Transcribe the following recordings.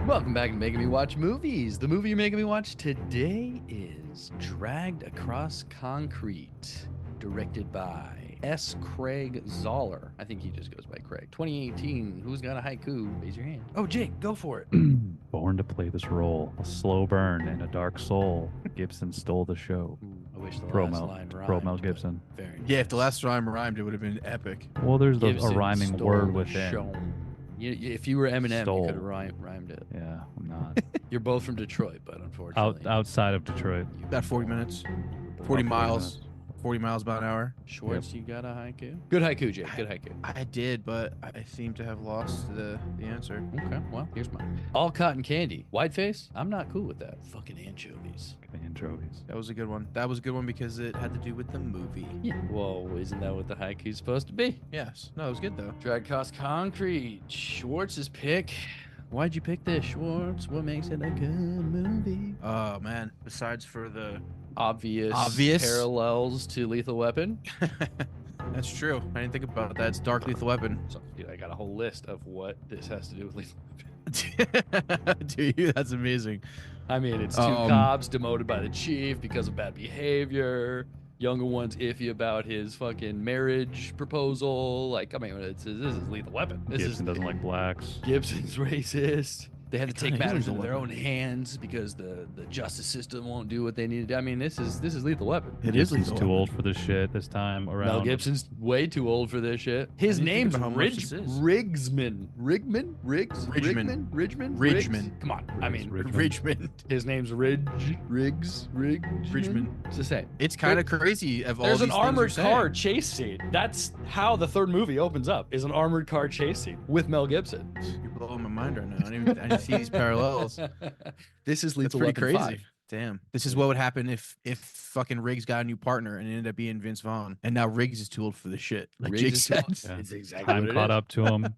Welcome back to Making Me Watch Movies. The movie you're making me watch today is Dragged Across Concrete, directed by S. Craig Zahler. I think he just goes by Craig. 2018. Who's got a haiku? Raise your hand. Oh, Jake, go for it. Born to play this role, a slow burn and a dark soul. Gibson stole the show. Ooh, I wish the Pro last Mel, line rhymed. Pro Mel but Gibson. Very Yeah, if nice. the last rhyme rhymed, it would have been epic. Well, there's a Gibson rhyming stole word the within. show. If you were Eminem, Stole. you could have rhymed it. Yeah, I'm not. You're both from Detroit, but unfortunately, Outside of Detroit. About 40 minutes, 40 About 40 miles, minutes. 40 miles by an hour. Schwartz, you got a haiku? Good haiku, Jake. Good haiku. I did, but I seem to have lost the answer. Okay, well, here's mine. All cotton candy. Whiteface? I'm not cool with that. Fucking anchovies. Anchovies. That was a good one. That was a good one because it had to do with the movie. Yeah. Well, isn't that what the haiku's supposed to be? Yes. No, it was good though. Drag Cost Concrete. Schwartz's pick. Why'd you pick this, Schwartz? What makes it a good movie? Oh man. Besides for the Obvious parallels to Lethal Weapon. That's true. I didn't think about that. It's Dark Lethal Weapon. So, dude, I got a whole list of what this has to do with Lethal Weapon. Do you? That's amazing. I mean, it's two cops demoted by the chief because of bad behavior. Younger one's iffy about his fucking marriage proposal. Like, I mean, this is Lethal Weapon. Gibson doesn't like blacks. Gibson's racist. They had to take kinda is matters Lethal into their own Weapon. hands because the justice system won't do what they need to do. I mean, this is Lethal Weapon. It is Gibson's Lethal too Weapon. old for this shit this time around. Mel Gibson's way too old for this shit. His I didn't think name's about how much this is. Rigsman. Ridgman? Ridgman. Ridgman? Ridgman. Come on. I mean, Richmond. his name's Ridgman. It's the same. It's kind of crazy. Of all There's these an things armored you're car saying. chase scene. That's how the third movie opens up, is an armored car chase scene with Mel Gibson. You're blowing my mind right now. I didn't see these parallels. This is That's Lethal pretty Weapon crazy. 5. Damn. This is what would happen if fucking Riggs got a new partner and it ended up being Vince Vaughn. And now Riggs is too old for the shit. Like Riggs Jake is said. too old. Yeah. It's exactly Time what it caught is. up to him.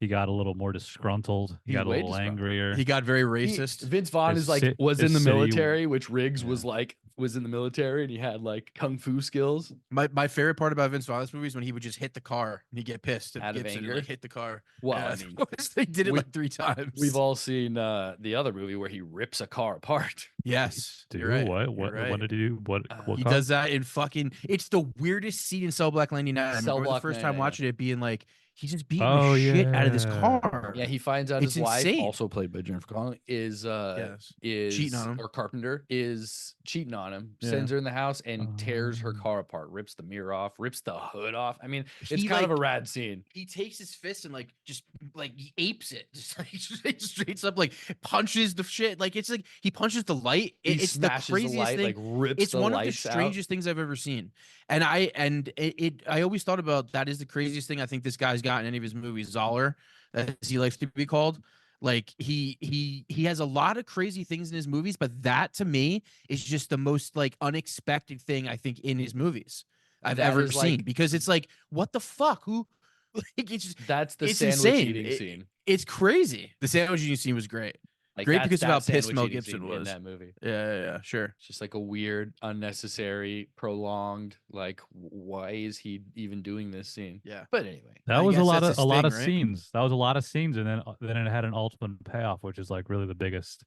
He got a little more disgruntled. He He's got a way little disgruntled. angrier. He got very racist. Vince Vaughn His is like ci- was in his the city- military, which Riggs Yeah. was in the military, and he had like kung fu skills. My favorite part about Vince Vaughn's movie is when he would just hit the car and he'd get pissed at Out of Gibson and anger? like, hit the car. Well, Yeah, I mean, they did it we- like 3 times. we've all seen the other movie where he rips a car apart. Yes. Dude, you're right. what? You're What? right. What did he do? What? What? He car? does that in fucking. It's the weirdest scene in Cell Block 99. I Cell remember the Block first 99, time watching it being like, he's just beating Oh, the shit out of this yeah. car. Yeah, he finds out It's his wife, insane. also played by Jennifer Connelly, is Yes. is Cheating on him. or Carpenter is cheating on him, Yeah. sends her in the house and tears her Oh. car apart, rips the mirror off, rips the hood off. I mean, it's He, kind of a like- rad scene. He takes his fist and like just like he apes it, just like straight up like punches the shit. Like it's like he punches the light. He It's the smashes craziest light, thing. like rips It's the one of the lights out. strangest things I've ever seen. And I always thought about that is the craziest thing I think this guy's got in any of his movies. Zahler, as he likes to be called. Like he has a lot of crazy things in his movies, but that to me is just the most like unexpected thing I think in his movies I've That ever is, seen. like- Because it's like, what the fuck? Who like it's just That's the it's sandwich insane. eating scene. it's crazy. The sandwich eating scene was great. Like great that's because of that how pissed sandwich Mel eating Gibson scene in was. that movie. Yeah, sure. It's just like a weird, unnecessary, prolonged. Like, why is he even doing this scene? Yeah. But anyway, That I was a guess lot that's of his thing, right? scenes. That was a lot of scenes, and then it had an ultimate payoff, which is like really the biggest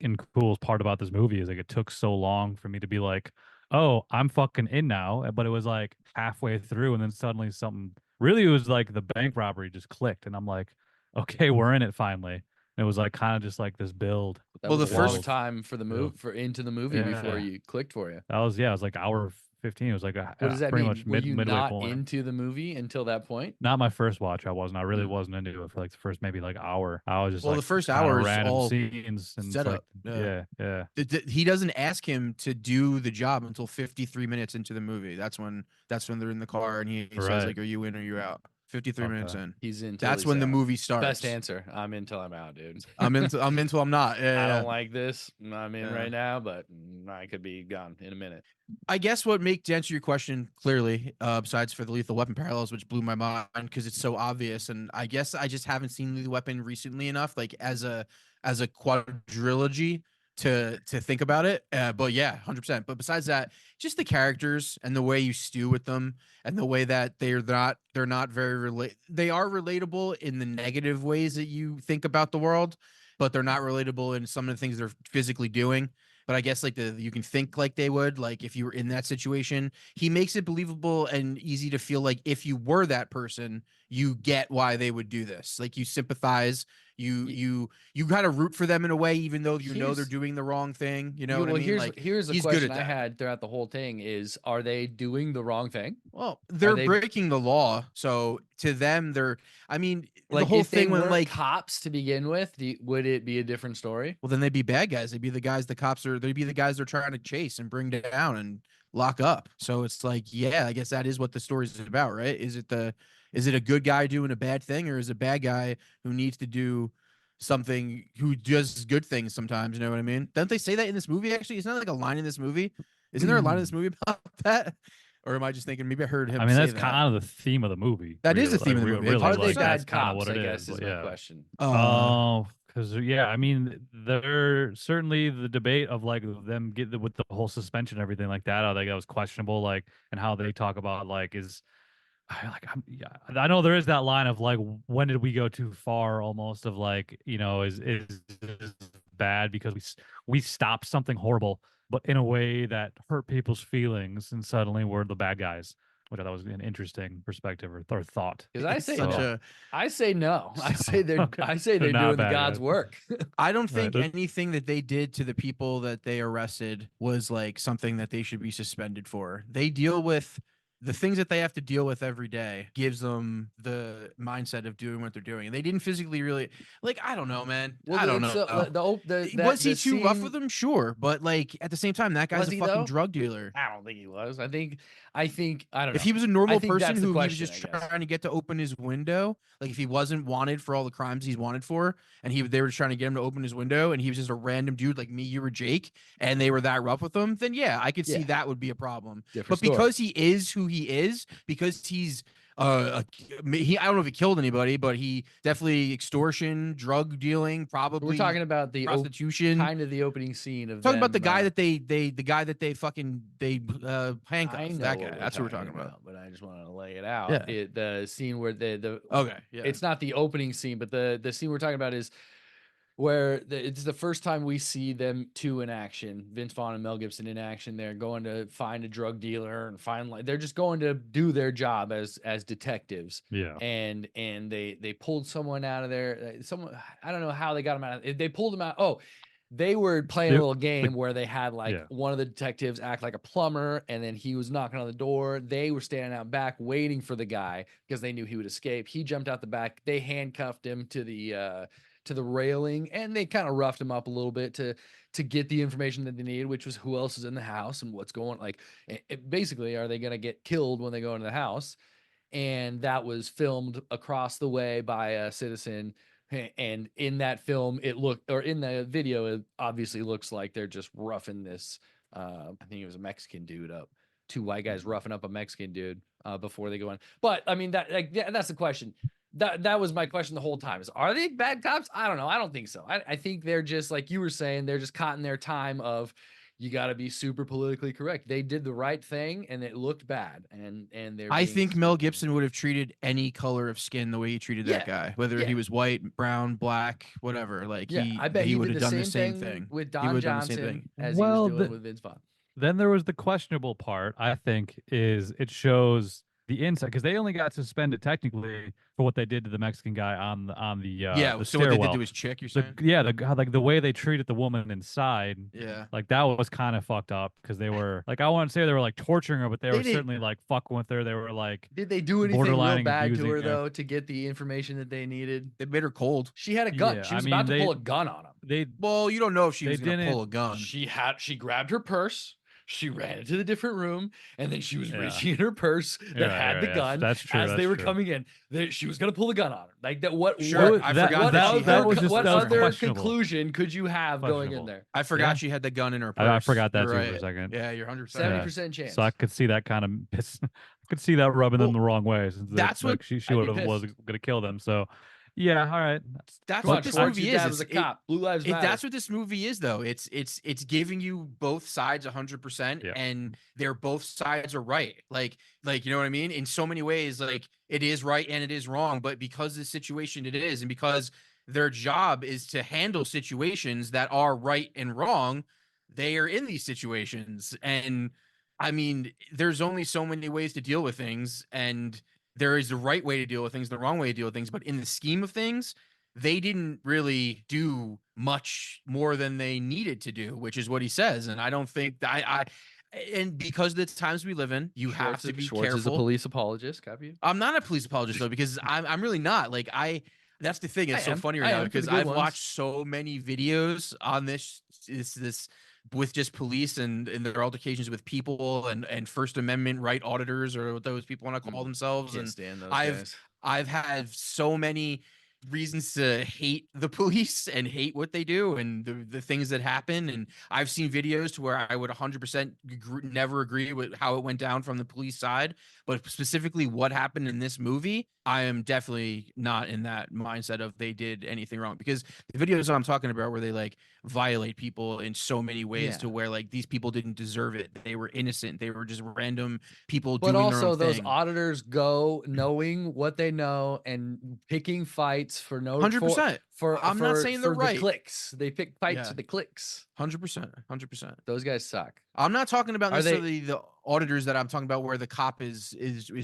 and coolest part about this movie is like it took so long for me to be like, oh, I'm fucking in now, but it was like halfway through, and then suddenly something really it was like the bank robbery just clicked, and I'm like, okay, we're in it finally. And it was like kind of just like this build. that Well, was the a long first- time for the move for into the movie Yeah. before you clicked for you. That was it was like hour 15. It was like a What does that pretty mean? much Were you midway not point. into the movie until that point? Not my first watch. I wasn't. I really Mm. wasn't into it for like the first maybe like hour. I was just Well, like the first kinda hour is random all scenes and it's set like, up. Yeah. yeah. He doesn't ask him to do the job until 53 minutes into the movie. That's when they're in the car and he says Right. like, "Are you in or you out?" 53 minutes Okay. in. He's in. That's when the movie starts. Best answer. I'm in till I'm out, dude. I'm into. I'm into. I'm not. Yeah, I yeah. don't like this. I'm in Yeah. right now, but I could be gone in a minute. I guess what to answer your question clearly, besides for the Lethal Weapon parallels, which blew my mind because it's so obvious, and I guess I just haven't seen Lethal Weapon recently enough, like as a quadrilogy to think about it. But yeah, 100%. But besides that, just the characters and the way you stew with them, and the way that they're not very they are relatable in the negative ways that you think about the world. but they're not relatable in some of the things they're physically doing. But I guess like you can think like they would, like if you were in that situation. He makes it believable and easy to feel like if you were that person, you get why they would do this. Like you sympathize, you kind of root for them in a way, even though you know they're doing the wrong thing. You know what I mean? Here's a he's good question at I that. had throughout the whole thing is, are they doing the wrong thing? Well, they're they- breaking the law, so to them, I mean, Like the whole if they thing when weren't like cops to begin with, would it be a different story? well, then they'd be bad guys. They'd be the guys the cops are. They'd be the guys they're trying to chase and bring down and lock up. So it's like, yeah, I guess that is what the story's about, right? Is it a good guy doing a bad thing, or is it a bad guy who needs to do something, who does good things sometimes? You know what I mean? Don't they say that in this movie? Actually, it's not like a line in this movie. Isn't there a line in this movie about that? Or am I just thinking maybe I heard him? I mean, say that's that. kind of the theme of the movie. That is really. the theme of the movie. Really, Are they like, that's bad kind of cops? what I it guess is but my yeah. question. Oh, because yeah, I mean, there certainly the debate of like them get with the whole suspension and everything like that. I think that was questionable, like, and how they talk about like I know there is that line of like, when did we go too far? Almost of like, is bad because we stopped something horrible, but in a way that hurt people's feelings, and suddenly we're the bad guys, which I thought was an interesting perspective or thought. Because I It's say such no. a- I say no. I say they're Okay. I say They're they're not doing the bad God's guys. work. I don't think Right. anything that they did to the people that they arrested was like something that they should be suspended for. They deal with the things that they have to deal with every day, gives them the mindset of doing what they're doing. And they didn't physically really, like, I don't know, man. I don't know. Was he too rough with them? Sure. But like at the same time, that guy's Was a he, fucking though? drug dealer. I don't think he was. I think I don't know. If he was a normal I think person that's the who he was question, just I guess. trying to get to open his window, like if he wasn't wanted for all the crimes he's wanted for, and they were just trying to get him to open his window, and he was just a random dude like me, you, or Jake, and they were that rough with him, then yeah, I could see Yeah. that would be a problem. Different But story. because he is who he is, because he's I don't know if he killed anybody, but he definitely extortion, drug dealing, probably We're talking about the prostitution. kind of the opening scene of Talking about the them, guy that they handcuffed. I know That guy. what That's what we're talking about. but I just want to lay it out. Yeah. The scene where the Okay. Yeah. it's not the opening scene, but the scene we're talking about is where it's the first time we see them two in action. Vince Vaughn and Mel Gibson in action. They're going to find a drug dealer and they're just going to do their job as detectives. Yeah. And they pulled someone out of there. Someone, I don't know how they got him out. They pulled him out. Oh, they were playing a little game where they had like one of the detectives act like a plumber, and then he was knocking on the door. They were standing out back waiting for the guy because they knew he would escape. He jumped out the back. They handcuffed him to the railing, and they kind of roughed him up a little bit to get the information that they needed, which was who else is in the house and what's going, like, basically, are they going to get killed when they go into the house? And that was filmed across the way by a citizen. And in that film, in the video, it obviously looks like they're just roughing this. I think it was a Mexican dude up. Two white guys roughing up a Mexican dude before they go in. But I mean, that's the question. That was my question the whole time. Are they bad cops? I don't know. I don't think so. I think they're just, like you were saying, they're just caught in their time of, you got to be super politically correct. They did the right thing, and it looked bad. And I think Mel Gibson would have treated any color of skin the way he treated that guy, whether he was white, brown, black, whatever. Like I bet he would did have done the same thing with Don Johnson as he was doing with Vince Vaughn. Then there was the questionable part, I think, is it shows the inside, because they only got suspended technically for what they did to the Mexican guy on the so stairwell. what they did to his chick, you're saying? The way they treated the woman inside, like that was kind of fucked up, because they were like, I wouldn't say they were like torturing her, but they were certainly like fucking with her. They were like, did they do anything real bad to her her though to get the information that they needed? They made her cold. She had a gun. Yeah, She was about to pull a gun on him. Well, you don't know if she was going to didn't- pull a gun. She grabbed her purse. She ran into the different room, and then she was reaching in her purse that had the gun. That's true. As they were coming in, she was going to pull the gun on her. Like that. What? Sure, I forgot what other questionable. conclusion could you have going in there? I forgot she had the gun in her purse. I forgot that You're too right. for a second. Yeah, you're 100%. 70% chance. So I could see that kind of I could see that rubbing them the wrong way, since that's like what she would have was going to kill them. So yeah, all right. That's what this movie is. Was a cop. Blue Lives Matter. That's what this movie is, though. It's giving you both sides 100%, and they're both sides are right. Like you know what I mean? In so many ways, like it is right and it is wrong, but because the situation it is, and because their job is to handle situations that are right and wrong, they are in these situations. And I mean, there's only so many ways to deal with things, and there is the right way to deal with things, the wrong way to deal with things. But in the scheme of things, they didn't really do much more than they needed to do, which is what he says. And I don't think and because of the times we live in, you have to be Schwartz is a careful. police apologist. Copy. I'm not a police apologist though, because I'm really not. Like that's the thing. It's so funny right now because I've watched so many videos on this with just police and their altercations with people and First Amendment right auditors, or what those people want to call themselves. Can't And stand those guys. I've had so many reasons to hate the police and hate what they do and the things that happen. And I've seen videos to where I would 100% never agree with how it went down from the police side, but specifically what happened in this movie, I am definitely not in that mindset of they did anything wrong, because the videos I'm talking about where they like violate people in so many ways to where like these people didn't deserve it. They were innocent. They were just random people doing their own thing. But also those auditors go knowing what they know and picking fights for 100%. I'm not saying they're right. The clicks. They pick fights for the clicks. 100%. Those guys suck. I'm not talking about necessarily the auditors that I'm talking about where the cop is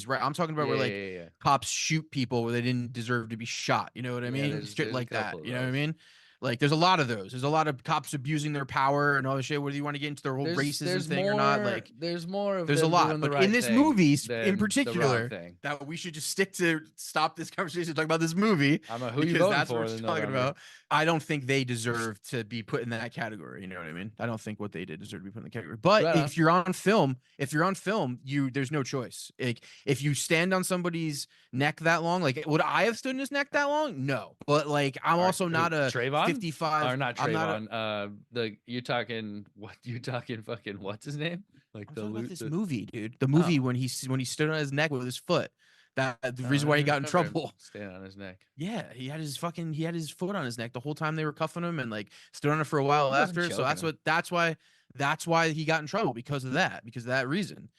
right. I'm talking about where cops shoot people where they didn't deserve to be shot. You know what I mean? Shit like that. You know what I mean? Like there's a lot of those. There's a lot of cops abusing their power and all this shit. Whether you want to get into their whole racism thing or not, like there's more. There's a lot, but in this movie in particular, that we should just stick to stop this conversation talking about this movie. Who you voting that's for what we're talking about. I don't think they deserve to be put in that category. You know what I mean? I don't think what they did deserve to be put in the category. But if you're on film, there's no choice. Like if you stand on somebody's neck that long, like would I have stood in his neck that long? No. But like I'm also not a Trayvon? 55 or not Trayvon. You talking fucking what's his name? Like this movie, dude. The movie when he stood on his neck with his foot. The reason why he got in trouble. Staying on his neck. Yeah, he had his foot on his neck the whole time they were cuffing him, and like stood on it for a while after. So that's why he got in trouble, because of that reason.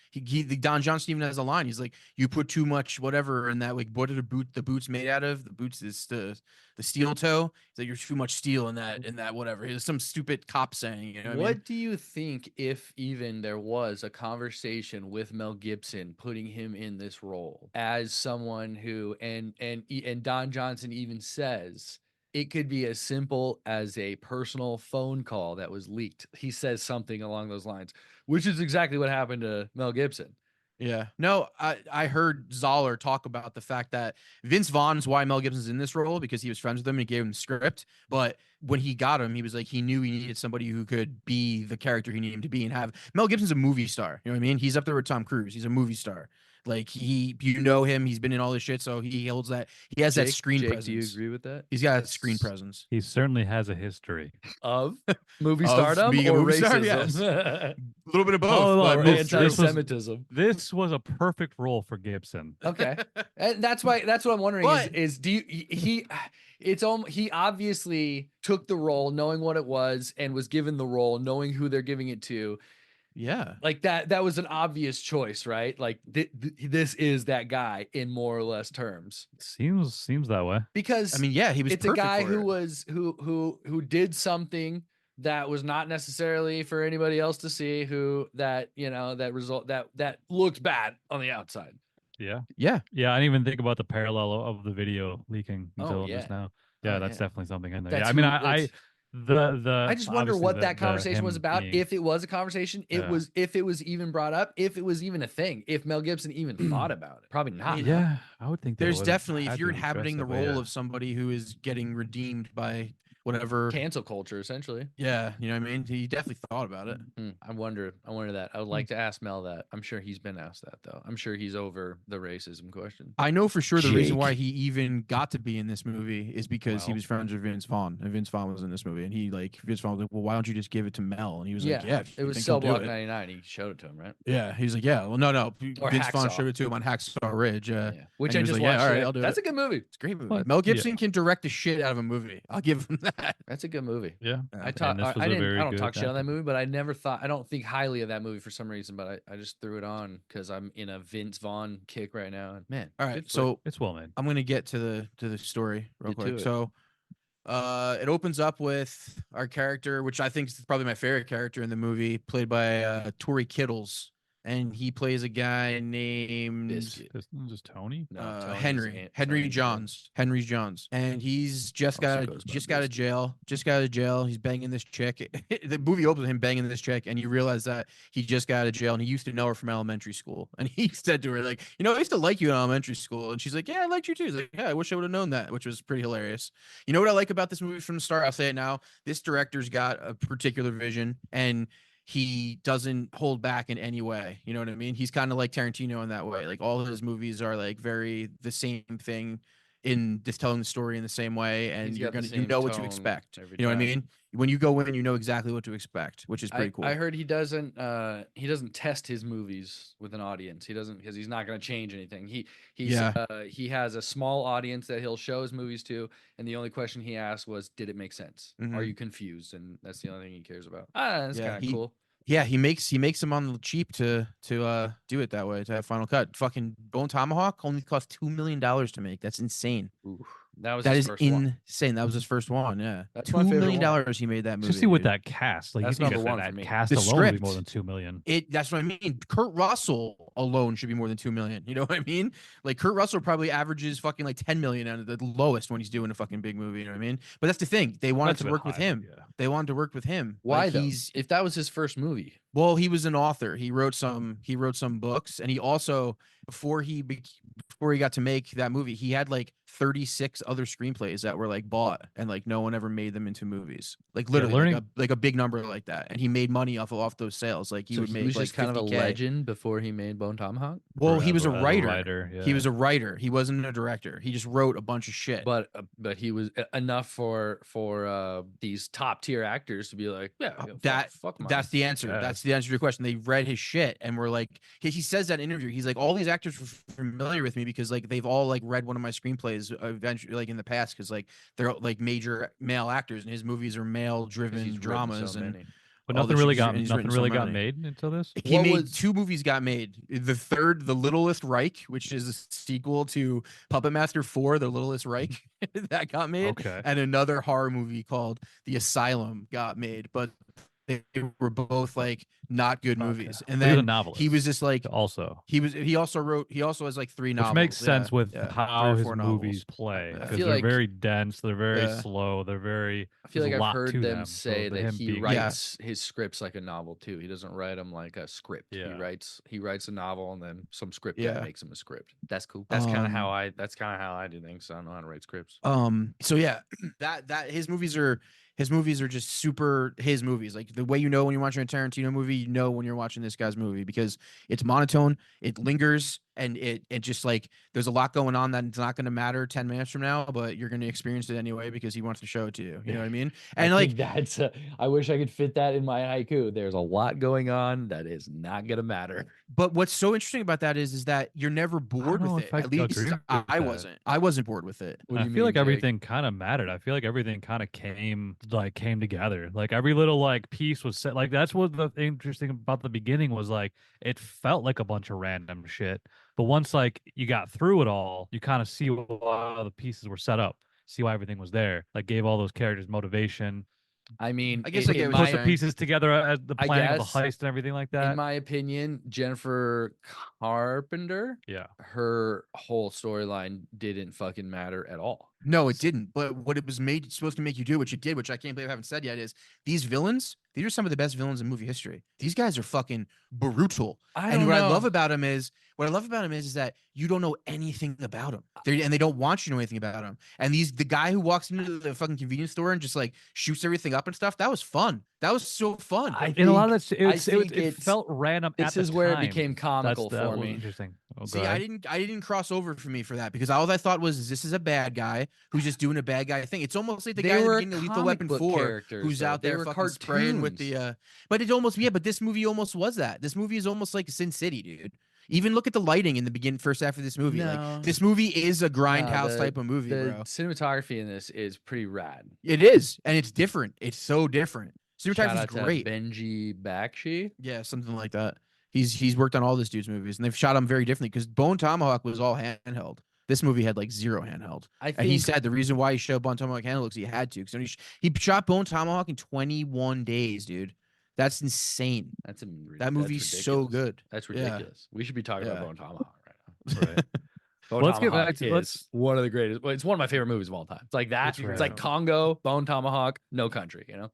Don Johnson even has a line. He's like, you put too much whatever in that, like, what are the boots made out of? The boots is the steel toe. He's like, you're too much steel in that whatever. It was some stupid cop saying. You know what do you think, if even there was a conversation with Mel Gibson putting him in this role as someone who and Don Johnson even says it could be as simple as a personal phone call that was leaked. He says something along those lines, which is exactly what happened to Mel Gibson. Yeah. No, I heard Zahler talk about the fact that Vince Vaughn's why Mel Gibson's in this role, because he was friends with him and he gave him the script. But when he got him, he was like, he knew he needed somebody who could be the character he needed him to be and have. Mel Gibson's a movie star. You know what I mean? He's up there with Tom Cruise. He's a movie star. Like you know him. He's been in all this shit, so he holds that. He has that screen presence. Do you agree with that? He's got a screen presence. He certainly has a history of movie stardom or racism. Star, yes. A little bit of both. Or anti-Semitism. This was a perfect role for Gibson. Okay, and that's what I'm wondering. Is do you, he obviously took the role knowing what it was and was given the role knowing who they're giving it to. Yeah, like that was an obvious choice, right? Like this is that guy in more or less terms. Seems that way. Because I mean, yeah, he was. It's a guy who did something that was not necessarily for anybody else to see. That looked bad on the outside. Yeah. I didn't even think about the parallel of the video leaking until just now. Yeah, that's definitely something in there. I just wonder what that conversation was about. If it was a conversation, if it was even brought up, if it was even a thing, if Mel Gibson even thought about it. Probably not. Yeah, I would think there's definitely, if you're inhabiting the role of somebody who is getting redeemed by whatever cancel culture, essentially. Yeah, you know what I mean? He definitely thought about it. I wonder that. I would like to ask Mel that. I'm sure he's been asked that, though. I'm sure he's over the racism question. I know for sure the reason why he even got to be in this movie is because he was friends with Vince Vaughn, and Vince Vaughn was in this movie, and Vince Vaughn was like, well, why don't you just give it to Mel? And he was like, yeah, it was Cell Block 99. He showed it to him, right? Yeah, he's like, yeah, well, no, Vince Vaughn showed it to him on Hacksaw Ridge, which I just watched. All right, I'll do it. That's a good movie. It's a great movie. Mel Gibson can direct the shit out of a movie. I'll give him that. That's a good movie. Yeah, I don't talk shit on that movie, but I don't think highly of that movie for some reason. But I just threw it on because I'm in a Vince Vaughn kick right now. And man, all right, so it's well made. I'm gonna get to the story real quick. So, It opens up with our character, which I think is probably my favorite character in the movie, played by Tori Kittles, and he plays a guy named Biscuit. Just Tony. No, Tony's Henry Tony's Johns, Henry Johns, and he's just Also got goes by just got out of Biscuit. jail. Just got out of jail. He's banging this chick. The movie opens with him banging this chick, and you realize that he just got out of jail, and he used to know her from elementary school. And he said to her, like, I used to like you in elementary school, and she's like, yeah, I liked you too. He's like, yeah, I wish I would have known that, which was pretty hilarious. You know what I like about this movie from the start? I'll say it now. This director's got a particular vision, and he doesn't hold back in any way. You know what I mean? He's kind of like Tarantino in that way. Like all of his movies are like very the same thing in just telling the story in the same way, and He's you're got the gonna same know what to tone expect. every You know what I time. mean? When you go in, you know exactly what to expect, which is pretty cool. I heard he doesn't test his movies with an audience. He doesn't, because he's not going to change anything. He has a small audience that he'll show his movies to, and the only question he asked was, "Did it make sense? Are Mhm. you confused?" And that's the only thing he cares about. That's Yeah, kind of cool. Yeah, he makes them on the cheap to do it that way, to have Final Cut. Fucking Bone Tomahawk only cost $2 million to make. That's insane. Ooh, that was That his is first one. insane. That was his first one. Yeah, That's my $2 favorite million one. he made that movie. Especially with dude. that cast, like That's you think number that one for that me. cast The alone would be more script. than 2 million. That's what I mean. Kurt Russell alone should be more than 2 million. You know what I mean? Like Kurt Russell probably averages fucking like 10 million at the lowest when he's doing a fucking big movie. You know what I mean? But that's the thing. They wanted That's a to bit work with high, but him. yeah. They wanted to work with him. Why Like, though? If that was his first movie, well, he was an author. He wrote some books, and he also before he got to make that movie, he had like 36 other screenplays that were like bought, and like no one ever made them into movies. Like literally learning- like a big number like that, and he made money off those sales. Like he so would he make was like just kind of a 50K. legend before he made Bone Tomahawk. Well, he was a Forever as writer. yeah. He was a writer. He wasn't a director. He just wrote a bunch of shit. But he was enough for these top tier actors to be like, yeah, fuck mine. That's the answer. Yeah. That's the answer to your question. They read his shit and were like, he says that in an interview. He's like, all these actors were familiar with me because like they've all like read one of my screenplays eventually, like in the past, because like they're like major male actors, and his movies are male 'Cause driven he's written dramas, so and many. But all nothing this really shit. got He's written so got many. made until this. He What made was- 2 movies got made. The third, The Littlest Reich, which is a sequel to Puppet Master 4, The Littlest Reich, that got made. Okay. And another horror movie called The Asylum got made, but they were both like not good movies. And He was a then novelist. he was just like also, he also has like 3 novels. which makes sense with yeah, 3 how or his 4 movies novels. play Yeah. I because feel they're like- very dense. They're very Yeah. slow. They're very. I feel there's like a I've lot heard to them them. say So that him he being- writes his scripts like a novel too. He doesn't write them like a script. Yeah. He writes a novel, and then some script Yeah. guy makes him a script. That's cool. That's kind of how Um, I do things. I don't know how to write scripts. So yeah, that his movies are just super his movies. Like the way you know when you're watching a Tarantino movie, you know when you're watching this guy's movie, because it's monotone, it lingers, and it just like there's a lot going on that it's not going to matter 10 minutes from now, but you're going to experience it anyway because he wants to show it to you. You know what I mean? And like that's I wish I could fit that in my haiku. There's a lot going on that is not gonna matter. but what's so interesting about that is that you're never bored know with if it. I At least agree with I that. wasn't. I wasn't bored with it. What do I you feel mean, like Jake? everything kind of mattered. I feel like everything kind of came together. Like every little like piece was set. Like that's what the interesting about the beginning was. Like it felt like a bunch of random shit. But once like you got through it all, you kind of see why the pieces were set up. See why everything was there. Like gave all those characters motivation. I mean, I guess in I get what my- you're Put the saying. pieces together as the I planning of the guess, heist and everything like that. in my opinion, Jennifer Carpenter, Yeah. her whole storyline didn't fucking matter at all. No, it didn't. But what it was supposed to make you do, which it did, which I can't believe I haven't said yet, is these villains. These are some of the best villains in movie history. These guys are fucking brutal. And what I love about him is that you don't know anything about him. And they don't want you to know anything about him. And the guy who walks into the fucking convenience store and just like shoots everything up and stuff. That was fun. That was so fun. In a lot of that, think it it's- felt random. This at the is where it time. became comical that for was me. Interesting. Oh, See, go I ahead. didn't cross over for me for that, because all I thought was this is a bad guy who's just doing a bad guy thing. It's almost like the They guy at the were beginning of Lethal comic Weapon book 4 characters, who's though. out They there were fucking spraying with cartoons. but this movie almost was that. This movie is almost like Sin City, dude. Even look at the lighting in the first half of this movie. No. Like this movie is a grindhouse type of movie, The bro. cinematography in this is pretty rad. It is, and it's different. It's so different. Shout Cinematography is out to great. Benji Bakshi. Yeah, something like that. He's worked on all this dude's movies, and they've shot him very differently because Bone Tomahawk was all handheld. This movie had like 0 handheld. I And he think said the reason why he showed Bone Tomahawk handheld is he had to. Because he shot Bone Tomahawk in 21 days, dude. That's insane. that's That movie's so ridiculous. good. That's Yeah. ridiculous. We should be talking Yeah. about Bone Tomahawk right now. Right. Bone Let's get Tomahawk back to- is let's- one of the greatest. Well, it's one of my favorite movies of all time. It's like that. It's It's like random. Congo, Bone Tomahawk, No Country. You know.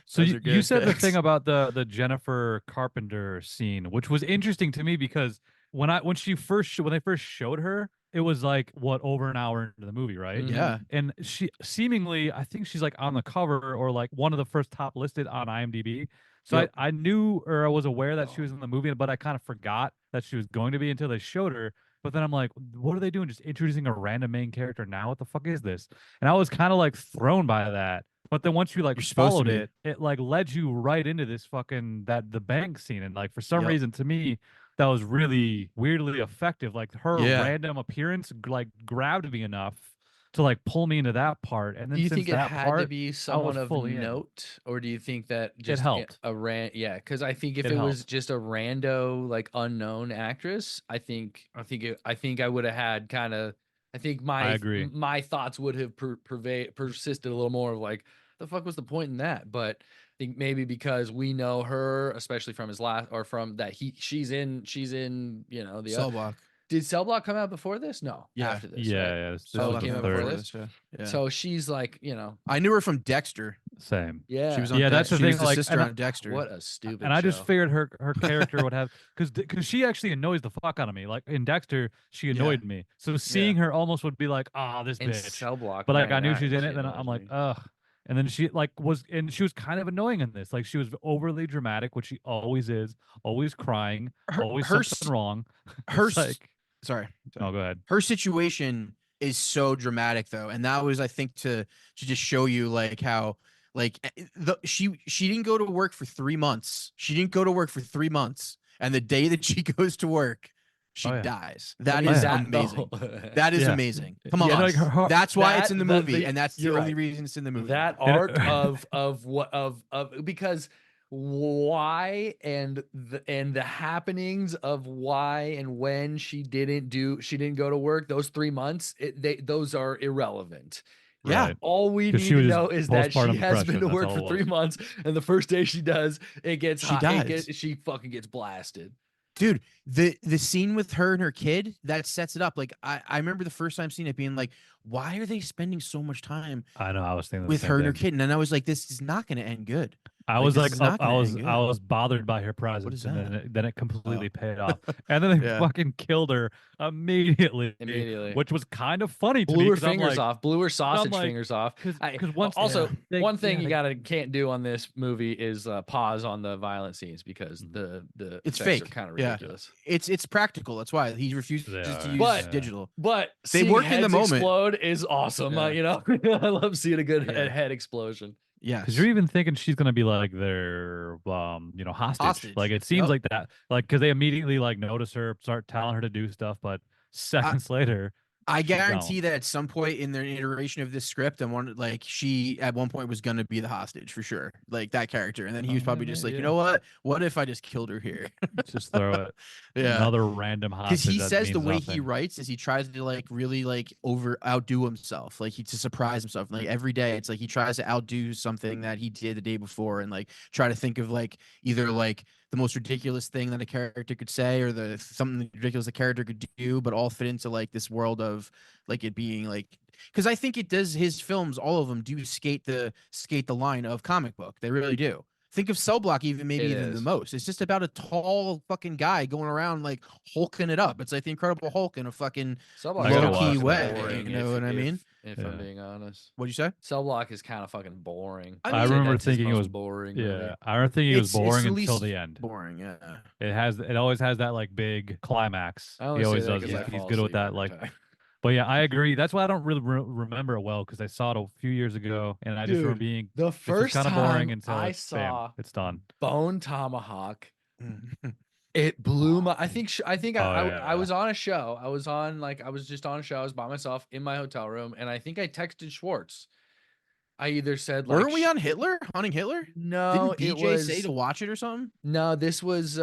So Those you, are good you said the picks. thing about the Jennifer Carpenter scene, which was interesting to me because when they first showed her, it was like over an hour into the movie, right? Mhm. Yeah. And she seemingly, I think she's like on the cover or like one of the first top listed on IMDb. So Yep. I knew or I was aware that she was in the movie, but I kind of forgot that she was going to be until they showed her. But then I'm like, what are they doing? Just introducing a random main character now? What the fuck is this? And I was kind of like thrown by that. But then once you like You're supposed to followed be. it like led you right into this fucking the bank scene. And like for some Yep. reason to me, that was really weirdly effective. Like her Yeah. random appearance like grabbed me enough to like pull me into that part. And then Do you since think it that had part, to be someone of fully in. note, or do you think that just helped. Yeah, because I think if It it was helped. just a rando like unknown actress, I think I would have had kind of. I think I agree. my thoughts would have persisted a little more of like, the fuck was the point in that? But I think maybe because we know her, especially from his last or from that she's in you know the Cell Block. Did Cell Block come out before this? No, Yeah. after this. Yeah, right? yeah. This So was it the came out third. before this? Yeah. So she's like, you know, I knew her from Dexter. Same. yeah. She was on Yeah, that's Dexter. the She was thing, the like, sister and on Dexter. What a stupid. And I just show. figured her character would have because she actually annoys the fuck out of me. Like in Dexter, she annoyed me. So seeing her almost would be like, this in bitch. Cell Block, But like I knew 99, she was in she it, then annoys I'm like, me. ugh. And then she was kind of annoying in this. Like she was overly dramatic, which she always is, always crying, always her something wrong. her It's like, sorry. no, go ahead. Her situation is so dramatic though, and that was I think to just show you like how like she didn't go to work for 3 months. She didn't go to work for 3 months, and the day that she goes to work, she Oh, yeah. dies. That I mean, is that, amazing. though, That is Yeah. amazing. Come on, Yeah, like that's why it's in the that- movie, and that's the you're only right. reason it's in the movie. that And- art of because why and the happenings of why and when she didn't go to work those 3 months, those are irrelevant. Yeah. Right. All we 'Cause need she to was know is that she postpartum has been to depression, work that's for all it 3 was. months, and the first day she does, it gets She hot. dies. She fucking gets blasted. Dude, the scene with her and her kid that sets it up. Like I remember the first time seeing it being like, why are they spending so much time I know. I was thinking the with same her and her thing. kid? And then I was like, this is not going to end good. I Like, was this like, is not I gonna was end good. I was bothered by her presence, is and that? then it completely Oh. paid off. And then they Yeah. fucking killed her immediately, Which which was kind of funny to me. blew her 'cause I'm fingers like, off, blew her sausage like, fingers off. because once Also, they- one thing yeah, you they- can't do on this movie is pause on the violent scenes because the It's effects are fake. kind of Yeah. ridiculous. It's practical. That's why he refuses They to are, use But- digital. But They seeing work in the heads moment. explode is awesome. Yeah. You know, I love seeing a good Yeah. head explosion. Yes. Because you're even thinking she's gonna be like their hostage. Hostage. Like it seems Yep. like that. Like because they immediately like notice her, start telling her to do stuff, but seconds later, I she's guarantee gone. that at some point in their iteration of this script, she at one point was gonna be the hostage for sure, like that character, and then he was Oh, probably yeah, just like, yeah. you know what if I just killed her here? Just throw it. Yeah. Another random hostage. Because he that says the means way he nothing. writes is he tries to like really like outdo himself, like to surprise himself. Like every day, it's like he tries to outdo something that he did the day before, and like try to think of like either like the most ridiculous thing that a character could say or something ridiculous a character could do, but all fit into like this world of like it being like. Because I think it does his films, all of them do skate the line of comic book. They really do. Think of Cell Block maybe It even the is. most. It's just about a tall fucking guy going around like hulking it up. It's like the Incredible Hulk in a fucking Cell I gotta low-key watch way. that. boring, You know what I mean? If Yeah. I'm being honest, What'd you say? Cell Block is kind of fucking boring. I I mean, remember That's his thinking it most was boring. Yeah, movie. I remember thinking it was It's boring the until least the end. Boring, yeah. It always has that like big climax. I only He say always that does. 'cause I He's fall good with asleep that. every Like, time. but yeah, I agree. That's why I don't really remember it well because I saw it a few years ago, and I just remember Dude, being The this is first kind of time boring until I it's, bam, saw it's done. Bone Tomahawk, it blew my. I think Oh, I yeah. was on a show. I was just on a show. I was by myself in my hotel room, and I think I texted Schwartz. I either said like, Weren't we on Hitler? Hunting Hitler? No, Didn't it BJ was say to watch it or something? no. This was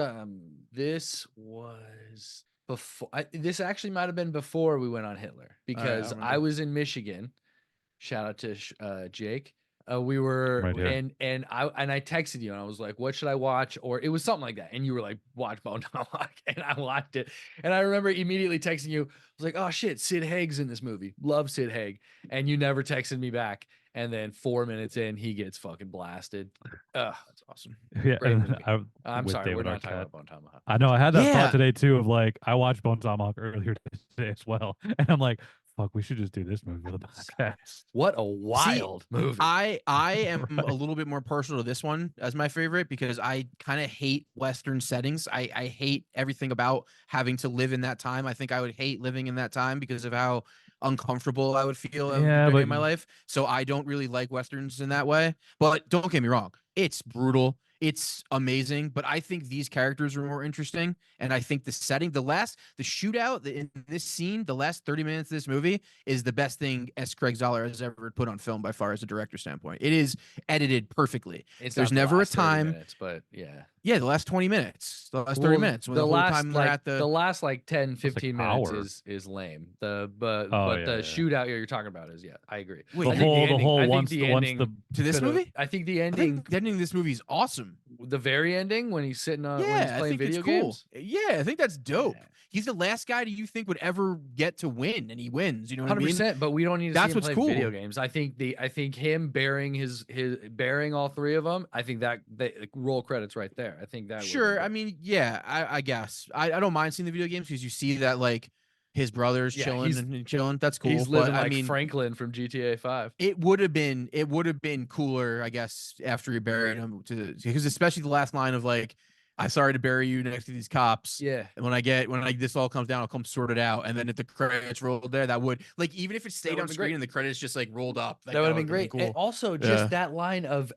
this actually might have been before we went on Hitler, because I remember. was in Michigan. Shout out to Jake. We were Right here. and I texted you and I was like, what should I watch? Or it was something like that. And you were like, watch Bone Tomahawk. And I watched it. And I remember immediately texting you. I was like, oh shit, Sid Haig's in this movie. Love Sid Haig. And you never texted me back. And then 4 minutes in, he gets fucking blasted. Ugh, That's awesome. Yeah, great and movie. I'm with sorry, David we're not talking Arquette. about Bone Tomahawk. I know I had that Yeah. thought today too of like I watched Bone Tomahawk earlier today as well, and I'm like, fuck, we should just do this movie for the podcast. What a wild movie. I am a little bit more partial to this one as my favorite because I kind of hate Western settings. I hate everything about having to live in that time. I think I would hate living in that time because of how uncomfortable I would feel at the beginning of my life. So I don't really like Westerns in that way. But don't get me wrong, it's brutal. It's amazing, but I think these characters are more interesting. And I think the setting, the shootout in this scene, the last 30 minutes of this movie is the best thing S. Craig Zahler has ever put on film by far as a director standpoint. It is edited perfectly. There's never a time. Minutes, but yeah. Yeah, the last 20 minutes, the last 30 minutes. When the whole last time they're at the last like 10, 15 hour. minutes is lame. But yeah, the shootout you're talking about is, yeah, I agree. Wait, the I think whole I think once the the ending to this could've- movie? I think the I ending, think the ending of this movie is awesome. the very ending when he's sitting on when he's Yeah, I playing think it's video cool. games. Yeah, I think that's dope. Yeah. He's the last guy that you think would ever get to win, and he wins. You know what I mean? 100%, but we don't need to That's see him what's play video cool. games. I think him bearing his bearing all three of them. I think that roll credits right there. I think that Sure. I mean, yeah, I guess I don't mind seeing the video games because you see that like his brother's Yeah, chilling and chilling. That's cool. he's living but, like I mean, Franklin from GTA 5. it would have been cooler, I guess, after he buried him because especially the last line of like, I'm sorry to bury you next to these cops. Yeah. And when this all comes down, I'll come sort it out. And then if the credits rolled there, that would like even if it stayed on been screen great. and the credits just like rolled up, like, That would have been would've great. And also just that line of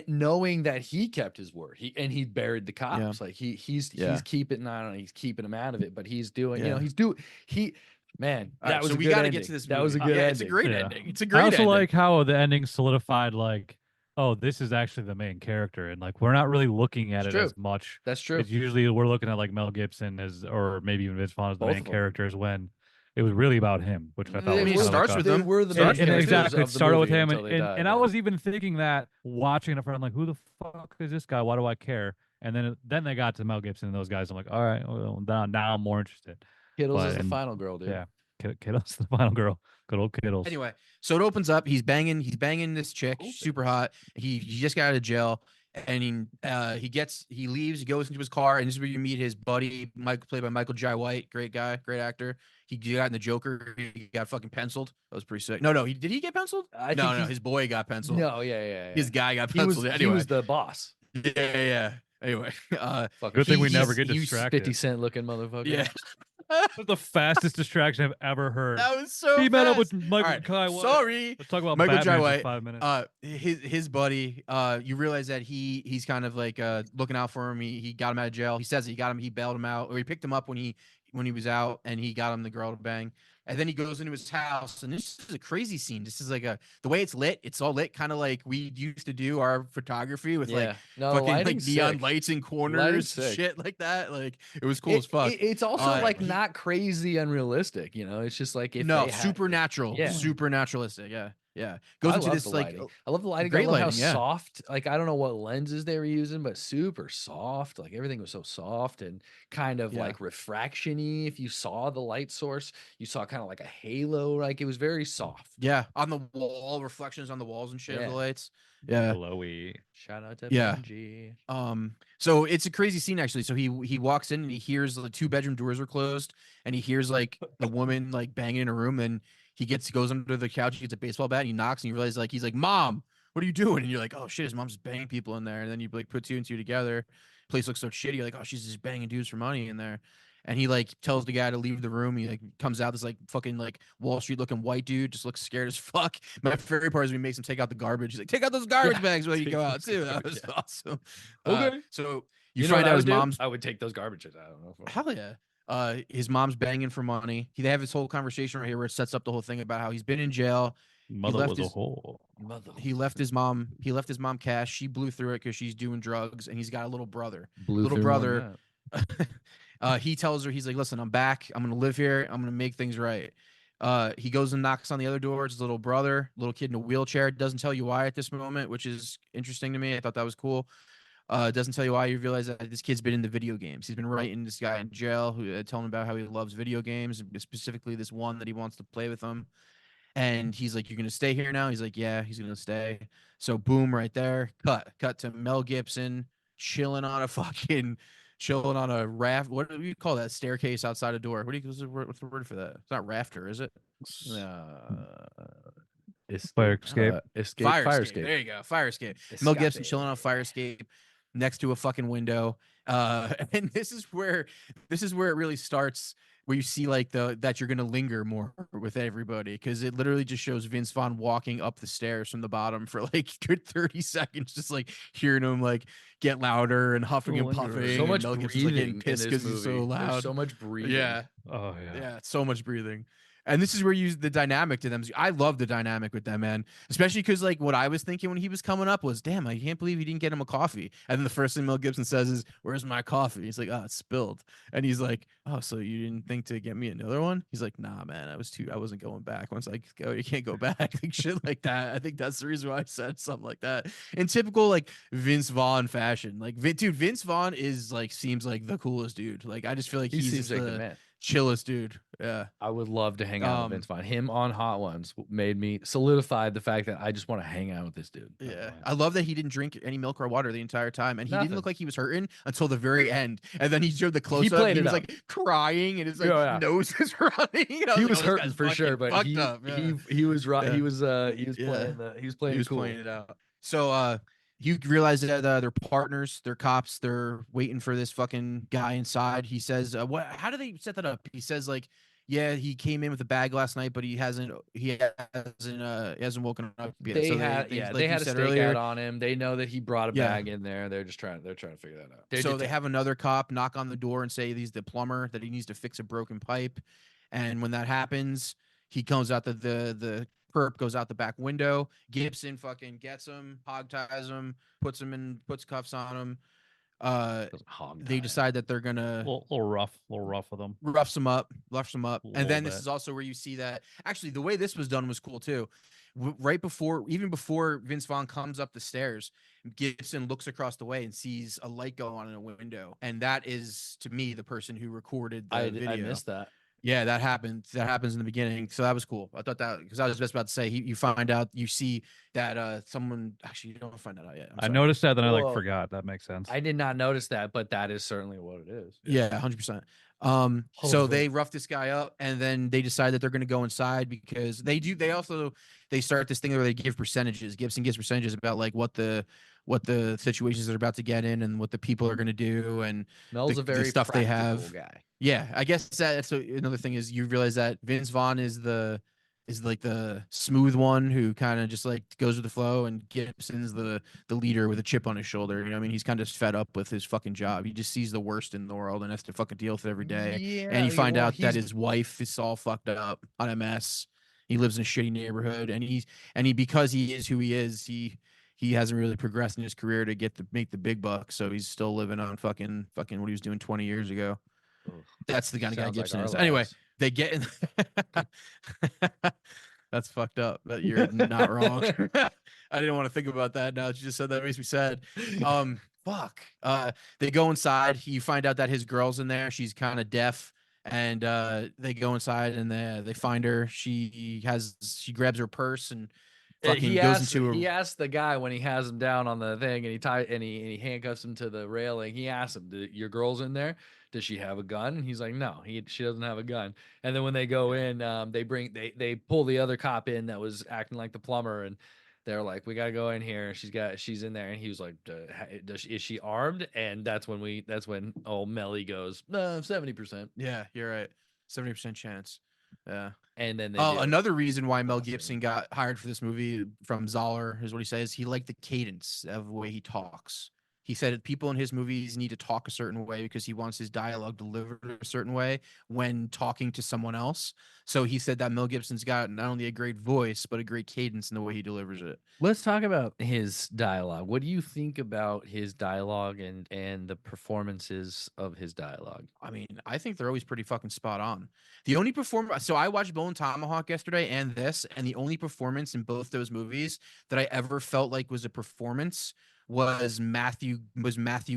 knowing that he kept his word. He buried the cops. Like he's keeping I don't know, he's keeping him out of it, but he's doing, man, All that right, was so a we good got to ending. get to this. That was a movie. good Yeah, ending. it's a great Yeah. ending. It's a great I also ending. like how the ending solidified like, oh, this is actually the main character, and like we're not really looking at It's it true. as much. That's true. It's usually we're looking at like Mel Gibson as, or maybe even Vince Vaughn as the Both main of 'em. characters when it was really about him, which I thought I was mean, it kind of starts like with a, them. We're the Starts main with characters exactly. of It the started with movie him, until they died, and I was even thinking that watching it, I'm like, who the fuck is this guy? Why do I care? And then they got to Mel Gibson and those guys. I'm like, all right, well, now I'm more interested. Kittles is the and- final girl, dude. Yeah, Kittles, the final girl, good old Kittles. Anyway, so it opens up. He's banging this chick, Opens. super hot. He just got out of jail, and he leaves. He goes into his car, and this is where you meet his buddy, Mike, played by Michael Jai White, great guy, great actor. He got in the Joker. He got fucking penciled. That was pretty sick. No, did he get penciled? I No, think his boy got penciled. No, yeah. His guy got he was penciled. he Anyway, was the boss. yeah. Anyway, Fucking Good thing we he's- never get you distracted. 50 Cent looking motherfucker. yeah. That's the fastest distraction I've ever heard. That was so. He met up with fast. Michael All right, Jai White. Sorry. Let's talk about Michael Jai Batman for White, 5 minutes. His buddy, you realize that he's kind of like looking out for him. He got him out of jail. He says he bailed him out, or he picked him up when he was out, and he got him the girl to bang. And then he goes into his house, and this is a crazy scene. This is like the way it's lit. It's all lit, kind of like we used to do our photography with like no, fucking like lighting's neon sick. lights in Lighting's corners, sick. shit like that. Like it was cool as fuck. It's also like he- not crazy unrealistic, It's just like if No, they had- supernatural, Yeah. supernaturalistic. Yeah. Goes I into love this the like lighting. I love the lighting. great I love lighting, how yeah. soft. Like I don't know what lenses they were using, but super soft. Like everything was so soft and kind of Yeah. like refraction-y. If you saw the light source, you saw kind of like a halo. Like it was very soft. yeah on the wall, reflections on the walls and shit of Yeah. the lights. Yeah. Glowy. Shout out to Yeah. Benji. So it's a crazy scene actually. So he walks in and he hears the 2-bedroom doors are closed, and he hears like the woman like banging in a room, and he goes under the couch, he gets a baseball bat, and he knocks, and you realize like he's like, "Mom, what are you doing?" And you're like, "Oh shit, his mom's banging people in there." And then you like put two and two together. Place looks so shitty. You're like, "Oh, she's just banging dudes for money in there." And he like tells the guy to leave the room. He like comes out, this like fucking like Wall Street looking white dude, just looks scared as fuck. My favorite part is when he makes him take out the garbage. He's like, "Take out those garbage bags while you go out too." That was awesome. Okay. So You find know what out I his would do? mom's I would take those garbages. I don't know. hell yeah. His mom's banging for money. They have this whole conversation right here where it sets up the whole thing about how he's been in jail. Mother left was a his- hole. He left his mom cash. She blew through it because she's doing drugs, and he's got a little brother. Blue Little through brother. He tells her, he's like, listen, I'm back. I'm gonna live here. I'm gonna make things right. He goes and knocks on the other door. It's his little brother, little kid in a wheelchair. Doesn't tell you why at this moment, which is interesting to me. I thought that was cool. Doesn't tell you why. You realize that this kid's been in the video games. He's been writing this guy in jail who telling him about how he loves video games, specifically this one that he wants to play with him. And he's like, "You're gonna stay here now?" He's like, "Yeah." He's gonna stay. So boom, right there. Cut to Mel Gibson chilling on a fucking chilling on a raft. What do you call that staircase outside a door? What's the word for that? It's not rafter, is it? Fire escape. Fire escape. There you go. Fire escape. Mel Gibson chilling on a fire escape next to a fucking window. And this is where it really starts, where you see like that you're gonna linger more with everybody, because it literally just shows Vince Vaughn walking up the stairs from the bottom for like good 30 seconds, just like hearing him like get louder and huffing and puffing. So much Mel Gibson's, like, breathing getting in pissed this because he's so movie. loud. There's so much breathing. Yeah. Oh yeah. Yeah, so much breathing. And this is where you use the dynamic to them. I love the dynamic with them, man. Especially because like what I was thinking when he was coming up was, damn, I can't believe he didn't get him a coffee. And then the first thing Mel Gibson says is, "Where's my coffee?" He's like, "Oh, it's spilled." And he's like, "Oh, so you didn't think to get me another one?" He's like, "Nah, man, I wasn't going back. Once I go, you can't go back." Like shit like that. I think that's the reason why I said something like that. In typical like Vince Vaughn fashion. Like, dude, Vince Vaughn is like seems like the coolest dude. Like, I just feel like He he's seems just like the the man. chillest dude. Yeah. I would love to hang out with Vince Vaughn. Him on Hot Ones made me solidified the fact that I just want to hang out with this dude. Yeah, I love that he didn't drink any milk or water the entire time, and he didn't Nothing. look like he was hurting until the very end. And then he showed the close up. played He it was up. like crying, and his like Yeah, yeah. nose is running. He like, was "Oh, this hurting guy's for sure, fucking but fucked up." Yeah. he was right. Yeah. He was Yeah. playing He was cool. playing it out. So you realize that they're partners, they're cops, they're waiting for this fucking guy inside. He says, "What? How do they set that up?" He says like, "Yeah, he came in with a bag last night, but he hasn't woken up yet." They So had like they you had a said stakeout earlier, on him. They know that he brought a Yeah. bag in there. They're trying to figure that out. So they have another cop knock on the door and say he's the plumber, that he needs to fix a broken pipe. And when that happens, he comes out the perp goes out the back window. Gibson fucking gets him, hog ties him, puts cuffs on him. They decide that they're A gonna little rough with them. roughs him up. And then this bit. is also where you see that actually the way this was done was cool too. Even before Vince Vaughn comes up the stairs, Gibson looks across the way and sees a light go on in a window, and that is to me the person who recorded the video. I missed that. Yeah, that happened. That happens in the beginning, so that was cool. I thought that, because I was just about to say, you find out, you see that someone, actually you don't find that out yet. I noticed that, then I Well, forgot. That makes sense. I did not notice that, but that is certainly what it is. Yeah, 100%. So they rough this guy up, and then they decide that they're going to go inside, because they start this thing where they give percentages. Gibson gives percentages about like what the situations they're about to get in and what the people are going to do, and Mel's the a very stuff they have. practical guy. Yeah, I guess that's another thing, is you realize that Vince Vaughn is like the smooth one who kind of just like goes with the flow, and Gibson's the leader with a chip on his shoulder. You know what I mean? He's kind of fed up with his fucking job. He just sees the worst in the world and has to fucking deal with it every day. Yeah, And you find out that he's his wife is all fucked up on a mess. He lives in a shitty neighborhood, and he because he is who he is, he hasn't really progressed in his career to make the big bucks. So he's still living on fucking what he was doing 20 years ago. That's the kind of guy sounds like Gibson our is. Anyway, lives. they get in. That's fucked up. But you're not wrong. I didn't want to think about that. Now that you just said that, makes me sad. Fuck. They go inside. You find out that his girl's in there. She's kind of deaf, and they go inside, and they find her. She grabs her purse and fucking he goes asks, into he asks the guy when he has him down on the thing, and he handcuffs him to the railing. He asks him, "Your girl's in there? Does she have a gun?" And he's like, "No, she doesn't have a gun." And then when they go in, they pull the other cop in that was acting like the plumber, and they're like, "We gotta go in here." She's in there, and he was like, "Is she armed?" And that's when old Melly goes, "No, 70%." Yeah, you're right. 70% chance. Yeah. And then Another reason why Mel Gibson got hired for this movie from Zahler is what he says. He liked the cadence of the way he talks. He said people in his movies need to talk a certain way because he wants his dialogue delivered a certain way when talking to someone else. So he said that Mel Gibson's got not only a great voice, but a great cadence in the way he delivers it. Let's talk about his dialogue. What do you think about his dialogue and the performances of his dialogue? I mean, I think they're always pretty fucking spot on. The only performance, so I watched Bone Tomahawk yesterday and this, and the only performance in both those movies that I ever felt like was a performance was Matthew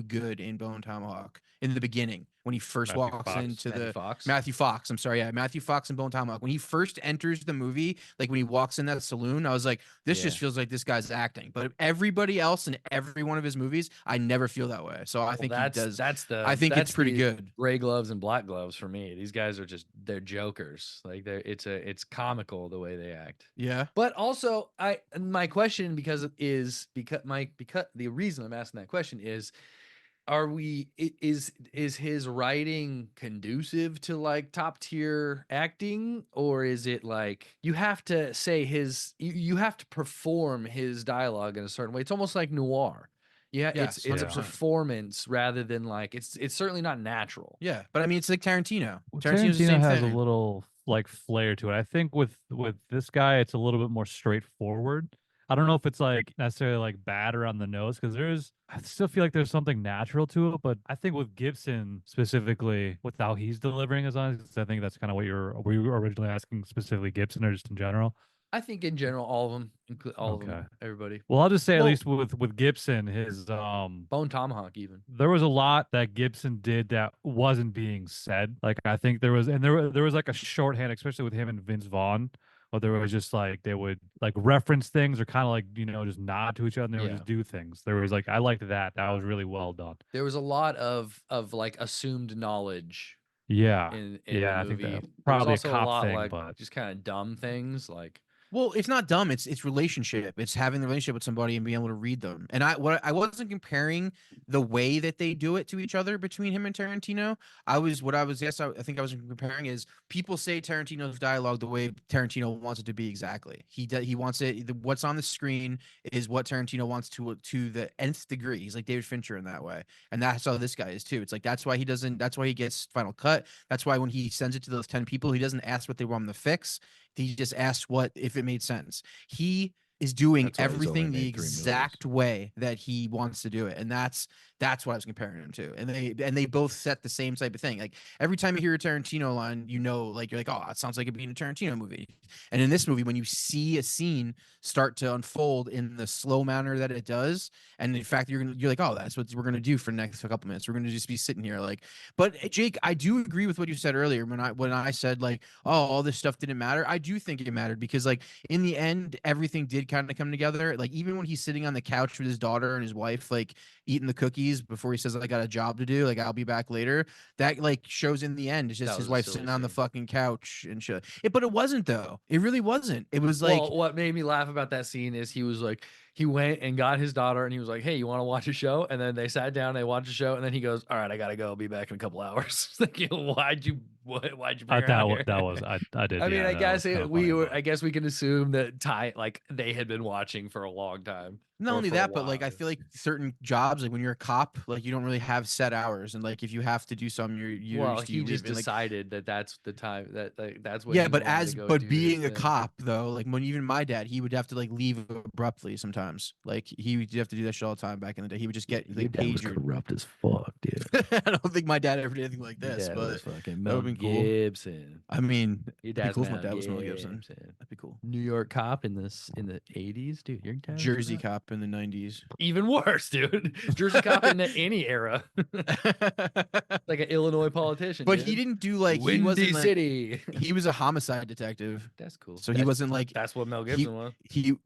Good in Bone Tomahawk in the beginning when he first Matthew walks Fox. into Matthew the Fox. Matthew Fox. I'm sorry, yeah, Matthew Fox in Bone Tomahawk. When he first enters the movie, like when he walks in that saloon, I was like, this just Yeah. feels like this guy's acting. But everybody else in every one of his movies, I never feel that way. So I think he does. I think it's pretty good. Gray gloves and black gloves for me. These guys are they're jokers. Like it's comical the way they act. Yeah. But also, my question because the reason I'm asking that question is, is his writing conducive to like top tier acting, or is it like you have to say you have to perform his dialogue in a certain way? It's almost like noir. Yeah, Yes, it's a 100%. performance rather than like it's certainly not natural. Yeah, but I mean, it's like Tarantino. Well, Tarantino's the Tarantino same has thing. a little like flair to it. I think with this guy, it's a little bit more straightforward. I don't know if it's like necessarily like bad or on the nose because I still feel like there's something natural to it. But I think with Gibson specifically, with how he's delivering his lines, 'cause I think that's kind of were you originally asking specifically Gibson or just in general? I think in general, all of them, all of Okay. them, everybody. Well, I'll just say at Well- least with Gibson, his Bone Tomahawk, even. there was a lot that Gibson did that wasn't being said. Like I think there was like a shorthand, especially with him and Vince Vaughn, where there was just like they would like reference things or kind of like just nod to each other and they would Yeah. just do things. There was like I liked that. That was really well done. There was a lot of like assumed knowledge Yeah. in Yeah, the I think movie. that There was probably a also cop lot thing, like but just kind of dumb things like Well, it's not dumb. It's relationship. It's having the relationship with somebody and being able to read them. And I wasn't comparing the way that they do it to each other between him and Tarantino. I think I was comparing is people say Tarantino's dialogue the way Tarantino wants it to be exactly. He wants it. What's on the screen is what Tarantino wants to the nth degree. He's like David Fincher in that way, and that's how this guy is too. It's like that's why he doesn't. That's why he gets Final Cut. That's why when he sends it to those 10 people, he doesn't ask what they want him to fix. He just asked what if it made sense. He is doing That's why he's only everything the made 3 movies. exact way that he wants to do it, and that's what I was comparing him to. And they both set the same type of thing. Like every time you hear a Tarantino line, like you're like, oh, it sounds like it being a Tarantino movie. And in this movie, when you see a scene start to unfold in the slow manner that it does, and in fact you're like, oh, that's what we're gonna do for the next couple minutes. We're gonna just be sitting here like. But Jake, I do agree with what you said earlier when I said like, oh, all this stuff didn't matter. I do think it mattered because like in the end, everything did kind of come together. Like even when he's sitting on the couch with his daughter and his wife, like eating the cookies before he says, I got a job to do, like I'll be back later. That like shows in the end. It's just That his was a wife silly sitting on the scene. fucking couch and shit. But it wasn't though. It really wasn't. It was like well, what made me laugh about that scene is he was like, he went and got his daughter and he was like, hey, you want to watch a show? And then they sat down, they watched a show, and then he goes, all right, I gotta go. I'll be back in a couple hours. Like, why'd you bring her out here? I did. I mean, yeah, I that guess was kinda we funny, were. but- I guess we can assume that like they had been watching for a long time. not or only for a that, but like I while. feel like certain jobs, like when you're a cop, like you don't really have set hours, and like if you have to do something, you're well, used to he you just leaving, like, decided that that's the time that like, that's what. yeah, he but wanted to go do his being a thing. cop though, like when even my dad, he would have to like leave abruptly sometimes. Like he would have to do that shit all the time back in the day. He would just get like pager. corrupt as fuck, dude. I don't think my dad ever did anything like Your this, dad but was fucking that Mel would've been cool. Gibson. I mean, Your it'd be dad's cool if my Mel dad was Mel Gibson. Gibson. That'd be cool. New York cop in the 80s, dude. Your dad was Jersey that? cop in the 90s. Even worse, dude. Jersey cop in any era, like an Illinois politician. But dude. he didn't do like he Windy wasn't like, City. he was a homicide detective. That's cool. So he wasn't like That's what Mel Gibson was.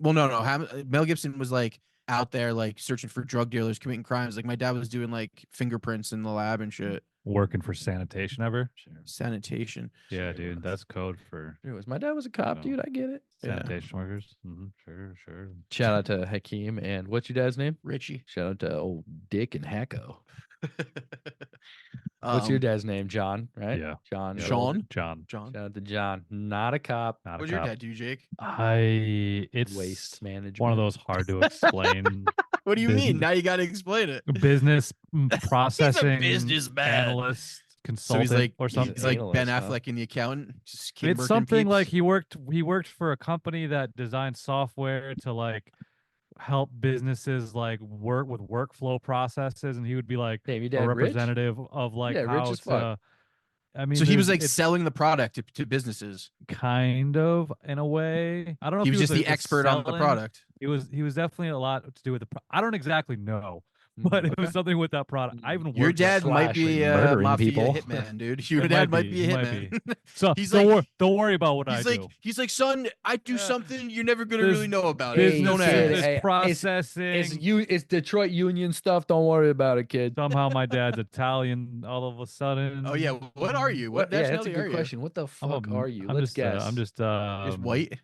no. Mel Gibson was like out there like searching for drug dealers committing crimes. Like my dad was doing like fingerprints in the lab and shit. working for sanitation ever. Sure. Sanitation. Yeah, Sure dude, was. that's code for It was. My dad was a cop, No. dude. I get it. Yeah. sanitation workers. Sure. Shout out to Hakeem and what's your dad's name? Richie. Shout out to old Dick and Hacko. What's your dad's name? John, right? Yeah. John. Yeah. Sean? John. John. Shout out to John. Not a cop. Not What a did your cop. dad do, Jake? It's Waste management. one of those hard to explain What do you mean? Business- Now you got to explain it. business processing businessman. analyst, So consultant, he's like or something. he's like Ben Analyst, huh? Affleck in The Accountant. Just kid It's working something peeps. like he worked for a company that designed software to like help businesses like work with workflow processes, and he would be like Damn, your a dad rich? representative of like Yeah, rich how as fuck. to. I mean, So he was like it's selling the product to businesses. kind of in a way. I don't know He if was just the the expert on the selling. product. He was definitely a lot to do with the. I don't exactly know, but it was Okay. something with that product. I even Your worked with dad might be Slashing, a murdering mafia people. hitman, dude. Your It dad might be. be a He might hitman. be. So He's don't worry about what I do. he's like, son, I do Yeah. something you're never gonna There's really know about Hey, it. Don't kid, ask. Business hey, processing. it's Detroit Union stuff. Don't worry about it, kid. Somehow my dad's Italian all of a sudden. Oh yeah, what are you? What Yeah, that's a nationality good are question. What the I'm a, fuck are you? I'm Let's just guess. I'm just you? Just white.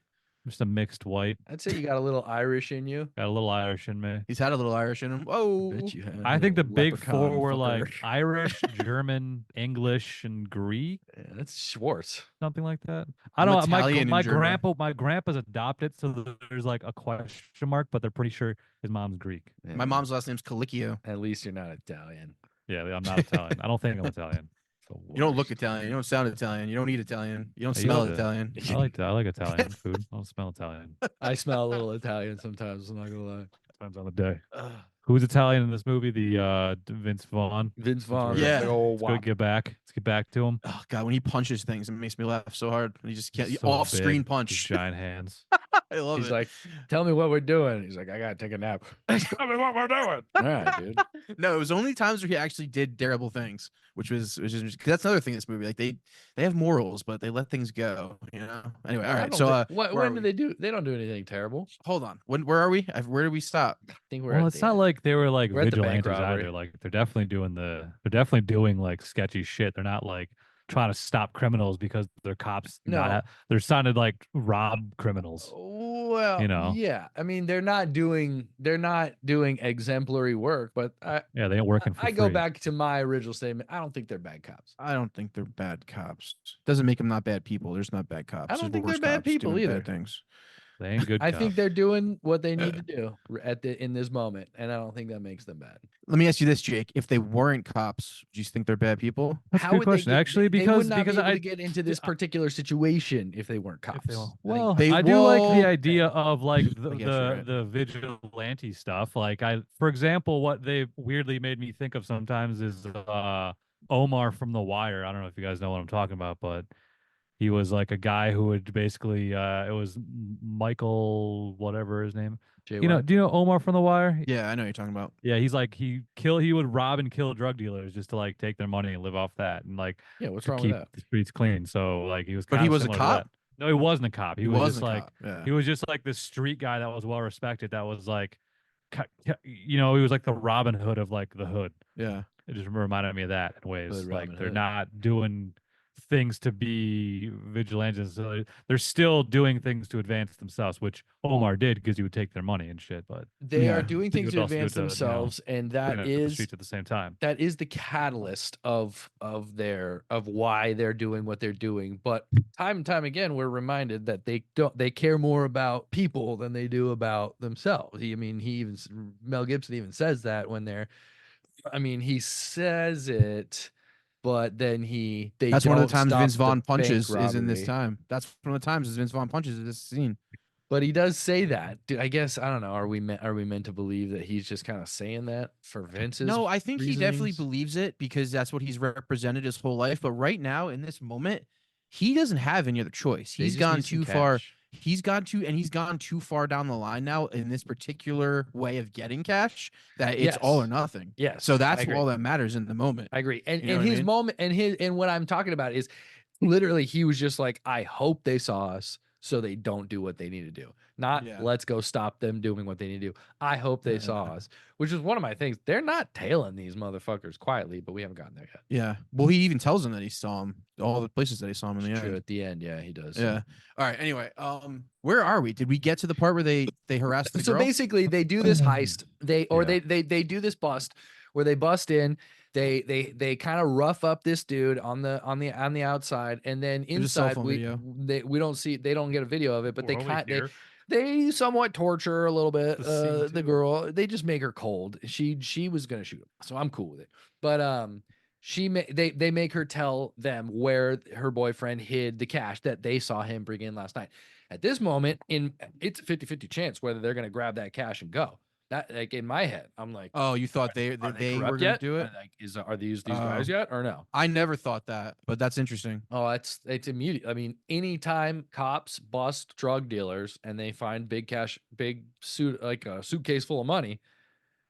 just a mixed white. I'd say you got a little Irish in you. Got a little Irish in me. He's had a little Irish in him. Oh, Bet you have. I think the little big leprechaun four were like fucker. Irish, German, English, and Greek, Yeah, that's Schwartz. something like that. I I'm don't. Italian My and German. grandpa's adopted, so there's like a question mark, but they're pretty sure his mom's Greek. Yeah, my mom's last name's Calicchio. At least you're not Italian. Yeah, I'm not Italian. I don't think I'm Italian. You don't look Italian. You don't sound Italian. You don't eat Italian. You don't I smell used to. Italian. I like Italian food. I don't smell Italian. I smell a little Italian sometimes. I'm not gonna lie. Depends on the day. Ugh. Who's Italian in this movie? The Vince Vaughn. Vince Vaughn. Yeah. Big old Let's go wop. get back. Let's get back to him. Oh god, when he punches things, it makes me laugh so hard. He just can't He's so off-screen big, his punch. giant hands. I love He's it. like, tell me what we're doing. He's like, I gotta take a nap. Tell me what we're doing. All right, dude. No, it was only times where he actually did terrible things, which is because that's another thing in this movie. Like they have morals, but they let things go. You know. Anyway, all I right. don't So thi- what, where when are do we? they do? They don't do anything terrible. Hold on. Where are we? Where did we stop? I think we're. Well, at it's the not end. like they were like We're at the bank vigilantes robbery. either. Like they're definitely doing like sketchy shit. They're not like trying to stop criminals because they're cops. No. They're trying to like rob criminals. Well, You know. yeah. I mean, they're not doing exemplary work, but Yeah, they ain't working for I go free. back to my original statement. I don't think they're bad cops. I don't think they're bad cops. Doesn't make them not bad people. There's not bad cops. I don't There's think they're worse bad cops people doing either. Bad things. They ain't good. I think cops. they're doing what they need to do in this moment, and I don't think that makes them bad. Let me ask you this, Jake. If they weren't cops, do you think they're bad people? That's a How good would question. they get, Actually, they because would not because be able I to get into this particular situation if they weren't cops. If they will. I think Well, they I do like the will- idea of like the I guess you're right. the vigilante stuff. Like for example, what they weirdly made me think of sometimes is Omar from The Wire. I don't know if you guys know what I'm talking about, but he was like a guy who would basically it was Michael whatever his name. Jay You know, White. do you know Omar from The Wire? Yeah, I know what you're talking about. Yeah, he's like he would rob and kill drug dealers just to like take their money and live off that and like Yeah, what's to wrong with keep that? the streets clean. So like he was But he kinda was a similar to cop? that. No, he wasn't a cop. He was just wasn't a like cop, yeah. he was just like this street guy that was well respected. That was like, you know, he was like the Robin Hood of like the hood. Yeah. It just reminded me of that in ways. Hood Like Robin they're Hood. not doing things to be vigilantes. So they're still doing things to advance themselves, which Omar did because he would take their money and shit. But They Yeah. are doing But you things would to also do advance it to, you know, themselves, and clean that up the is streets at the same time. the catalyst of why they're doing what they're doing. But time and time again, we're reminded that they care more about people than they do about themselves. Mel Gibson even says that when he says it, but then That's one of the don't times stop Vince the Vaughn bank punches is in this robbery. time. That's one of the times Vince Vaughn punches in this scene. But he does say that. Dude, I guess I don't know. Are we meant to believe that he's just kind of saying that for Vince's? No, I think he definitely reasonings? believes it because that's what he's represented his whole life. But right now, in this moment, he doesn't have any other choice. They He's just gone need some too far. cash. He's gone too far down the line now in this particular way of getting cash that it's all or Yes. nothing. Yes, So I that's agree. all that matters in the moment. I agree. And You know and what I his mean? moment and what I'm talking about is literally he was just like, I hope they saw us so they don't do what they need to do. Not Yeah. let's go stop them doing what they need to do. I hope they saw us, which is one of my things. They're not tailing these motherfuckers quietly, but we haven't gotten there yet. Yeah. Well, he even tells him that he saw him, all the places that he saw him in the True. end. At the end, yeah, he does. Yeah. All right. Anyway, where are we? Did we get to the part where they harassed the So girl? basically they do this heist. They Yeah. do this bust where they bust in. They kind of rough up this dude on the outside, and then There's a cell inside phone video. we don't get a video of it, but We're only here. They somewhat torture her a little bit. The scene, The too. girl, they just make her cold. She was gonna shoot him, so I'm cool with it. But they make her tell them where her boyfriend hid the cash that they saw him bring in last night. At this moment, it's a 50-50 chance whether they're gonna grab that cash and go. That, like, in my head, I'm like, Oh, you thought are they were corrupt gonna yet? do it? Like, are these Oh. guys yet or no? I never thought that, but that's interesting. Oh, it's immediate. I mean, anytime cops bust drug dealers and they find big suit, like a suitcase full of money,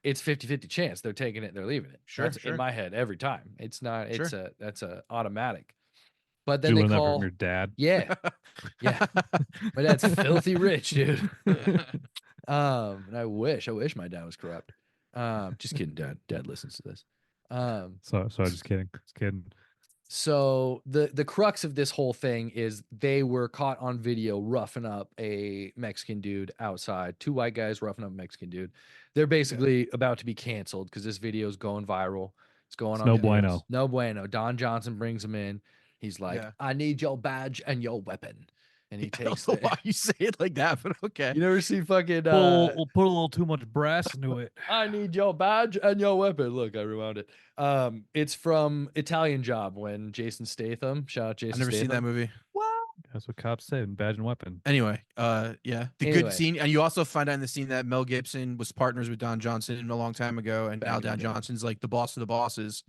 it's 50-50 chance they're taking it, they're leaving it. Sure, That's sure. in my head every time. It's not, Sure. that's a automatic. But Did then you they learn that call, from your dad? yeah, yeah. My dad's filthy rich, dude. And I wish my dad was corrupt. Just kidding, dad. Dad listens to this. So just kidding. Just kidding. So the crux of this whole thing is they were caught on video roughing up a Mexican dude outside. Two white guys roughing up a Mexican dude. They're basically about to be canceled because this video is going viral. It's going It's on no the news. bueno. No bueno. Don Johnson brings him in. He's like, Yeah. I need your badge and your weapon. And he I don't takes know it. why you say it like that, but okay. You never see fucking We'll put a little too much brass into it. I need your badge and your weapon. Look, I rewound it. It's from Italian Job when Jason Statham. Shout out Jason I've never Statham. seen that movie. What? That's what cops say. Badge and weapon. Anyway, yeah, the Anyway. good scene, and you also find out in the scene that Mel Gibson was partners with Don Johnson a long time ago, and Back now in the Don day. Johnson's like the boss of the bosses,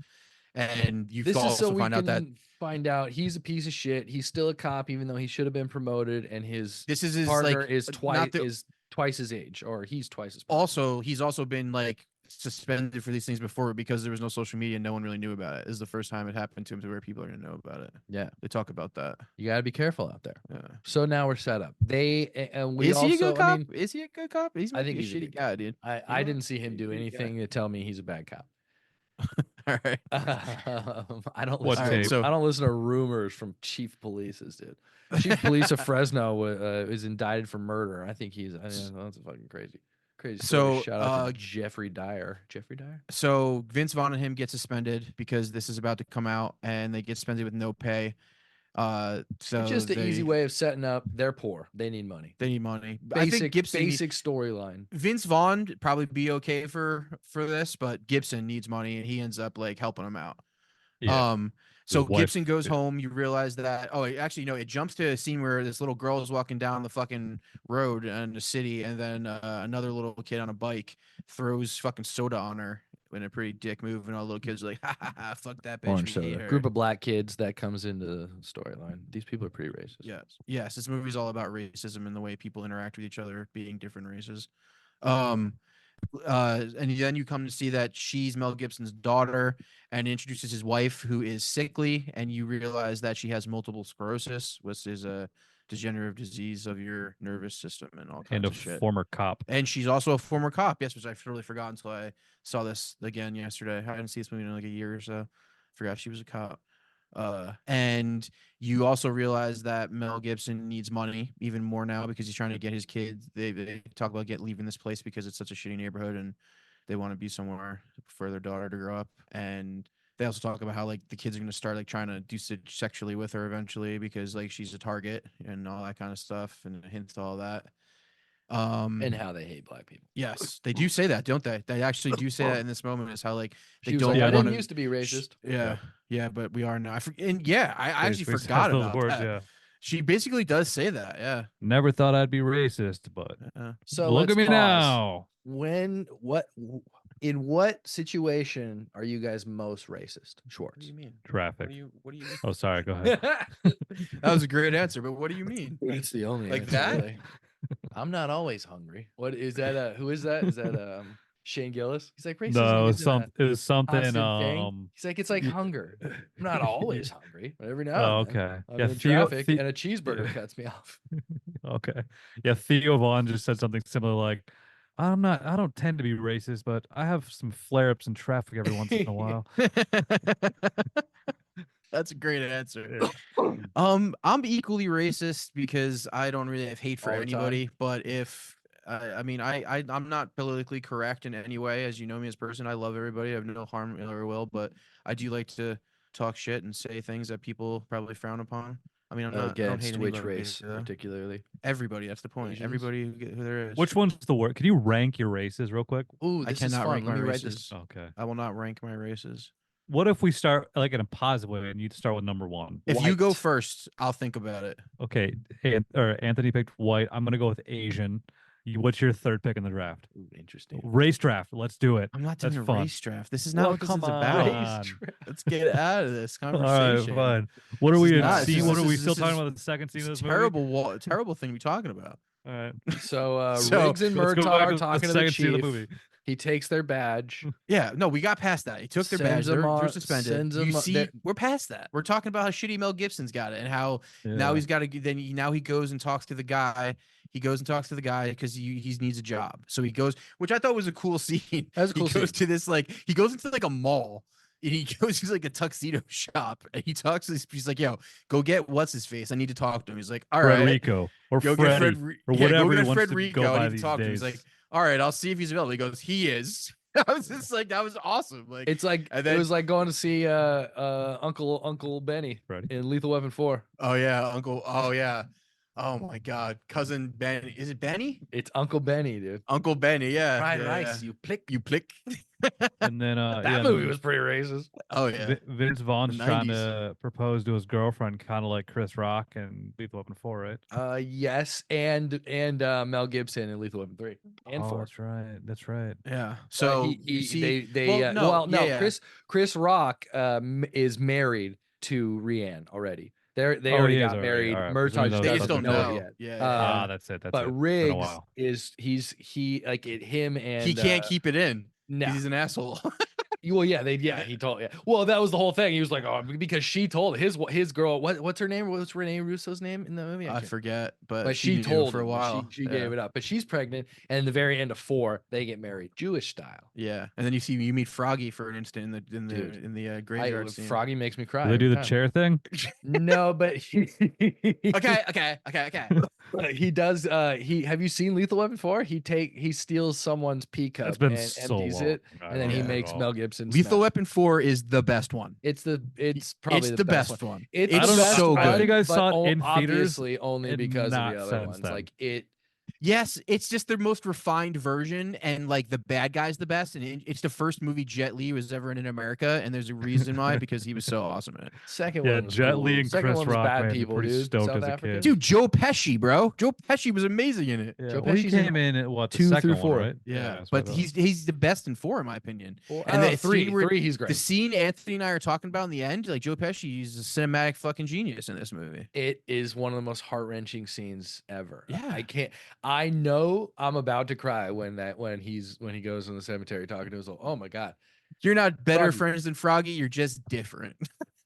and you This is also so we find out that can find out he's a piece of shit. He's still a cop, even though he should have been promoted, and his this is his partner like is not the, twice his age, or he's twice his. also he's also been like suspended for these things before because there was no social media and no one really knew about it. This is the first time it happened to him to where people are gonna know about it. Yeah, They talk about that. you got to be careful out there. Yeah. So now we're set up. And we Is also, he a good cop? I mean, Is he a good cop? He's I think he's a a shitty good guy, dude. I didn't see him do He's a good guy. anything to tell me he's a bad cop. All right. I don't What listen. tape? So I don't listen to rumors from chief polices, dude. Chief police of Fresno is indicted for murder. I think that's fucking crazy. Crazy story. So, Shout out to Jeffrey Dyer. Jeffrey Dyer. So Vince Vaughn and him get suspended because this is about to come out, and they get suspended with no pay. So It's just an easy way of setting up. They're poor. They need money. They need money. I think Gibson basic storyline. Vince Vaughn would probably be okay for this, but Gibson needs money, and he ends up like helping him out. Yeah. So His wife Gibson goes did. home. You realize that. Oh, actually, no. It jumps to a scene where this little girl is walking down the fucking road in the city, and then another little kid on a bike throws fucking soda on her in a pretty dick move, and all the little kids are like, "Ha ha ha! Fuck that bitch." Orange We hate soda. her. Group of black kids that comes into the storyline. These people are pretty racist. Yes. This movie's all about racism and the way people interact with each other, being different races. And then you come to see that she's Mel Gibson's daughter, and introduces his wife, who is sickly, and you realize that she has multiple sclerosis, which is a degenerative disease of your nervous system and all kinds And a of shit. former cop. And she's also a former cop, yes, which I totally forgot until I saw this again yesterday. I hadn't seen this movie in like a year or so. Forgot she was a cop. And you also realize that Mel Gibson needs money even more now because he's trying to get his kids. They talk about leaving this place because it's such a shitty neighborhood and they want to be somewhere for their daughter to grow up. And they also talk about how like the kids are going to start like trying to do sexually with her eventually because like she's a target and all that kind of stuff and hints to all that. And how they hate black people. Yes, they do say that, don't they? They actually do say that in this moment. Is how like they She was don't like, I want didn't used to be racist. Yeah, but we are now. I actually Basically forgot says those about words, that. yeah. She basically does say that. Yeah. Never thought I'd be racist, but So look at let's me pause. now. In what situation are you guys most racist? What Schwartz. do you mean? Traffic. What do you mean? Oh, sorry. Go ahead. That was a great answer, but what do you mean? That's the only Like answer, that? really. I'm not always hungry. What is that? Who is that? Is that Shane Gillis? He's like racism. No, it was isn't a it was something. constant thing. He's like, it's like hunger. I'm not always hungry, but every now Oh, and then. okay. I'm Yeah, in traffic and a cheeseburger cuts me off. Okay. Yeah, Theo Vaughn just said something similar like, I don't tend to be racist, but I have some flare-ups in traffic every once in a while. That's a great answer. I'm equally racist because I don't really have hate for All the time. anybody. But if I'm not politically correct in any way, as you know me as a person. I love everybody. I have no harm, ill or will, but I do like to talk shit and say things that people probably frown upon. I mean, I don't hate Against which anybody, race though. particularly? Everybody. That's the point. Asians? Everybody who there is. Which one's the worst? Can you rank your races real quick? Ooh, I this is cannot fun. rank Let my me write races. this. Okay. I will not rank my races. What if we start like in a positive way and you start with number one? If you go White. first, I'll think about it. Okay, Anthony picked white. I'm gonna go with Asian. What's your third pick in the draft? Ooh, interesting. Race draft. Let's do it. I'm not That's doing a fun. race draft. This is not Well, what this come is about. on. Let's get out of this All right, conversation. fine. What are This we is in not- scene? this What is- are we this still is- talking about? The second scene of It's this terrible thing to be talking about. movie. All right. So, So, Riggs and let's go back Murtaugh to are the talking to the second scene of chief. the movie. He takes their badge. Yeah, no, we got past that. He took their badge. Sends them They're on- suspended. sends You them on- see, they're- we're past that. We're talking about how shitty Mel Gibson's got it and how now Yeah. he's got to. Now he goes and talks to the guy. He goes and talks to the guy because he needs a job. So he goes, which I thought was a cool scene. That was a cool He goes scene. to this he goes into like a mall. And he goes to like a tuxedo shop and he talks to this. He's like, "Yo, go get what's his face. I need to talk to him." He's like, "All right, Frederico or go Freddie get or yeah, whatever go he get wants Frederico. to go I by need to these talk to him." days. He's like, "All right, I'll see if he's available." He goes, "He is." I was just like, that was awesome. Like, It's like And it then- was like going to see Uncle Benny Freddie. in Lethal Weapon 4. oh yeah, Uncle. Oh yeah. Oh my God, cousin Ben. Is it Benny? It's Uncle Benny, dude. Uncle Benny. Yeah. Fried yeah, rice, yeah. you plick. You plick. And then That yeah, movie then was pretty racist. Oh yeah. Vince Vaughn's The trying 90s. to propose to his girlfriend, kind of like Chris Rock and Lethal Weapon 4, right? Yes, and Mel Gibson in Lethal Weapon 3 and Oh, 4. that's right. That's right. Yeah. So he, you see, they well, no, yeah, yeah. Chris Rock is married to Rianne already. They Oh, already he is got already. married. All right. Murtaugh Presumably just they that just doesn't don't doesn't know know. it Yeah. yet. Ah, that's it. That's But it. It's been a Riggs while. he like him and he can't keep it in. no. He's an asshole. Well, yeah, he told Well, that was the whole thing. He was like, oh, because she told his girl, what's her name? What's Renee Russo's name in the movie? I can't- forget, But she she knew told for a him, while. She gave it up, but she's pregnant. And in the very end of 4, they get married, Jewish style. Yeah, and then you meet Froggy for an instant in the Dude, in the graveyard scene. Froggy makes me cry. Do they do every the time. chair thing? No, but Okay. he does. Have you seen Lethal Weapon 4? He steals someone's pea cup It's been and so empties long. it, I and then don't he know makes at all. Mel Gibson. Lethal smash. Weapon 4 is the best one. It's probably It's the best one. one. It's I don't know. so I don't good. think I but saw it in theaters obviously only and because of not the other since ones. then. Like it. Yes, it's just their most refined version, and like the bad guy's the best, and it's the first movie Jet Li was ever in America, and there's a reason why because he was so awesome in it. Second Yeah, one was Jet cool. Li and Second Chris one was Rock bad made me people, pretty dude. stoked South as a African. kid. Dude, Joe Pesci, bro. Joe Pesci was amazing in it. Yeah, Joe well, he Pesci's in came in at what the 2 second through one, 4. right? Yeah, that's but what I thought. he's the best in 4 in my opinion. Well, And the three, scene where- he's great. The scene Anthony and I are talking about in the end, like Joe Pesci, he's a cinematic fucking genius in this movie. It is one of the most heart wrenching scenes ever. Yeah. I can't. I know I'm about to cry when he goes in the cemetery talking to his. Oh my god. You're not better Froggy. friends than Froggy. You're just different.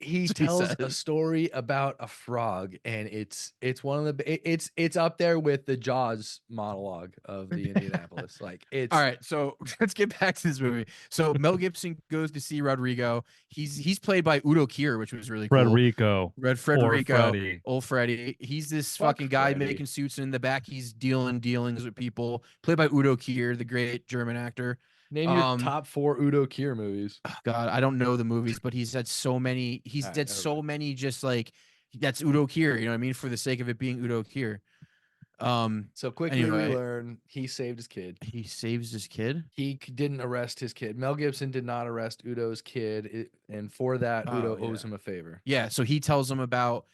He That's what he tells a says. story about a frog, and it's one of the it's up there with the Jaws monologue of the Indianapolis. Like it's All right, so let's get back to this movie. So Mel Gibson goes to see Rodrigo. He's played by Udo Kier, which was really cool. Frederico. Frederico, Freddie. old Freddy. He's this Fuck fucking guy Freddy. making suits, and in the back he's dealings with people. Played by Udo Kier, the great German actor. name your um, top 4 Udo Kier movies. God, I don't know the movies, but he's had so many. He's All right, had never so many. Just like that's Udo Kier. You know what I mean? For the sake of it being Udo Kier. So quickly Anyway. we learn he saved his kid. He saves his kid. Didn't arrest his kid. Mel Gibson did not arrest Udo's kid, and for that, Udo Oh, owes yeah. him a favor. Yeah, so he tells him about.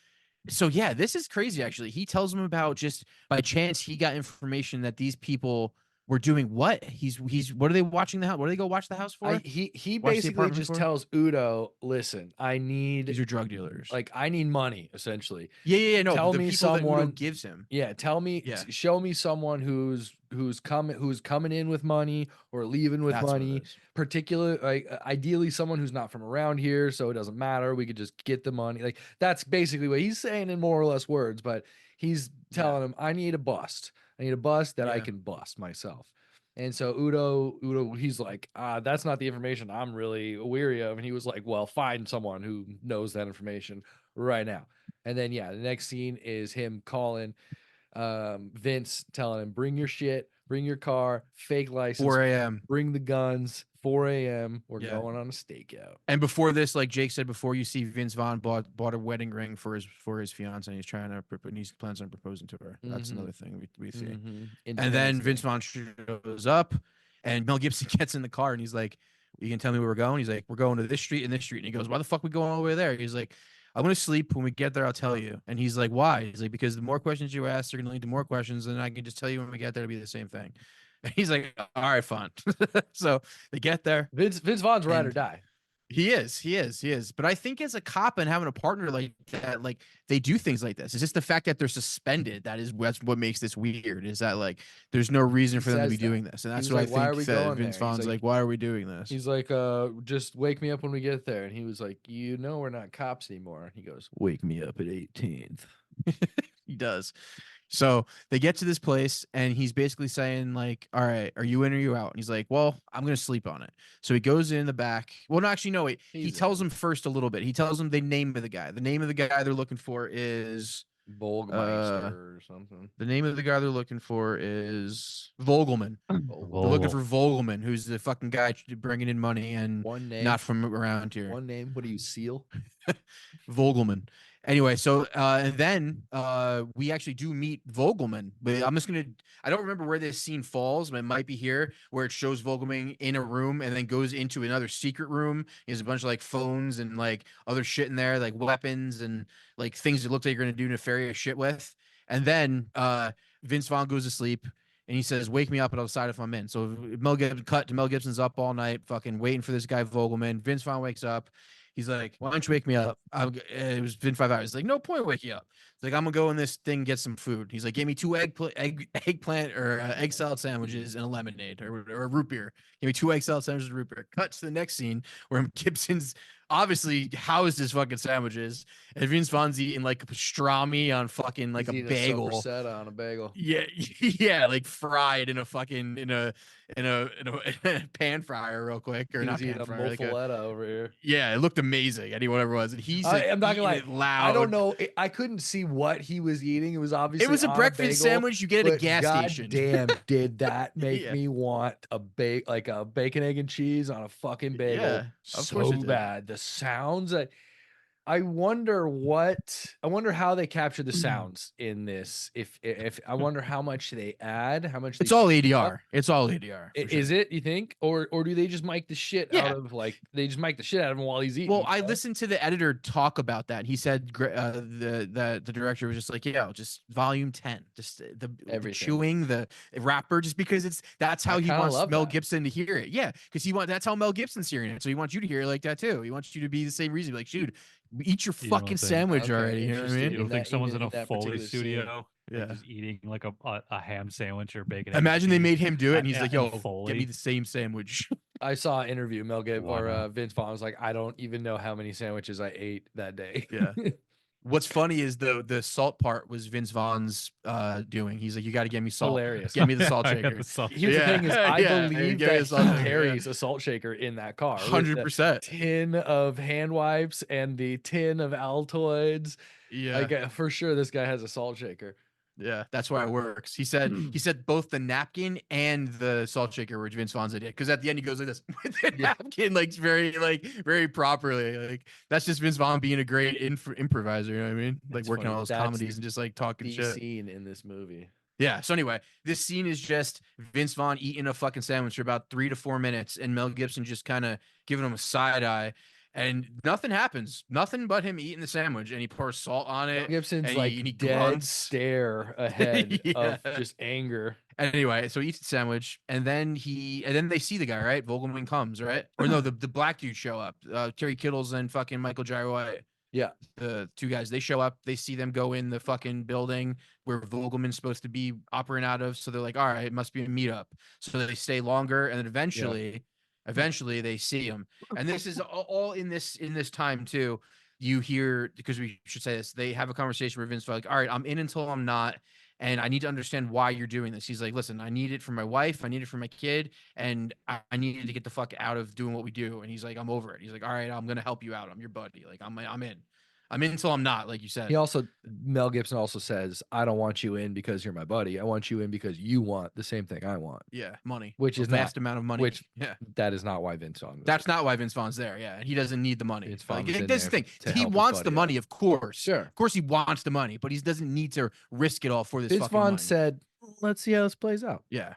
So yeah, this is crazy. Actually, he tells him about just by chance he got information that these people were doing what? He's what are they watching the house? What do they go watch the house for? He Watch the basically apartment just for? tells Udo, listen, I These need are drug dealers. I need money essentially. yeah. No, tell the me people that Udo someone- gives him. Yeah, tell me, Yeah. show me someone who's coming in with money or leaving with That's what it money. is. Ideally someone who's not from around here, so it doesn't matter. We could just get the money. Like that's basically what he's saying in more or less words, but he's telling him, I need a bust. I need a bust that I Yeah. can bust myself. And so Udo, he's like, that's not the information I'm really weary of. And he was like, well, find someone who knows that information right now. And then, the next scene is him calling Vince, telling him, bring your shit. Bring your car, fake license, 4 a.m. bring the guns, 4 a.m. We're Yeah. going on a stakeout. And before this, like Jake said before, you see Vince Vaughn bought a wedding ring for his fiance, and he's trying to and he plans on proposing to her. That's another thing we see. And then Vince Vaughn shows up, and Mel Gibson gets in the car, and he's like, "You can tell me where we're going?" He's like, "We're going to this street and this street." And he goes, "Why the fuck we going all the way there?" He's like, "I'm gonna sleep. When we get there, I'll tell you." And he's like, "Why?" He's like, "Because the more questions you ask, they're gonna lead to more questions, and I can just tell you when we get there, it'll be the same thing." And he's like, "All right, fine." So they get there. Vince Vaughn's ride or And- die. He is. But I think as a cop and having a partner like that, like they do things like this. It's just the fact that they're suspended that's what makes this weird. Is that like there's no reason for them to be doing this, and that's was what like, I "Why think are we that going Vince there?" He's Vaughn's like- like, "Why are we doing this?" He's like, just wake me up when we get there. And he was like, "You know, we're not cops anymore." He goes, "Wake me up at 18th." He does. So they get to this place, and he's basically saying, like, "All right, are you in or you out?" And he's like, "Well, I'm gonna sleep on it." So he goes in the back. Well, no, actually, no, wait. He He's tells in. him first a little bit. He tells him the name of the guy. The name of the guy they're looking for is Bolgmeister or something. the name of the guy they're looking for is Vogelman. They're looking for Vogelman, who's the fucking guy bringing in money and One name. not from around here. One name. What do you seal? Vogelman. Anyway, so and then we actually do meet Vogelman, but I'm just gonna. I don't remember where this scene falls, but it might be here where it shows Vogelman in a room and then goes into another secret room. He has a bunch of like phones and like other shit in there, like weapons and like things that look like you're gonna do nefarious shit with. And then Vince Vaughn goes to sleep. And he says, "Wake me up and I'll decide if I'm in." So Mel Gibson's up all night, fucking waiting for this guy Vogelman. Vince Vaughn wakes up. He's like, "Why don't you wake me up?" It was been 5 hours. He's like, "No point waking up." He's like, "I'm gonna go in this thing get some food." He's like, "Give me 2 eggplant or egg salad sandwiches and a lemonade or a root beer. Give me 2 egg salad sandwiches and root beer." Cut to the next scene where Gibson's obviously housed his fucking sandwiches, and Vince Vaughn's eating like pastrami on fucking like He's a eating bagel. Sopressata on a bagel. Yeah, yeah, like fried in a fucking in a pan fryer real quick, or He not was eating pan a fryer, like muffaletta over here. yeah, it looked amazing. Any whatever it was, and he's like, I'm not gonna lie. eating it loud. I don't know. I couldn't see what he was eating. It was obviously It was a on breakfast bagel, sandwich you get at a but gas station. Damn, did that make Yeah. me want a bacon, egg, and cheese on a fucking bagel Yeah, of course it so did. bad. The sounds. I wonder how they capture the sounds in this. If I wonder how much they add, how much It's they all speed up. ADR. It's all ADR. for Is sure. it, you think, or do they just mic the shit Yeah. out of they just mic the shit out of him while he's eating? Well, I you know? listened to the editor talk about that. He said the director was just like, "Yeah, just volume 10, just the Everything. chewing, the rapper, just because that's how I he kinda wants love Mel that. Gibson to hear it. Yeah, because that's how Mel Gibson's hearing it. So he wants you to hear it like that too. He wants you to be the same reason. Like, dude, eat your You don't fucking think- sandwich Okay, already. You know what I interesting. mean? You don't in think that- someone's even in a in that Foley particular scene. studio, like, Yeah. just eating like a ham sandwich or bacon? egg, and Imagine they cheese made him do it, and he's and- like, and "Yo, get me Foley? the same sandwich." I saw an interview. Why not? Vince Vaughn was like, "I don't even know how many sandwiches I ate that day." Yeah. What's funny is the salt part was Vince Vaughn's doing. He's like, "You got to get me salt. Hilarious. Get me the salt I got shaker." the salt Here's Yeah, the thing: is I yeah, believe give me that a salt he shaker, yeah. carries a salt shaker in that car. with the 100%. tin of hand wipes and the tin of Altoids. Yeah. For sure, this guy has a salt shaker. Yeah, that's why it works. He said both the napkin and the salt shaker were Vince Vaughn's idea. Because at the end he goes like this with the napkin, very properly. Like that's just Vince Vaughn being a great improviser. You know what I mean? Like That's working funny. on all those That's comedies and just like talking The shit. scene in this movie. Yeah. So anyway, this scene is just Vince Vaughn eating a fucking sandwich for about 3 to 4 minutes, and Mel Gibson just kind of giving him a side eye. And nothing happens. Nothing but him eating the sandwich, and he pours salt on Mel it. Gibson's and like he dead grunts. stare ahead Yeah. of just anger. Anyway, so he eats the sandwich, and then they see the guy, right? Vogelman comes, right? Or no, the black dudes show up. Terry Kittles and fucking Michael Jai White. Yeah. The 2 guys, they show up. They see them go in the fucking building where Vogelman's supposed to be operating out of. So they're like, all right, it must be a meetup. So they stay longer, and then eventually they see him. And this is all in this time too. You hear, because we should say this, they have a conversation where Vince like, all right, I'm in until I'm not. And I need to understand why you're doing this. He's like, listen, I need it for my wife. I need it for my kid. And I needed to get the fuck out of doing what we do. And he's like, I'm over it. He's like, all right, I'm going to help you out. I'm your buddy. Like, I'm in. I'm in until I'm not, like you said. Mel Gibson also says, I don't want you in because you're my buddy. I want you in because you want the same thing I want. Yeah, money. Which is vast not, amount of money. which yeah. that is not why Vince Vaughn was That's there. not why Vince Vaughn's there. Yeah, he doesn't need the money. Vince Vaughn Like, was in that's the there thing. to He help his wants the buddy out. money, of course. Sure. Of course, he wants the money, but he doesn't need to risk it all for this Vince fucking Vaughn money. said, let's see how this plays out. Yeah.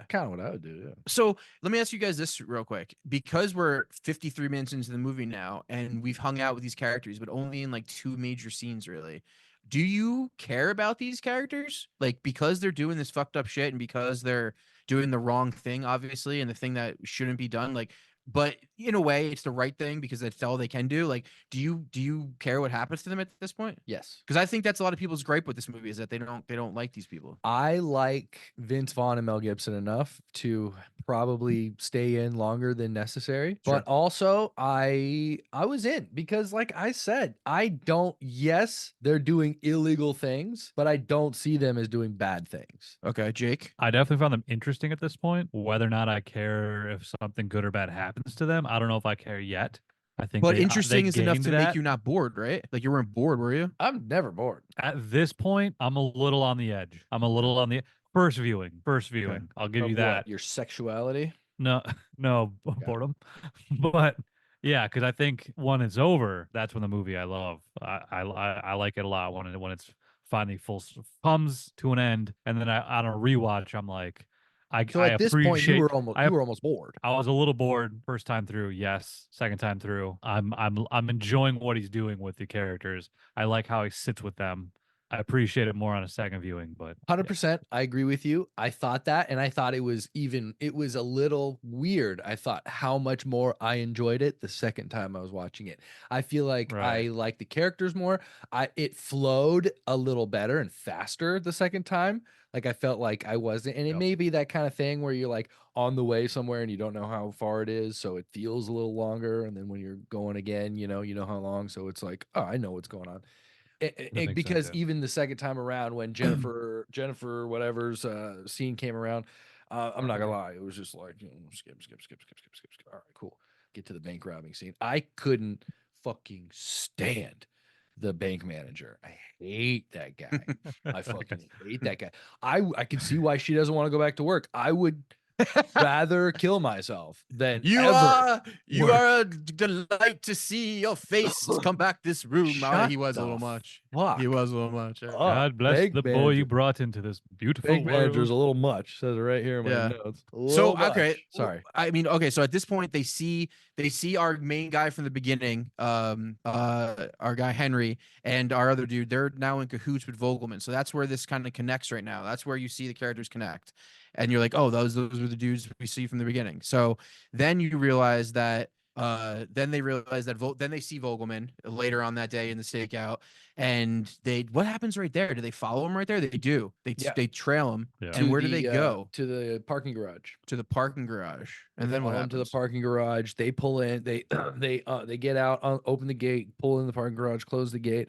Kind of what I would do. Yeah. So let me ask you guys this real quick, because we're 53 minutes into the movie now, and we've hung out with these characters, but only in like 2 major scenes, really. Do you care about these characters? Like, because they're doing this fucked up shit and because they're doing the wrong thing, obviously, and the thing that shouldn't be done, like, but in a way it's the right thing because that's all they can do. Like, do you care what happens to them at this point? Yes. Because I think that's a lot of people's gripe with this movie, is that they don't like these people. I like Vince Vaughn and Mel Gibson enough to probably stay in longer than necessary. Sure. But also I was in because, like I said, yes, they're doing illegal things, but I don't see them as doing bad things. Okay, Jake. I definitely found them interesting at this point. Whether or not I care if something good or bad happens to them, I don't know if I care yet. I think, But they interesting is enough gained to that. make you not bored, right? Like, you weren't bored, were you? I'm never bored. At this point, I'm a little on the edge. I'm a little on the first viewing. I'll give Of you what? that. Your sexuality? No, boredom. But yeah, because I think when it's over, that's when the movie I love. I like it a lot when it's finally comes to an end, and then on a rewatch, I'm like, So at this point, you were almost bored. I was a little bored first time through. Yes, second time through, I'm enjoying what he's doing with the characters. I like how he sits with them. I appreciate it more on a second viewing, but 100%. I agree with you. I thought that, and I thought it was a little weird. I thought how much more I enjoyed it the second time I was watching it. I feel like Right. I like the characters more. It flowed a little better and faster the second time. Like, I felt like I wasn't, and it Yep. may be that kind of thing where you're like on the way somewhere and you don't know how far it is, so it feels a little longer. And then when you're going again, you know how long, so it's like, oh, I know what's going on. makes Because sense, yeah. even the second time around when Jennifer whatever's scene came around, I'm not gonna lie, it was just like, skip. All right, cool. Get to the bank robbing scene. I couldn't fucking stand the bank manager. I hate that guy. I fucking hate that guy. I can see why she doesn't want to go back to work. I would rather kill myself than You ever you work. are a delight to see your face come back this room. Shut He was a the little much. fuck He was a little much. up. God bless Bank the boy manager. you brought into this beautiful Bank world. manager's a little much. Says it right here in my Yeah. notes. A So little okay, much. Sorry. I mean, okay. So at this point, they see our main guy from the beginning, our guy Henry, and our other dude. They're now in cahoots with Vogelman. So that's where this kind of connects right now. That's where you see the characters connect, and you're like, oh, those are the dudes we see from the beginning. So then you realize that. Then they realize that then they see Vogelman later on that day in the stakeout, and what happens right there? Do they follow him right there? They do. They trail him. Yeah. And where do they go? To the parking garage. To the parking garage. And then what Follow him happens? to the parking garage. They pull in. They get out, open the gate, pull in the parking garage, close the gate.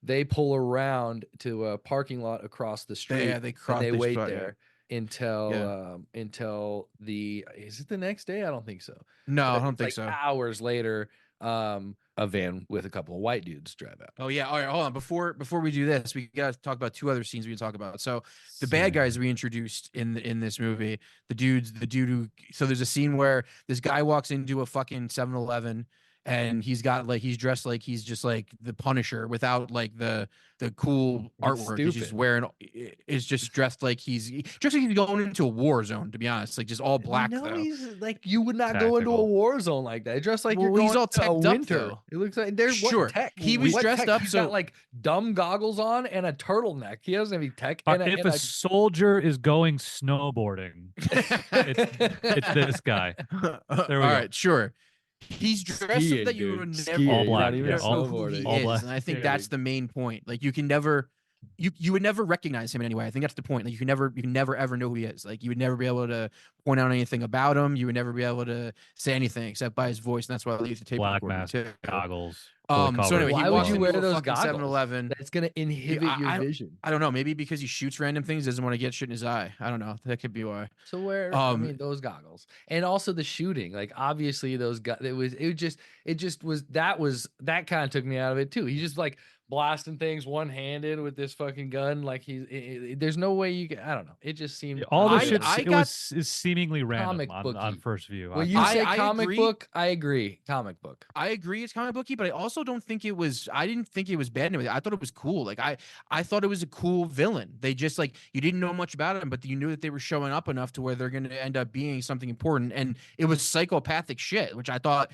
They pull around to a parking lot across the street. They wait yeah. there until is it the next day? I don't think so. No, But I don't it's think like so. Hours later, a van with a couple of white dudes drive out. Oh yeah. All right, hold on. Before we do this, we got to talk about 2 other scenes we can talk about. So the bad guys we introduced in this movie, the dude who. So there's a scene where this guy walks into a fucking 7-Eleven. And he's dressed like he's just like the Punisher without like the cool artwork. He's just is just dressed like he's going into a war zone, to be honest. Like, just all black. No, though. he's like, you would not go into a Tactical. war zone like that. Dressed like you're Well, going he's all to a teched up, winter. though. It looks like there's Sure. what tech. He was What dressed tech? up, He's so- got like dumb goggles on and a turtleneck. He doesn't have any tech. If a soldier is going snowboarding, it's this guy. There we go. All right, sure. He's dressed Skiing, so that you dude. would Skiing, never All black, know yeah, who he snowboarding. all is, black. and I think Yeah. that's the main point. Like, you can never you would never recognize him in any way. I think that's the point. Like you can never ever know who he is. Like you would never be able to point out anything about him. You would never be able to say anything except by his voice, and that's why I leave the tape Black recording mask, too. goggles. So anyway, he Why would walks you into wear a those fucking goggles? 7-Eleven. That's gonna inhibit your I- vision. I don't know. Maybe because he shoots random things, doesn't want to get shit in his eye. I don't know. That could be why. So where I mean those goggles, and also the shooting, like obviously those guys. It just was that kind of took me out of it too. He's just like blasting things one handed with this fucking gun. Like there's no way you can. I don't know. It just seemed All the I- shit I it got- is seemingly random Comic on booky. first view. Well, you I- say I comic agree. book. I agree. Comic book. I agree it's comic booky, but I also don't think it was. I didn't think it was bad. I thought it was cool. Like I thought it was a cool villain. They just like you didn't know much about him, but you knew that they were showing up enough to where they're going to end up being something important. And it was psychopathic shit, which I thought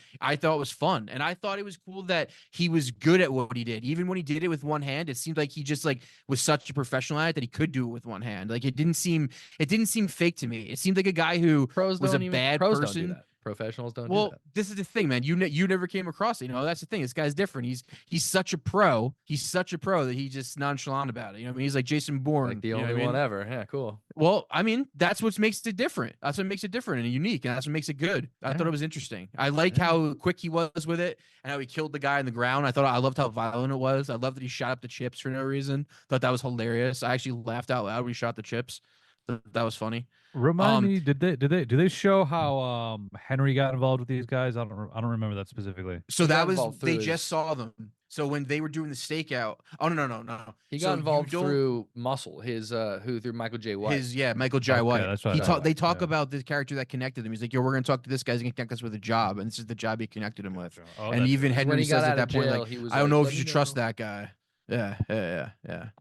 was fun. And I thought it was cool that he was good at what he did. Even when he did it with one hand, it seemed like he just like was such a professional at it that he could do it with one hand. Like it didn't seem fake to me. It seemed like a guy who Pros was a don't even, bad pros person. Don't do that. Professionals don't do Well, that. this is the thing, man. You never came across it. You know, that's the thing. This guy's different. He's such a pro. He's such a pro that he's just nonchalant about it. You know what I mean? He's like Jason Bourne. Like the you know only what I one mean? ever. Yeah, cool. Well, I mean, that's what makes it different. That's what makes it different and unique, and that's what makes it good. I thought Yeah. it was interesting. I like Yeah. how quick he was with it and how he killed the guy on the ground. I loved how violent it was. I loved that he shot up the chips for no reason. Thought that was hilarious. I actually laughed out loud when he shot the chips. That was funny. Remind me, do they show how Henry got involved with these guys? I don't remember that specifically. So He got that was involved they through just his- saw them. So when they were doing the stakeout, oh no. He So got you involved don't- through Muscle, through Michael J. White. Michael J. Okay, White. that's what I thought. They talk Yeah. about the character that connected them. He's like, yo, we're gonna talk to this guy. He's gonna connect us with a job, and this is the job he connected him with. Oh, And that's even it. when Henry he got says at out that of point, jail, like, he was I don't like, know "Let if you me should trust know." that guy. Yeah.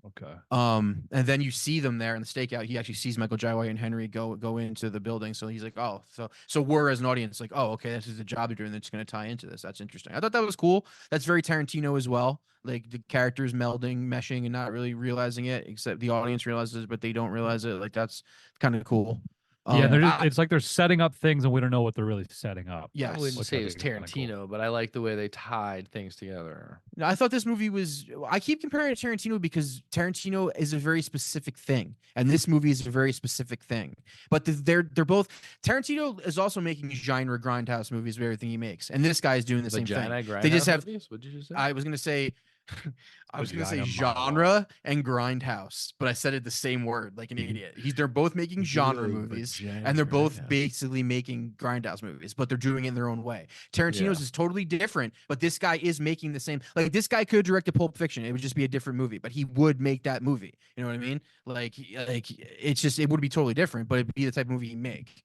Okay. And then you see them there in the stakeout. He actually sees Michael J. White and Henry go into the building. So he's like, oh, so we're as an audience like, oh, okay, this is the job they're doing. That's going to tie into this. That's interesting. I thought that was cool. That's very Tarantino as well. Like the characters melding, meshing, and not really realizing it, except the audience realizes, but they don't realize it. Like that's kind of cool. Yeah, they're just, I- it's like they're setting up things and we don't know what they're really setting up. Yes. I wouldn't which say I it was think is kinda cool. Tarantino, but I like the way they tied things together. I thought this movie was. I keep comparing it to Tarantino because Tarantino is a very specific thing, and this movie is a very specific thing. But they're both. Tarantino is also making genre grindhouse movies with everything he makes, and this guy is doing the same thing. They just have. What did you say? I was gonna say. I was gonna say Vagina genre and grindhouse, but I said it the same word like an idiot. They're both making genre movies, and they're both basically making grindhouse movies, but they're doing it in their own way. Tarantino's is totally different, but this guy is making the same. Like this guy could direct a Pulp Fiction; it would just be a different movie, but he would make that movie. You know what I mean? Like it would be totally different, but it'd be the type of movie he make.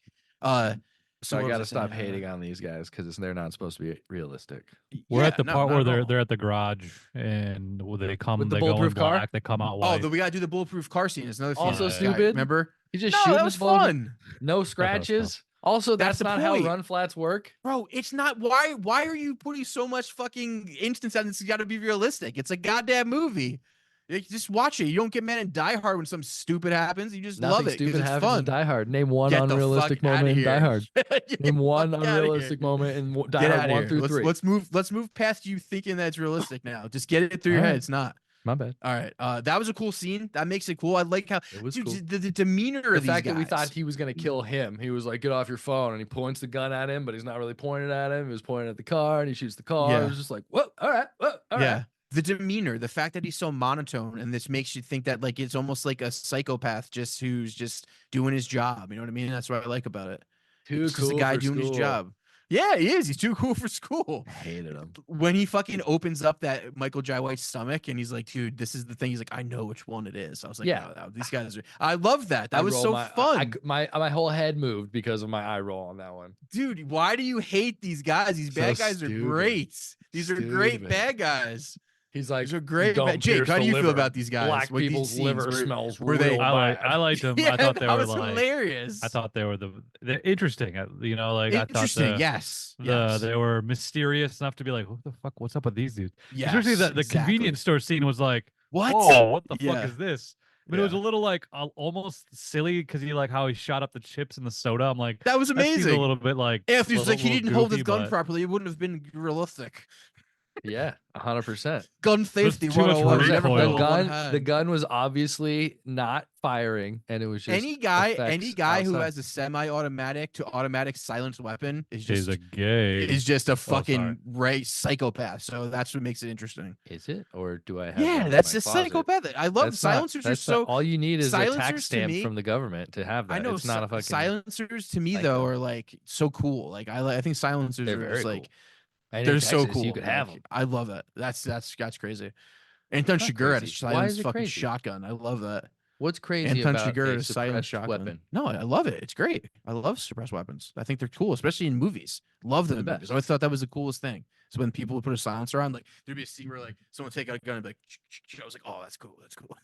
So I what got to was saying? stop hating on these guys because they're not supposed to be realistic. We're Yeah, at the no, part not where at all. they're at the garage and they come With the they go in bulletproof car? black, they come out white. Oh, we gotta do the bulletproof car scene. It's another thing. Also with this guy, stupid. Remember? He just No, shooting that was bullets, fun. no scratches. Also, That's that's the not how point. run flats work. Bro, it's not. Why are you putting so much fucking instance on this? It's got to be realistic. It's a goddamn movie. You just watch it. You don't get mad and Die Hard when something stupid happens. You just Nothing love it. 'cause stupid it's happens fun. in Die Hard. Name one Get the unrealistic fuck outta moment in here. Die Hard. Get Name the one fuck outta here. unrealistic moment in Die Get Hard out of 1 here. through 3. Let's move past you thinking that's realistic now. Just get it through your All head. right. It's not. My bad. All right. That was a cool scene. That makes it cool. I like how It was dude, cool. the demeanor The of these fact guys. that we thought he was gonna kill him, he was like, "Get off your phone," and he points the gun at him, but he's not really pointing at him. He was pointing at the car, and he shoots the car. Yeah. It was just like, "Whoa, all right, whoa, all yeah. right." The demeanor, the fact that he's so monotone, and this makes you think that like it's almost like a psychopath who's just doing his job. You know what I mean? That's what I like about it. Too It's just a cool guy for doing his school. job. Yeah, he is. He's too cool for school. I hated him. When he fucking opens up that Michael J. White's stomach and he's like, dude, this is the thing. He's like, I know which one it is. I was like, Yeah. oh, these guys are. I love that. That I was rolled so my, fun. my whole head moved because of my eye roll on that one. Dude, why do you hate these guys? These So bad guys are stupid. great. These are great Stupid. bad guys. He's like, These are great. "Don't Jake, pierce how the do you feel liver. about these guys? Black With these people's scenes? liver Were- smells were they- real bad." I liked them. Yeah, I thought they that were was like hilarious. I thought they were they're interesting. You know, like I thought Interesting. Yes. they were mysterious enough to be like, what the fuck? What's up with these dudes? Yes, Especially the exactly. convenience store scene was like, What? whoa, what the Yeah. fuck is this? I mean, it was a Yeah. little like almost silly because he like how he shot up the chips in the soda. I'm like, That was that seems amazing. a little bit like If he was like he little didn't hold his goofy, gun but- properly, it wouldn't have been realistic. Yeah, 100%. Gun safety too much 101. recoil. Never The fire with one The hand. gun was obviously not firing, and it was just Any guy effects who outside. has a semi-automatic to automatic silenced weapon is Is a gay. just a sorry. fucking psychopath. So that's what makes it interesting. Is it, or do I have? Yeah, one in that's my a closet? psychopath. I love silencers. Are That's not, so all you need is a tax silencers to stamp me- from the government to have that. I know It's not a fucking. silencers to me psycho. though are like so cool. Like I think silencers They're are very just cool. like And they're in so Texas, cool. You could have Like, them. I love that. That's crazy. Anton Not Chigurh had a crazy. Why silenced is it fucking crazy? shotgun. I love that. What's crazy Anton about Chigurh a had a silenced suppressed shotgun. weapon? No, I love it. It's great. I love suppressed weapons. I think they're cool, especially in movies. Love them in The movies. best. I always thought that was the coolest thing. So when people would put a silencer on, like there'd be a scene where like someone would take out a gun and be like, I was like, oh, that's cool. That's cool.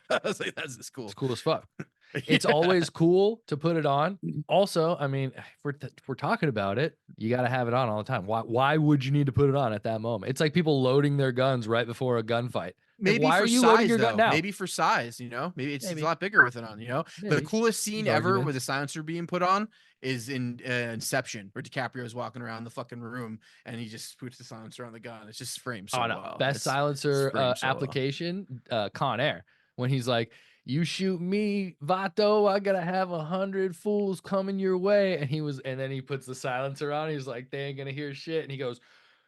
I was like, that's cool. It's cool as fuck. It's always cool to put it on. Also, I mean, if we're talking about it, you got to have it on all the time. Why would you need to put it on at that moment? It's like people loading their guns right before a gunfight. Maybe why for are you size, loading your gun though. now? Maybe for size, maybe it's Maybe. a lot bigger with it on, The Maybe. coolest scene There's ever with arguments. a silencer being put on is in Inception, where DiCaprio's walking around the fucking room and he just puts the silencer on the gun. It's just framed so Oh no, well. best It's silencer framed so well. application, Con Air. When he's like, "You shoot me, Vato, I gotta have 100 fools coming your way," and then he puts the silencer on. He's like, "They ain't gonna hear shit," and he goes,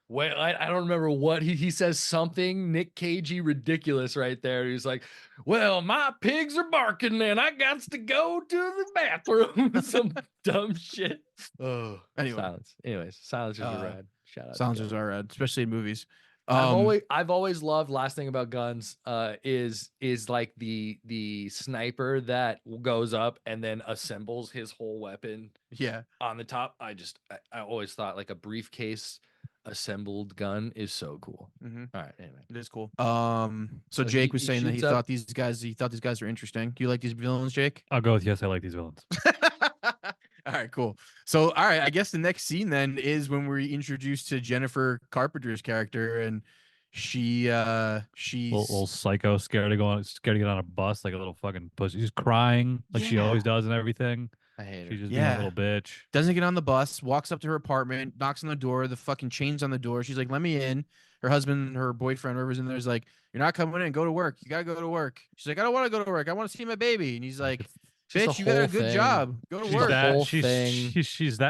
"Well, I don't remember what he says something Nick Cagey ridiculous right there." He's like, "Well, my pigs are barking, and I got to go to the bathroom." Some dumb shit. Oh, Anyway. silence. Anyways, silencers are rad. Shout out. to Silencers Gun. are rad, especially in movies. I've always loved. Last thing about guns, is like the sniper that goes up and then assembles his whole weapon yeah. on the top. I always thought like a briefcase assembled gun is so cool. Mm-hmm. All right, anyway, It is cool. So So Jake he was saying that he shoots up- thought these guys are interesting. Do you like these villains, Jake? I'll go with yes. I like these villains. All right, cool. So, all right, I guess the next scene then is when we're introduced to Jennifer Carpenter's character, and she's Little psycho, scared to get on a bus like a little fucking pussy. She's crying like she always does and everything. I hate her. She's just Yeah. being a little bitch. doesn't get on the bus, walks up to her apartment, knocks on the door, the fucking chain's on the door. She's like, "Let me in." Her husband, her boyfriend, whoever's in there is like, "You're not coming in. Go to work. You gotta go to work." She's like, "I don't want to go to work. I want to see my baby." And he's like, Just the "Bitch, you got a whole good thing. job. Go to She's work." that- whole she's, thing.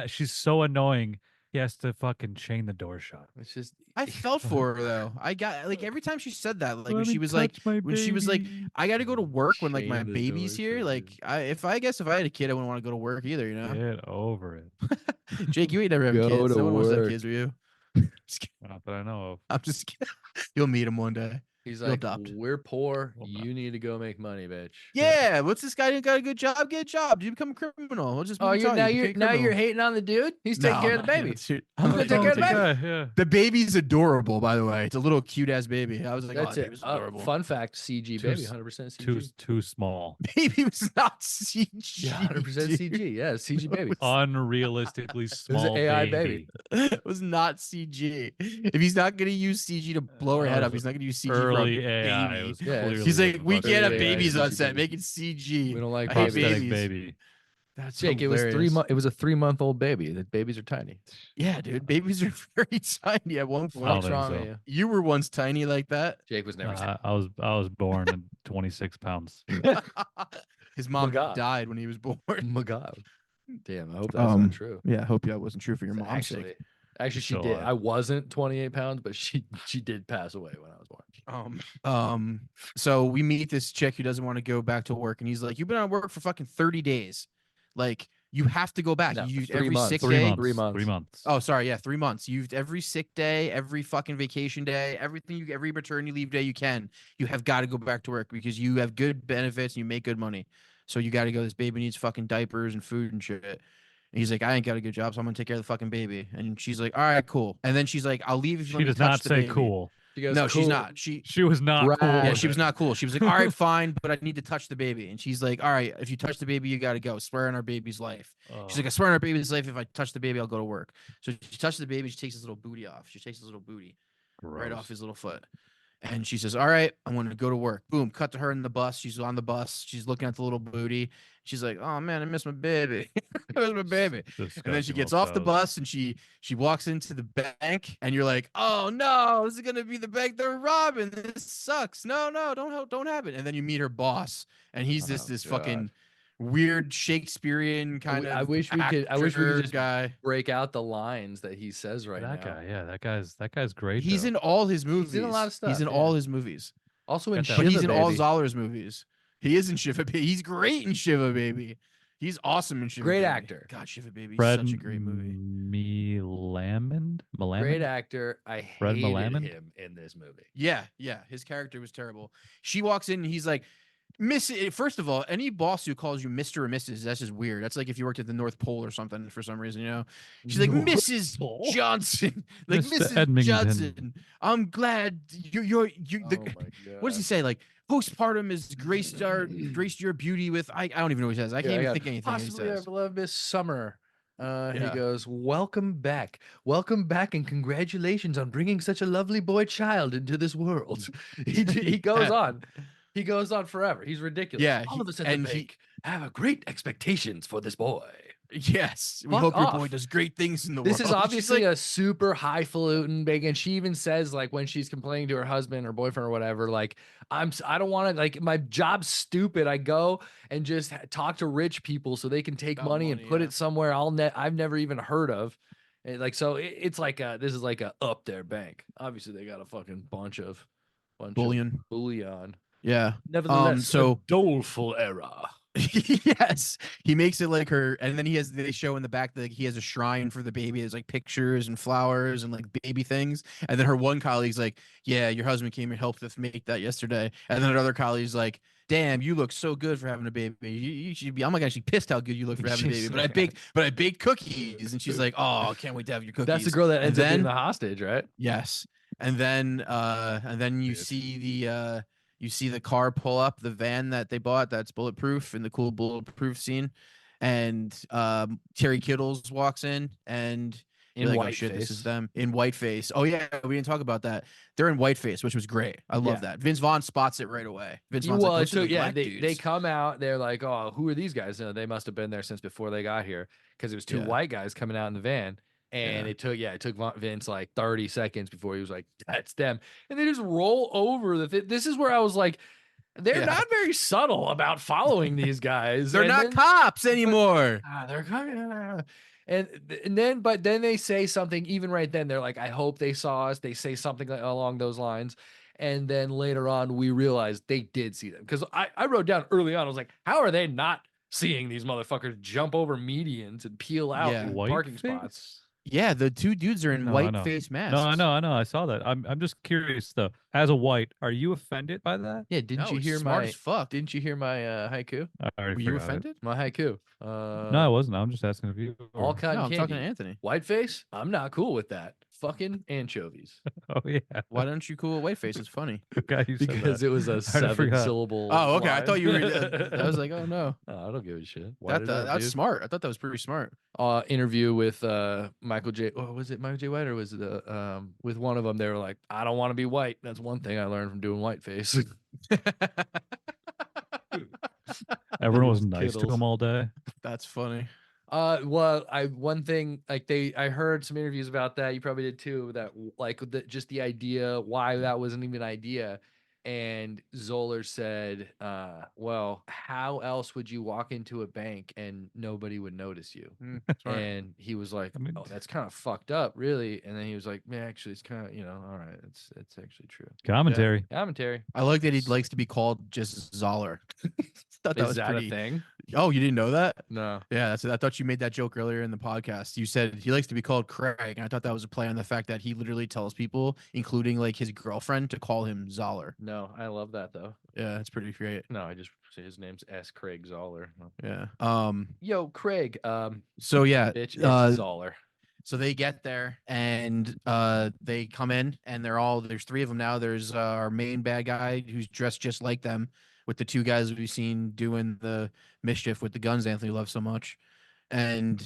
she's so annoying. He has to fucking chain the door shut. It's just I felt for her though. I got like every time she said that, like when Let she me was like, touch my when she was like, baby. "I got to go to work when like my Chain the baby's door here." shut, Like, dude. I guess if I had a kid, I wouldn't want to go to work either. Get over it. Jake, you ain't never have Go kids. to No one wants to have work. kids with you. Just kidding. Not that I know of. I'm just kidding. You'll meet him one day. he's You'll like, adopt. "We're poor. Well, You need to go make money, bitch." Yeah, what's this guy who got a good job? Get a job. You become a criminal. We'll just Oh, tell you, you're became a criminal. hating on the dude. He's taking No, care I'm of the not baby. hating. I'm gonna take care of the baby. Yeah. The baby's adorable, by the way. It's a little cute ass baby. I was like, That's "Oh, it. baby's adorable." Fun fact: CG Too baby, s- 100% CG. Too small. Baby was not CG. Yeah, 100% dude. CG. Yeah, CG baby. Unrealistically small AI baby. It was not CG. If he's not gonna use CG to blow her That head was up, he's not gonna use CG Early for a AI. baby. It was Yeah, clearly He's what like, the "We fuck can't it have is. babies CG on set. baby. Make it CG." We don't like I hate babies. Prosthetic babies. baby. That's Jake, it was hilarious. It was a 3-month-old baby. The babies are tiny. Yeah, dude, babies are very tiny at one I don't point. What's think wrong so. with you? You were once tiny like that. Jake was never. I was born at 26 pounds. His mom God. died when he was born. Oh my God. Damn, I hope that's Um, not true. Yeah, I hope that wasn't true for your mom's Actually, sake. actually, she So, did. I wasn't 28 pounds, but she did pass away when I was born. So we meet this chick who doesn't want to go back to work, and he's like, "You've been on work for fucking 30 days. Like, you have to go back. No, You used 3 every months. sick 3 day." months. 3 months. 3 months. Oh, sorry, yeah, 3 months. You used every sick day, every fucking vacation day, every maternity leave day you can. You have got to go back to work because you have good benefits and you make good money. So you got to go. This baby needs fucking diapers and food and shit. And he's like, "I ain't got a good job, so I'm gonna take care of the fucking baby." And she's like, "All right, cool." And then she's like, "I'll leave if you She let me does touch not the say baby." cool. She goes, No, she's "Cool." not. She She was not Rad. cool. Yeah, with she was it. not cool. She was like, "All right, fine, but I need to touch the baby." And she's like, "All right, if you touch the baby, you got to go. Swear on our baby's life." She's like, "I swear on our baby's life, if I touch the baby, I'll go to work." So she touches the baby. She takes his little booty off. She takes his little booty right off Gross. his little foot. And she says, "All right, I'm going to go to work." Boom, cut to her in the bus. She's on the bus. She's looking at the little booty. She's like, "Oh man, I miss my baby. I miss my baby." And then she Disgusting gets little off the toes. bus and she walks into the bank, and you're like, "Oh no, this is gonna be the bank they're robbing. This sucks. No, no, don't happen." And then you meet her boss, and he's Oh, this God. fucking weird Shakespearean kind I of wish we could. I wish we could actor just guy. break out the lines that he says right That now. guy, yeah, that guy's great. He's though. in all his movies. He's in a lot of He's stuff, in yeah. all his movies. Also in Got that- Shiva But he's in all Baby. Zahler's movies. He is in Shiva Baby. He's great in Shiva Baby. He's awesome in Shiva Great Baby. actor. God, Shiva Baby is Fred such a great movie. Malaman. Great actor. I Fred hated Malaman? him in this movie. Yeah, yeah. His character was terrible. She walks in and he's like, Miss, first of all, any boss who calls you Mr. or Mrs., that's just weird. That's like if you worked at the North Pole or something for some reason, you know? She's like, North Mrs. Pole? Johnson. Like, Mr. Mrs. Edmington. Johnson. I'm glad you're Oh the, my God. what does he say? Like, postpartum has graced your beauty with, I don't even know what he says. I can't even think anything he Possibly our says. beloved Miss Summer. He Yeah. goes, welcome back, and congratulations on bringing such a lovely boy child into this world. he goes on. He goes on forever. He's ridiculous. Yeah, All of us at the bank have great expectations for this boy. Yes. We Fuck hope your boy off. does great things in the This world. is She's obviously like, a super highfalutin big, and she even says, like, when she's complaining to her husband or boyfriend or whatever, like, I don't want to, like, my job's stupid. I go and just talk to rich people so they can take About money and money, put yeah. it somewhere I've never even heard of. And, like, so it's like this is like a up there bank. Obviously, they got a fucking bunch of bullion. bullion. Yeah. Nevertheless, so- a doleful era. Yes, he makes it like her, and then they show in the back that he has a shrine for the baby. There's like pictures and flowers and like baby things. And then her one colleague's like, "Yeah, your husband came and helped us make that yesterday." And then another colleague's like, "Damn, you look so good for having a baby. You should be. I'm like actually pissed how good you look for having a baby. But I baked cookies." And she's like, "Oh, I can't wait to have your cookies." That's the girl that And ends up being then- the hostage, right? Yes, and then you Bitch. see you see the car pull up, the van that they bought that's bulletproof in the cool bulletproof scene, and Terry Kittles walks in and you're like, "Oh shit, this is whiteface. them in whiteface." Oh yeah, we didn't talk about that. They're in whiteface, which was great. I love Yeah. that. Vince Vaughn spots it right away. Vince Vaughn's like, Well, "Those are the yeah, black they dudes." come out. They're like, "Oh, who are these guys?" They must have been there since before they got here because it was two Yeah. white guys coming out in the van, and Yeah. it took Vince like 30 seconds before he was like, "That's them," and they just roll over the. This is where I was like, they're Yeah. not very subtle about following these guys. They're and not then- cops anymore. they're coming. But then they say something. Even right then, they're like, "I hope they saw us." They say something along those lines. And then later on, we realized they did see them. Because I wrote down early on, I was like, how are they not seeing these motherfuckers jump over medians and peel out Yeah. in White parking face? spots? Yeah, the two dudes are in No, I white know. face masks. No, I know. I saw that. I'm just curious though. As a white, are you offended by that? Yeah, didn't No, you it's hear smart my as fuck. Didn't you hear my haiku? I already Were you forgot it. offended? My haiku. No, I wasn't. I'm just asking if you. All were. cotton No, I'm candy. talking to Anthony. Whiteface? I'm not cool with that. Fucking anchovies. Oh yeah. Why don't you cool whiteface? It's funny. Okay, you said Because that. it was a forgot. 7-syllable. Oh, okay. I thought you were. line. I was like, oh no. Oh, I don't give a shit. White it up, That's dude. smart. I thought that was pretty smart. Interview with Michael J. Or was it Michael J. White or was it with one of them? They were like, "I don't want to be white." That's one thing I learned from doing whiteface. Everyone was Those nice to Kittles. him all day. That's funny. Well, one thing like I heard some interviews about that. You probably did too. That like just the idea why that wasn't even an idea. And Zoller said, well, how else would you walk into a bank and nobody would notice you? Smart. And he was like, I mean- "Oh, that's kind of fucked up, really." And then he was like, "Yeah, actually, it's kind of, all right, it's actually true." Commentary. Commentary. I like that he likes to be called just Zahler. Thought that Is was that pretty. a thing? Oh, you didn't know that? No. Yeah, that's. I thought you made that joke earlier in the podcast. You said he likes to be called Craig, and I thought that was a play on the fact that he literally tells people, including like his girlfriend, to call him Zahler. No, I love that though. Yeah, it's pretty great. No, I just say his name's S. Craig Zoller. No. Yeah. Yo, Craig. So yeah. Bitch, it's uh, Zoller. So they get there and they come in and there's three of them now. There's our main bad guy who's dressed just like them with the two guys we've seen doing the mischief with the guns Anthony loves so much. And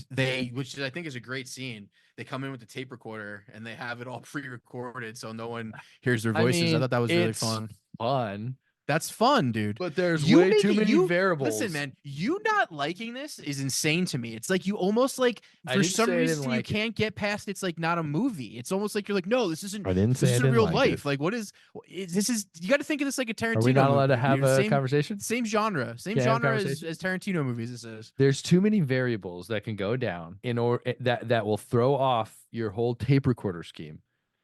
which I think is a great scene. they come in with the tape recorder and they have it all pre-recorded so no one hears their I voices. I mean, thought that was really it's fun. fun, That's fun, dude. but there's You way make too it- many you- variables. Listen, man, you not liking this is insane to me. It's like you almost like I for didn't some say I didn't reason you like it. can't get past it's like not a movie. It's almost like you're like, no, this isn't I didn't say this I isn't didn't real like life. it. Like what is this is you got to think of this like a Tarantino Are we not allowed to movie, have dude. a Same conversation? same genre. Same Can't have a genre as conversation? Tarantino movies this is. There's too many variables that can go down in order that will throw off your whole tape recorder scheme.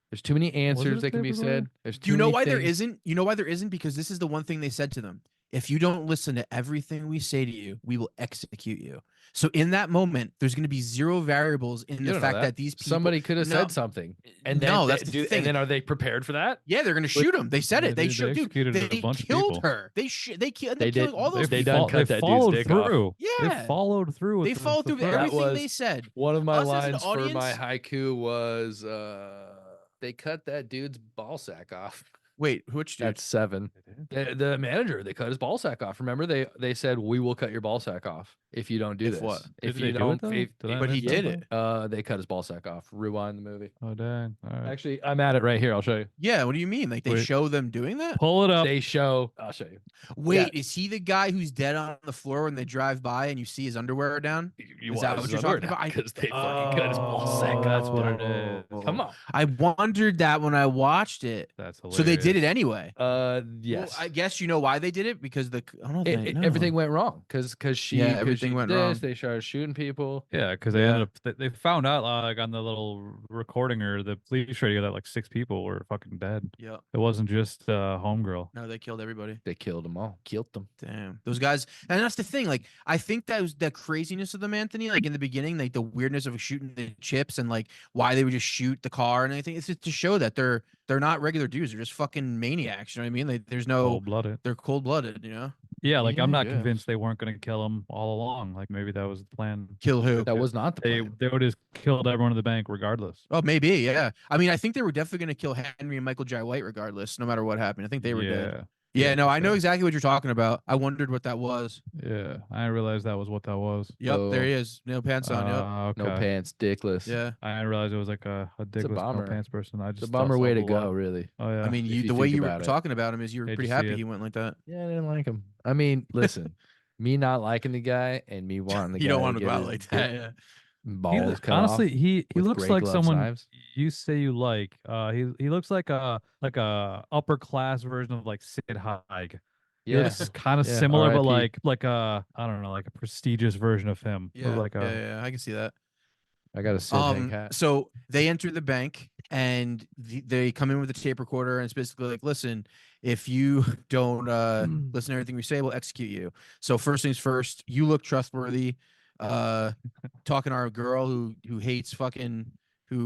There's too many it answers a that can be tape recorder? said. There's Do too you know many why there things. isn't? You know why there isn't? Because this is the one thing they said to them. If you don't listen to everything we say to you, we will execute you. So in that moment, there's going to be zero variables in You the don't know fact that these people. Somebody could have No. said something, and then No, that's they the thing. And then are they prepared for that? Yeah, they're gonna shoot him. They said Yeah, it. They they shoot. Dude, executed a they bunch of killed people. her. They killed. They Killing did- all those they people. done cut that dude's followed dick off. through. Yeah. They followed through. With They followed through with threat. everything was- they said. One of my Us as an lines for my audience- haiku was, "They cut that dude's ball sack off." Wait, which dude? That's 7. The manager, they cut his ball sack off. Remember, they said we will cut your ball sack off if you don't do If this. what? If Did you they do don't, it, though? if- Did I but he miss did something? it. they cut his ball sack off. Rewind the movie. Oh dang! All right. Actually, I'm at it right here. I'll show you. Yeah. What do you mean? Like they Wait. show them doing that? Pull it up. They show. I'll show you. Wait, is he the guy who's dead on the floor when they drive by and you see his underwear are down? You Is that what you're talking about? Because they fucking cut his ball sack Oh, off. that's what it is. Come on. I wondered that when I watched it. That's hilarious. So they did it anyway. Yes. Well, I guess you know why they did it because I don't know. Everything went wrong because she Yeah, 'cause everything she went did this, wrong. They started shooting people. Yeah, because they ended up they found out like on the little recording or the police radio that like 6 people were fucking dead. Yeah. It wasn't just homegirl. No, they killed everybody. They killed them all. Killed them. Damn, those guys, and that's the thing. Like, I think that was the craziness of them, Anthony. Like in the beginning, like the weirdness of shooting the chips and like why they would just shoot the car and anything. It's just to show that they're not regular dudes. They're just fucking maniacs. You know what I mean? Like, there's no, Cold blooded. they're cold blooded. You know, Yeah, like I'm Yeah, not yeah. convinced they weren't going to kill him all along. Like maybe that was the plan. kill who? That was not the They plan. they would have killed everyone in the bank regardless. Oh, maybe. Yeah. I mean, I think they were definitely going to kill Henry and Michael Jai White regardless, no matter what happened. I think they were dead. Yeah. Yeah, No, for I know sure. exactly what you're talking about. I wondered what that was. Yeah, I didn't realize that was what that was. Yep. There he Oh. is. No pants on. Yep. Okay. No pants, dickless. Yeah. I didn't realize it was like a dickless no bummer. pants person. I just It's a thought bummer way to Silver go, was. really. Oh yeah. I mean, if you you the way think you were about it. talking about him is you were Hate to pretty see happy it. he went like that. Yeah, I didn't like him. I mean, listen, me not liking the guy and me wanting the guy. You don't want to get go out his like dick that. Yeah. Balls cut honestly, off he with looks gray like gloves, someone knives. you say you like. He looks like a upper class version of like Sid Haig. He Yeah. looks kind of Yeah, similar, but R.I.P.. like a I don't know, like a prestigious version of him. Or Yeah, like a yeah, I can see that. I got a Sid Hank hat. So they enter the bank and they come in with a tape recorder and it's basically like, listen, if you don't listen to everything we say, we'll execute you. So first things first, you look trustworthy. Talking to our girl who hates working. They're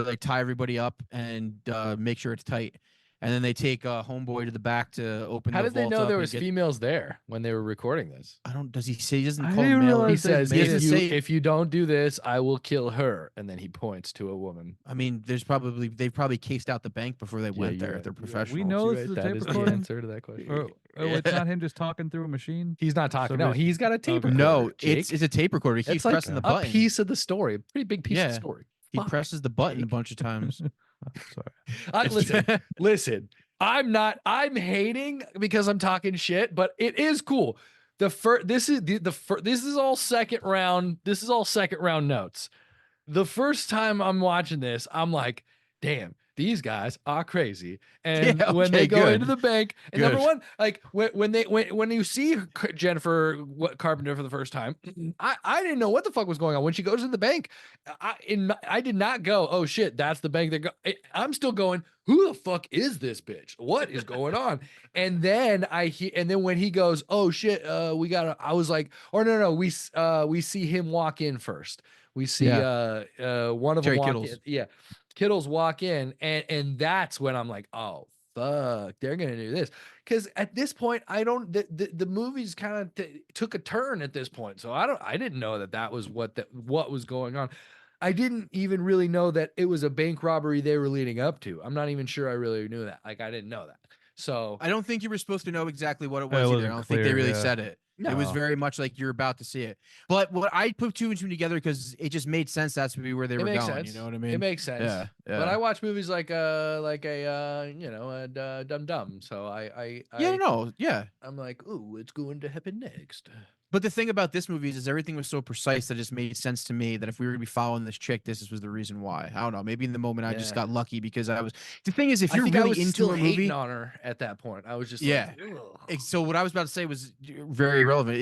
like tie everybody up and make sure it's tight. And then they take homeboy to the back to open. How the did they vault know up there and was get- females there when they were recording this? I don't. Does he say? He doesn't I call didn't them male. realize He they says, made doesn't if it you, say- if you don't do this, I will kill her. And then he points to a woman. I mean, they've probably cased out the bank before they went there. you're If they're right. professionals. know You're this is a That tape is the recording? answer to that question. oh, it's not him just talking through a machine. He's not talking. No, Somebody- he's got a tape Okay. recorder. No, Jake. it's a tape recorder. He keeps It's like pressing the a button. piece of the story. A pretty big piece of the Yeah. story. He Fuck. presses the button a Jake. bunch of times. Sorry. Listen. I'm hating because I'm talking shit, but it is cool. This is all second round. This is all second round notes. The first time I'm watching this, I'm like, damn, these guys are crazy. And Yeah, when okay, they go good. into the bank, and number Good. one, like when you see Jennifer Carpenter for the first time, I didn't know what the fuck was going on when she goes to the bank. I did not go, oh shit, that's the bank. I'm still going, who the fuck is this bitch? What is going on? And then when he goes, oh shit, I was like, or no, we see him walk in first. We see one of Jerry them walk Kittles. in. Yeah. Kittles walk in, and that's when I'm like, oh fuck, they're gonna do this. Because at this point, the movies kind of took a turn at this point. So I didn't know that was what was going on. I didn't even really know that it was a bank robbery they were leading up to. I'm not even sure I really knew that. Like, I didn't know that. So I don't think you were supposed to know exactly what it Yeah, it was either. I wasn't don't think they clear, really yeah. said it. It was No. very much like you're about to see it. But what I put two and two together because it just made sense. That's where they It were makes going. sense. You know what I mean? It makes sense. Yeah, yeah. But I watch movies like a Dum Dum. So Yeah. I'm like, ooh, it's going to happen next. But the thing about this movie is everything was so precise that it just made sense to me that if we were to be following this chick, this was the reason why. I don't know. Maybe in the moment I just Yeah. got lucky because I was. The thing is, if I you're think I really was into still a movie, hating on her at that point. I was just Yeah. like, ugh. So what I was about to say was very relevant.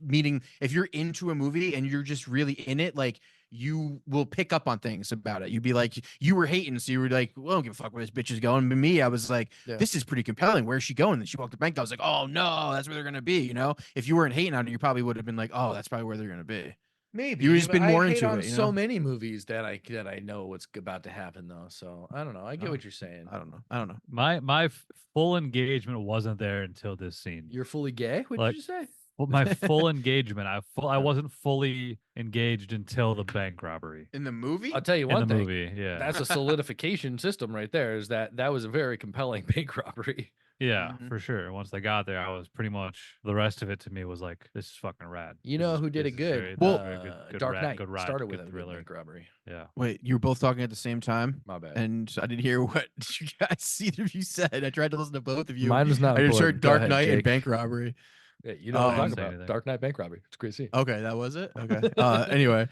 Meaning if you're into a movie and you're just really in it, like you will pick up on things about it. You'd be like, you were hating, so you were like, well, I don't give a fuck where this bitch is going. But me, I was like, Yeah. this is pretty compelling. Where's she going? And she walked the bank. I was like, oh no, that's where they're gonna be. You know, if you weren't hating on it, you probably would have been like, oh, that's probably where they're gonna be. Maybe You just but been more I hate into on it, you so know? many movies that I know what's about to happen though. So I don't know. I get Oh. what you're saying. I don't know. My full engagement wasn't there until this scene. You're fully gay? What Like, did you say? Well, my full engagement. I wasn't fully engaged until the bank robbery In the movie? I'll tell you in one the thing. movie. Yeah, That's a solidification system right there. Is that was a very compelling bank robbery. yeah, Mhm. for sure. Once they got there, I was pretty much the rest of it to me was like, this is fucking rad. You This know is- who did this it is good? very- Well- very good Dark rad, Knight good ride, started with good a thriller. bank robbery. Yeah. Wait, you were both talking at the same time? My bad. And I didn't hear what you guys either of you said. I tried to listen to both of you. Mine was not I just important. heard Go Dark ahead, Knight and Jake. bank robbery. Yeah, you know what I'm Um, talking Say about. anything. Dark Knight bank robbery. It's a great scene. Okay, that was it. Okay. Anyway,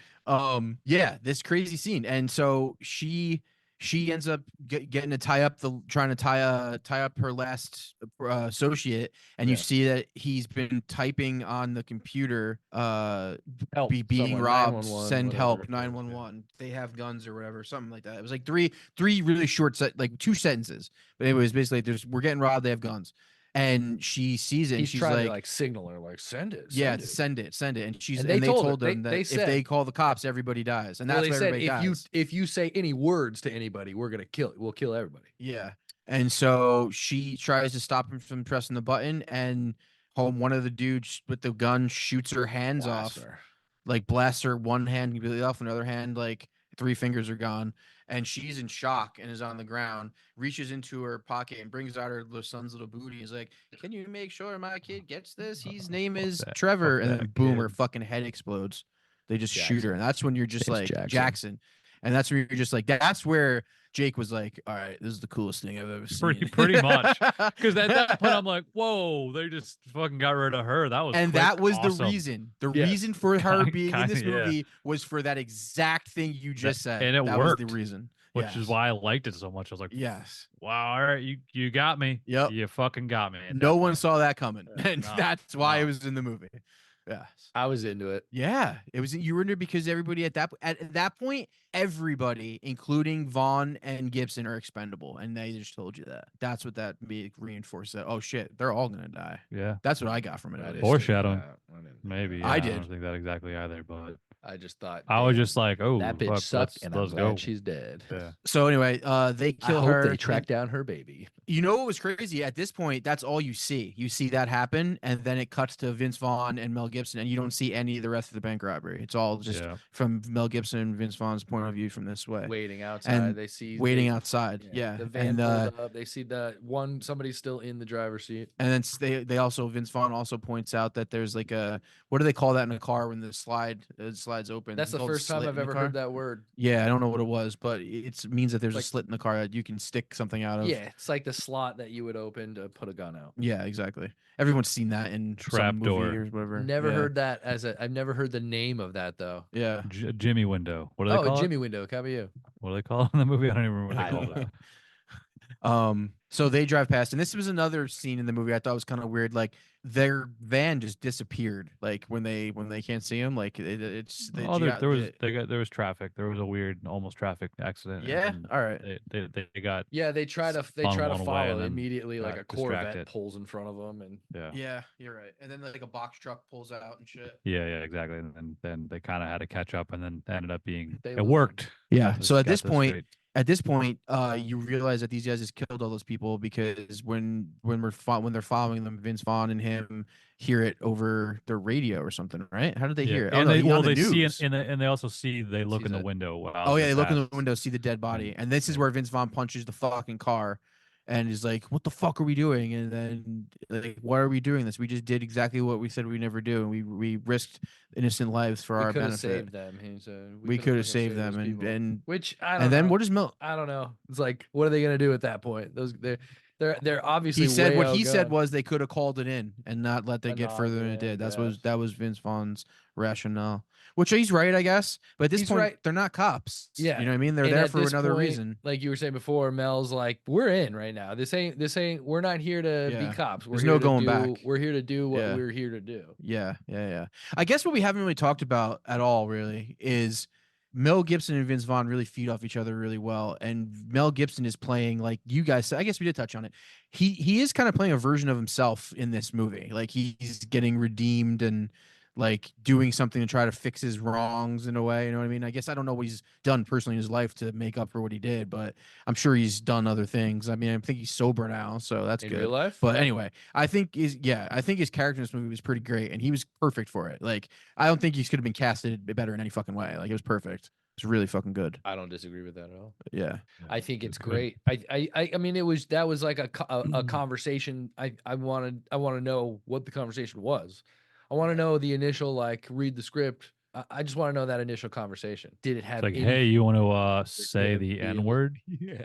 yeah, this crazy scene, and so she ends up getting to trying to tie up her last associate, and you Yeah. see that he's been typing on the computer, Help being someone, robbed, 911, send help, whatever. 911. They have guns or whatever, something like that. It was like three really short like two sentences, but it was basically we're getting robbed, they have guns, and she sees it, and He's she's trying like, to like signal her, like send it. yeah, send it. send it. And And they they told her- told them they that if said- they call the cops, everybody dies, and Well, that's they why said everybody dies. if you say any words to anybody, we're gonna kill. We'll kill everybody. Yeah. And so she tries to stop him from pressing the button, and one of the dudes with the gun shoots her hands Blast off, her. like blasts her one hand completely off, another hand, like three fingers are gone. And she's in shock and is on the ground, reaches into her pocket and brings out her son's little booty. He's like, can you make sure my kid gets this? His name Fuck is that- Trevor. fuck And then that boom, kid. her fucking head explodes. They just shoot her. Jackson. And that's when you're just Name's like, Jackson. Jackson. And that's where you're just like, that's where Jake was like, all right, this is the coolest thing I've ever seen. Pretty much. Because at that point, I'm like, whoa, they just fucking got rid of her. That was And quick, that was awesome. the reason. The Yes. reason for her Kinda- being in this kinda, yeah. movie was for that exact thing you just said. and it that was worked, the reason. which Yes. is why I liked it so much. I was like, Yes. wow, all right, you got me. Yep. You fucking got me. at No that one point. saw that coming. Yeah, And no, that's why it no. was in the movie. Yes. I was into it. Yeah. It was you were in there because everybody at that point, everybody, including Vaughn and Gibson, are expendable. And they just told you that. That's what that reinforced that. Oh shit, they're all gonna die. Yeah, That's what I got from it. I at didn't least. think Foreshadowing. that. I didn't think maybe. that. Yeah, I I did. don't think that exactly either, but I just thought I was damn, just like, oh, that bitch fuck, sucked, let's, and let's I'm go. glad she's dead. Yeah. So anyway, they I kill hope her. they track down her baby. You know what was crazy? At this point, that's all you see. You see that happen, and then it cuts to Vince Vaughn and Mel Gibson, and you don't see any of the rest of the bank robbery. It's all just Yeah. from Mel Gibson and Vince Vaughn's point of view from this way, Waiting outside, And they see waiting they, outside. Yeah, The van and pulled up. They see the one somebody's still in the driver's seat. and then they also Vince Vaughn also points out that there's like a what do they call that in a car when the slides open? That's It's the called a first time slit I've in the ever car? heard that word. Yeah, I don't know what it was, but it means that there's a Like- slit in the car that you can stick something out of. Yeah, it's like the slot that you would open to put a gun out. Yeah, exactly. Everyone's seen that in Trap some door. movie or whatever. Never Yeah. heard that I've never heard the name of that though. Yeah. Jimmy window. What do they Oh, call a it? Jimmy window. How about you? What do they call it in the movie? I don't even remember what I they don't called it. So they drive past, and this was another scene in the movie I thought was kind of weird. Like their van just disappeared. Like when they can't see them, like it's the, Oh, there was the- there was traffic. There was a weird almost traffic accident. yeah. and All right. They got Yeah, they try to Spun one away follow and then immediately. Like got a Corvette distracted. pulls in front of them, and yeah. Yeah, you're right. And then like a box truck pulls out and shit. Yeah, exactly. And then they kind of had to catch up, and then ended up being They it lose 'em. worked. Yeah. Let's So at get this point, straight. you realize that these guys just killed all those people because when they're following them, Vince Vaughn and him hear it over the radio or something, right? How did they hear it? And no, they on the they see news. it, and they also see they look Sees in the it. window. Oh yeah, they look in the window, see the dead body, and this is where Vince Vaughn punches the fucking car, and he's like, "What the fuck are we doing?" And then like, "Why are we doing this? We just did exactly what we said we never do, and we risked innocent lives for We our could have benefit. saved them. He said We coulda could have fucking saved those them." And people. Which I don't and then know. what does Mel? I don't know. It's like, what are they gonna do at that point? They're obviously He said way what he said outgunned. was they could have called it in and not let that And get not further than do it it, did. yes. That was Vince Vaughn's rationale, which he's right, I guess. But at this He's point, right. they're not cops. Yeah. You know what I mean? They're And there at for this another point, reason. like you were saying before, Mel's like, we're in right now. This ain't. We're not here to be Yeah. cops. We're There's here no to going do. back. We're here to do what Yeah. we're here to do. Yeah. I guess what we haven't really talked about at all, really, is Mel Gibson and Vince Vaughn really feed off each other really well. And Mel Gibson is playing, like you guys said, I guess we did touch on it. He is kind of playing a version of himself in this movie. Like he's getting redeemed and like doing something to try to fix his wrongs in a way. You know what I mean? I guess I don't know what he's done personally in his life to make up for what he did, but I'm sure he's done other things. I mean, I think he's sober now, so that's In good. real life? But anyway, I think his character in this movie was pretty great, and he was perfect for it. Like I don't think he could have been casted better in any fucking way. Like it was perfect. It's really fucking good. I don't disagree with that at all. Yeah. I think it's good. great. I mean, that was like a conversation. I want to know what the conversation was. I want to know the initial, like, read the script. I just want to know that initial conversation. Did it have It's like, any? hey, you want to say have the any- N word Yeah.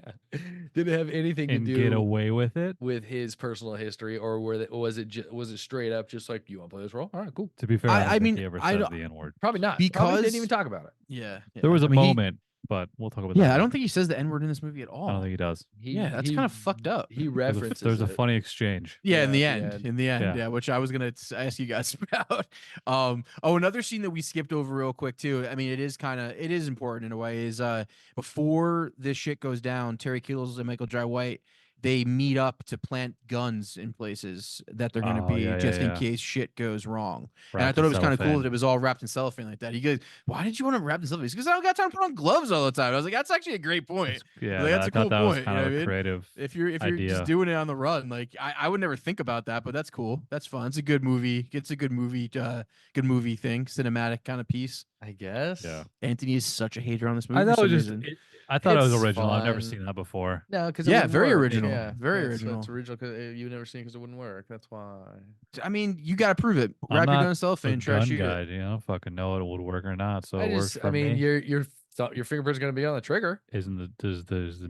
Did it have anything to and do get away with it? with his personal history, or was it straight up just like, you want to play this role? All right, cool. To be fair, I don't I think mean, he ever I said don't- the N word. Probably not. Probably Because- didn't even talk about it. Yeah. There was a I mean, moment, but we'll talk about that. I later. don't think he says the N word in this movie at all. I don't think he does. Yeah, that's kind of fucked up. He There's a, references there's a it. funny exchange. Yeah, in the Yeah, end, Yeah. yeah, which I was gonna ask you guys about. Another scene that we skipped over real quick too. I mean, it is important in a way. Is before this shit goes down, Terry Crews and Michael Jai White, they meet up to plant guns in places that they're gonna Oh, be yeah, just in yeah. case shit goes wrong. And I Wrapped thought in it was kind of cool cellophane. that it was all wrapped in cellophane like that. He goes, "Why did you want to wrap this up?" Because I don't got time to put on gloves all the time. I was like, "That's actually a great point." Yeah, Like, that's I a cool thought that was point, kind you know of what I a mean? creative. If you're just idea. doing it on the run, like I would never think about that, but that's cool. That's fun. It's a good movie. It's a good movie thing, cinematic kind of piece. I guess. Yeah. Anthony is such a hater on this movie. I for thought it some was just. reason. I thought it was It's original. I've never fun. seen that before. No, because Yeah, very original. Yeah, Very That's original. original because you've never seen because it wouldn't work. That's why. I mean, you got to prove it. I'm Wrap your not gun in cellophane, A and try to gun shoot guy, it. you know, fucking know it would work or not. So it works for I mean, me. your fingerprint's gonna be on the trigger. Isn't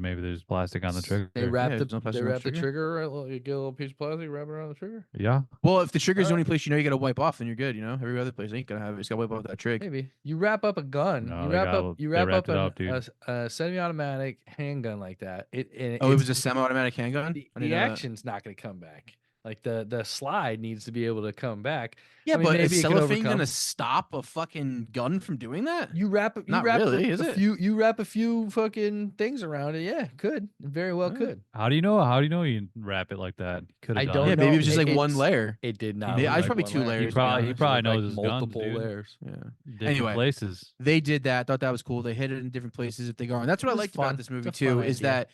maybe there's plastic on the trigger? They wrap there's no the plastic on the trigger. You get a little piece of plastic, wrap it around the trigger. Yeah. Well, if the trigger's the only Alright. place you know you got to wipe off, then you're good. You know, every other place ain't gonna have it. It's got to wipe off that trig. Maybe you wrap up a gun. No, you they wrap got- up. You they wrap wrapped up it up, dude. a semi-automatic handgun like that. Oh, it it's- was a semi-automatic handgun. the, I didn't the know that. action's not going to come back. Like the slide needs to be able to come back. Yeah, I mean, but maybe is it can cellophane overcome- gonna stop a fucking gun from doing that? You wrap it. Not really, is it? You wrap a few fucking things around it. Yeah, could very well Yeah. could. How do you know? How do you know you can wrap it like that? Could I have don't Yeah, know. maybe it was just like one It's- layer. It did not. Yeah, look it's probably one two layer. layers, He probably yeah. probably It knows looked his like guns, multiple dude. layers. Yeah. Different Anyway. places. They did that. I thought that was cool. They hit it in different places if they go on. That's what I It's liked fun. about this movie It's a fun too. Is idea. that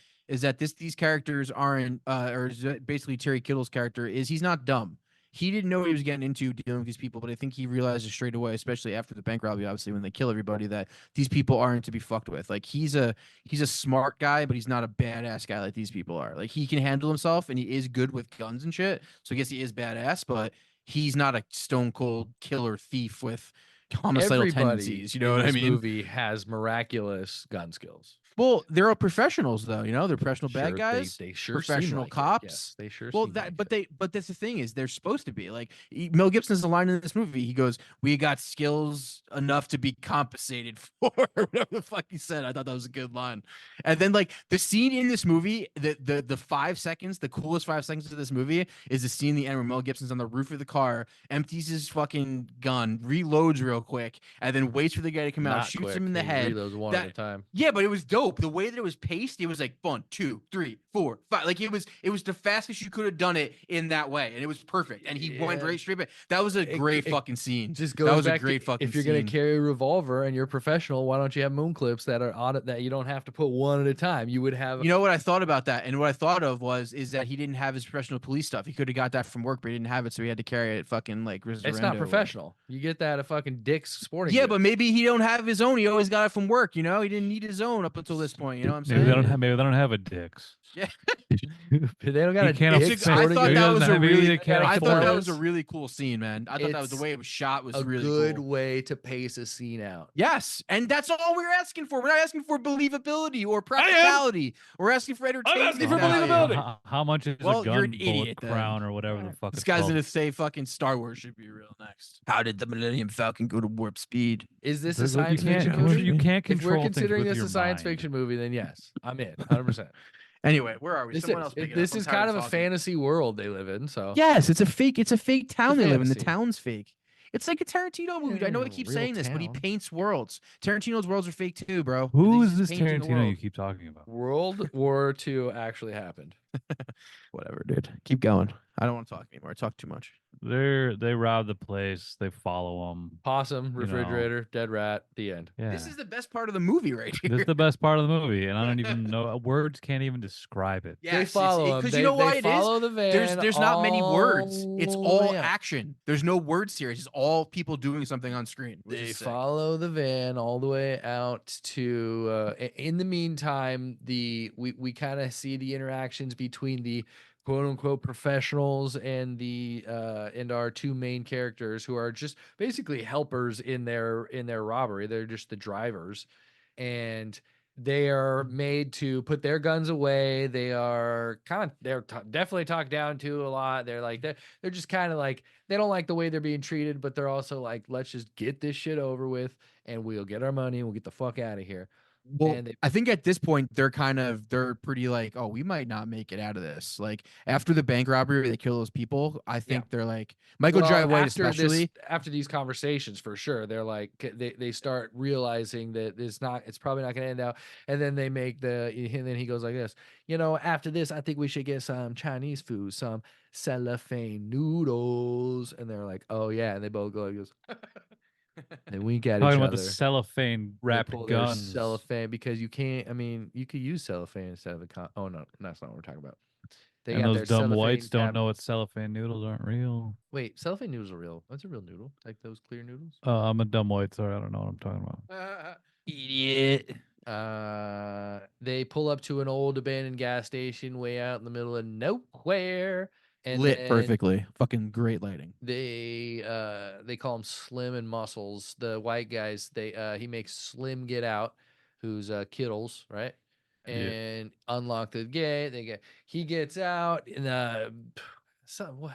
these characters aren't basically Terry Kittle's character is he's not dumb. He didn't know what he was getting into dealing with these people, but I think he realizes straight away, especially after the bank robbery, obviously when they kill everybody, that these people aren't to be fucked with. Like he's a smart guy, but he's not a badass guy like these people are. Like he can handle himself and he is good with guns and shit. So I guess he is badass, but he's not a stone cold killer thief with homicidal Everybody tendencies. You know in what I this mean? Movie has miraculous gun skills. Well, they're all professionals though. You know, they're professional bad Sure, guys. They sure seem professional like it. cops. Yes, they sure. Well, seem that like but it. but that's the thing is they're supposed to be like Mel Gibson's the line in this movie. He goes, "We got skills enough to be compensated for," whatever the fuck he said. I thought that was a good line. And then like the scene in this movie, the 5 seconds, the coolest 5 seconds of this movie is the scene in the end where Mel Gibson's on the roof of the car, empties his fucking gun, reloads real quick, and then waits for the guy to come out, Not shoots quick. him in the He head. reloads one at a time. Yeah, but it was dope. The way that it was paced, it was like 1, 2, 3, 4, 5. Like it was the fastest you could have done it in that way, and it was perfect. And he went Yeah. right straight back. That was a great it fucking scene. Just that goes was a back great to, fucking if you're scene. gonna carry a revolver and you're professional, why don't you have moon clips that are on it that you don't have to put one at a time? You would have. You know what I thought about that, and what I thought of is that he didn't have his professional police stuff. He could have got that from work, but he didn't have it, so he had to carry it fucking like. it's not professional. You get that at fucking Dick's Sporting Yeah, Goods. but maybe he don't have his own. He always got it from work. You know, he didn't need his own up until this point. You know what I'm saying? Maybe they don't have a Dick's. Yeah. They don't got He a can't Dick's afford- I Sporting thought Maybe that he was doesn't a have- maybe really. they can't I thought that was a Cabela's. really cool scene, man. I thought that was the It's way it was shot was a really good cool. way to pace a scene out. Yes, and that's all we're asking for. We're not asking for believability or practicality. We're asking for entertainment. asking for value. believability. How much is Well, a you're gun an bullet idiot, then. crown or whatever the fuck This it's guy's called? gonna say fucking Star Wars should be real next. How did the Millennium Falcon go to warp speed? Is this a Look, science you can't- fiction well, movie? You can't If we're control things considering with this your a science mind. fiction movie, then yes, I'm in 100%. Anyway, where are we? This Someone else pick it this up. I'm is tired kind of a talking. fantasy world they live in. So Yes, it's a fake. It's a fake town they live in. The fantasy. town's fake. It's like a Tarantino movie. I know I keep Real saying this, but he town. paints worlds. Tarantino's worlds are fake too, bro. Who He's is just this painting the Tarantino you world. keep talking about? World War II actually happened. Whatever, dude. Keep going. I don't want to talk anymore. I talk too much. They rob the place. They follow them. Possum, You know. refrigerator, dead rat. The end. Yeah, This is the best part of the movie right here. this is the best part of the movie, and I don't even know words can't even describe it. They follow him. because you know why they it is. follow the van. There's not many words. It's all the all way out. action. There's no words here. It's just all people doing something on screen. which They is sick. follow the van all the way out to. In the meantime, we kind of see the interactions between the quote unquote professionals and the and our two main characters who are just basically helpers in their robbery. They're just the drivers, and they are made to put their guns away. They are definitely talked down to a lot. They're just kind of like, they don't like the way they're being treated, but they're also like, let's just get this shit over with and we'll get our money and we'll get the fuck out of here. Well, And they- I think at this point they're pretty like, oh, we might not make it out of this. Like after the bank robbery, where they kill those people. I think they're like Michael Well, Jai White, after especially. after these conversations, for sure, they're like, they start realizing that it's probably not going to end out. And then they make and then he goes like this, after this, I think we should get some Chinese food, some cellophane noodles. And they're like, oh yeah. And they both go like this. They wink at each Talking other. about the cellophane They wrapped pull their guns. cellophane, because you can't. I mean, you could use cellophane instead of the. Oh no, that's not what we're talking about. They And got those their dumb cellophane whites don't tab- know what cellophane noodles aren't real. Wait, cellophane noodles are real. What's a real noodle? Like those clear noodles? I'm a dumb white, sorry, I don't know what I'm talking about. Idiot. They pull up to an old abandoned gas station way out in the middle of nowhere, and Lit then perfectly. Fucking great lighting. They call him Slim and Muscles. The white guys. He makes Slim get out, who's Kittles, right? Yeah. And unlock the gate. He gets out, and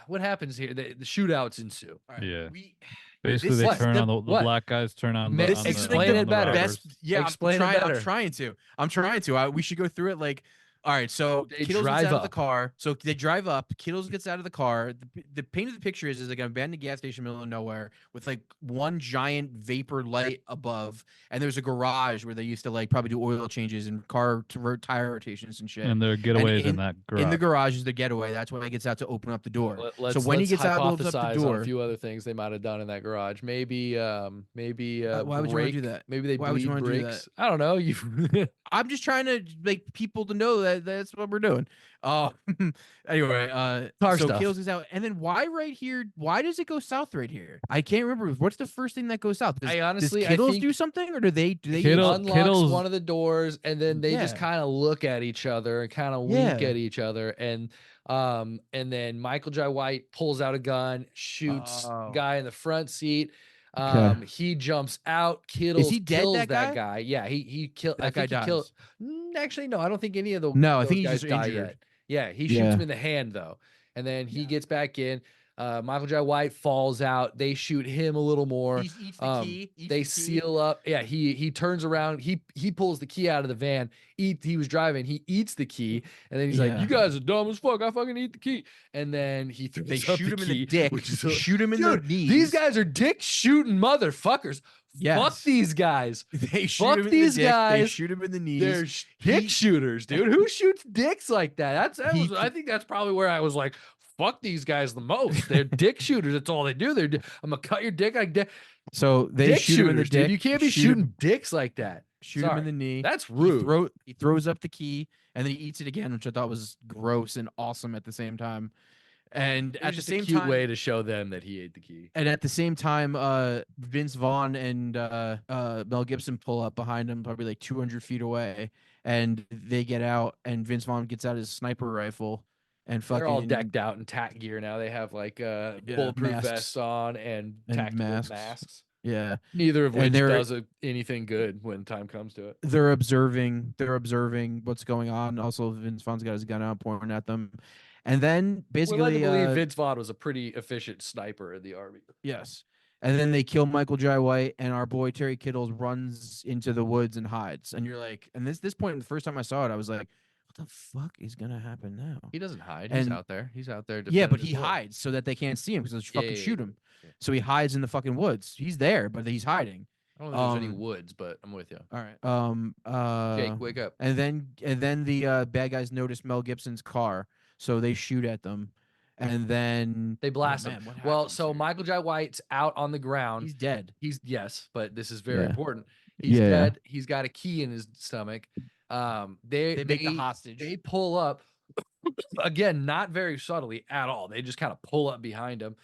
what happens here? The shootouts ensue. All right, Yeah. We, Basically, This they is turn the- on the what? black guys turn on Ma- the on the- explain on it the better. robbers. yeah, Explain it I'm better. trying to. I'm trying to. We should go through it like. All right, so They Kittles drive gets out of the up. car. So they drive up. Kittles gets out of the car. The paint of the picture is like an abandoned gas station in the middle of nowhere with like one giant vapor light above, and there's a garage where they used to like probably do oil changes and tire rotations and shit. And there are getaways in that garage. In the garage is the getaway. That's when he gets out to open up the door. Let's, when he let's gets out and opens up hypothesize the on door, a few other things they might have done in that garage. Maybe why would you want to do that? Maybe they Why would you bleed wanna do brakes. I don't know. You I'm just trying to make people to know that that's what we're doing. Anyway, Car so stuff. Kills is out, and then why right here? Why does it go south right here? I can't remember. What's the first thing that goes south? Does, I honestly, does I Kittles think do something, or do they? Kittle- unlocks Kittles- one of the doors, and then they just Yeah. kind of look at each other and kind of wink Yeah. at each other, and then Michael Jai White pulls out a gun, shoots Oh. guy in the front seat. Okay. He jumps out. Kittles he dead, kills that that guy? guy. Yeah, he killed. I That guy think he killed. dies. Actually, no, I don't think any of the No, I those think he's guys just die injured. yet. Yeah, he shoots Yeah. him in the hand though, and then he gets back in. Michael Jai White falls out. They shoot him a little more. He eats the key. They seal up. Yeah, he turns around. He pulls the key out of the van. He was driving. He eats the key, and then he's like, Yeah. "You guys are dumb as fuck. I fucking eat the key." And then he throws They up shoot him in key, the dick. which is Shoot him in Dude, the knees. these guys are dick shooting motherfuckers. Fuck Yes. these guys. They shoot fuck him in these the dick. They guys. shoot him in the knees. They're dick He- shooters, dude. Who shoots dicks like that? He- I think that's probably where I was like, fuck these guys the most. They're dick shooters. That's all they do. I'm gonna cut your dick like dick. So they Dick shoot him in the shooters, dude. dick. You can't be shoot him- shooting dicks like that. Shoot him Sorry. in the knee. That's rude. He throws up the key and then he eats it again, which I thought was gross and awesome at the same time. And It at was the just same a cute time, way to show them that he ate the key. and at the same time, Vince Vaughn and Mel Gibson pull up behind him, probably like 200 feet away, and they get out, and Vince Vaughn gets out his sniper rifle, and They're all fucking decked out in tack gear now. They have like bulletproof masks vests on and and tactical masks. Yeah, Neither of and which they're does anything good when time comes to it. they're observing what's going on. Also, Vince Vaughn's got his gun out, pointing at them, and then We're led to basically, believe Vince Vaughn was a pretty efficient sniper in the army. yes. And then they kill Michael Jai White, and our boy Terry Kittles runs into the woods and hides. And you're like, and this point, the first time I saw it, I was like, what the fuck is gonna happen now? He doesn't hide. He's And- out there. He's out there. Yeah, but defending he his boy. hides so that they can't see him because they'll Yeah, fucking yeah, shoot yeah, him. yeah. So he hides in the fucking woods. He's there, but he's hiding. I don't think there's any Um, woods, but I'm with you. All right. Jake, wake up. And then the bad guys notice Mel Gibson's car, so they shoot at them, and then They blast oh, him. man, what Well, happens so here? Michael Jai White's out on the ground. He's dead. He's yes, but this is very Yeah. important. He's Yeah. dead. He's got a key in his stomach. They make the hostage. They pull up again, not very subtly at all. They just kind of pull up behind him.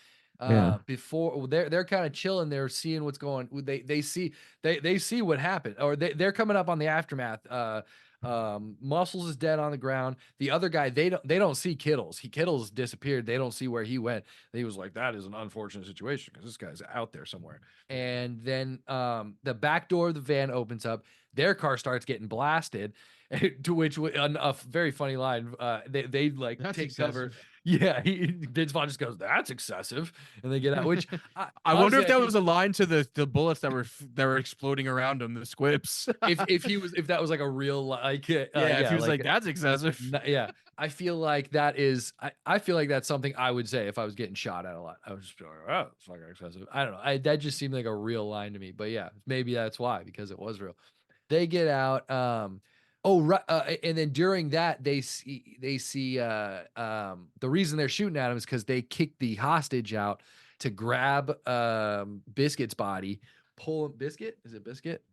Yeah. Before they're kind of chilling. They're seeing what's going. They see what happened, or they're coming up on the aftermath. Muscles is dead on the ground. The other guy, they don't see Kittles. Kittles disappeared. They don't see where he went. He was like, that is an unfortunate situation because this guy's out there somewhere. And then the back door of the van opens up. Their car starts getting blasted. To which a very funny line. They like That's take cover. excessive. Yeah, Vince Vaughn just goes, "That's excessive," and they get out. Which I wonder if honestly, that I was a line to the bullets that were exploding around him, the squibs. if that was like a real like if he was like that's excessive. yeah, I feel like that is I feel like that's something I would say if I was getting shot at a lot. I would just be like, oh, it's fucking excessive. I don't know. That just seemed like a real line to me. But yeah, maybe that's why, because it was real. They get out. And then during that, they see the reason they're shooting at him is because they kicked the hostage out to grab Biscuit's body, pull him. Biscuit, is it Biscuit?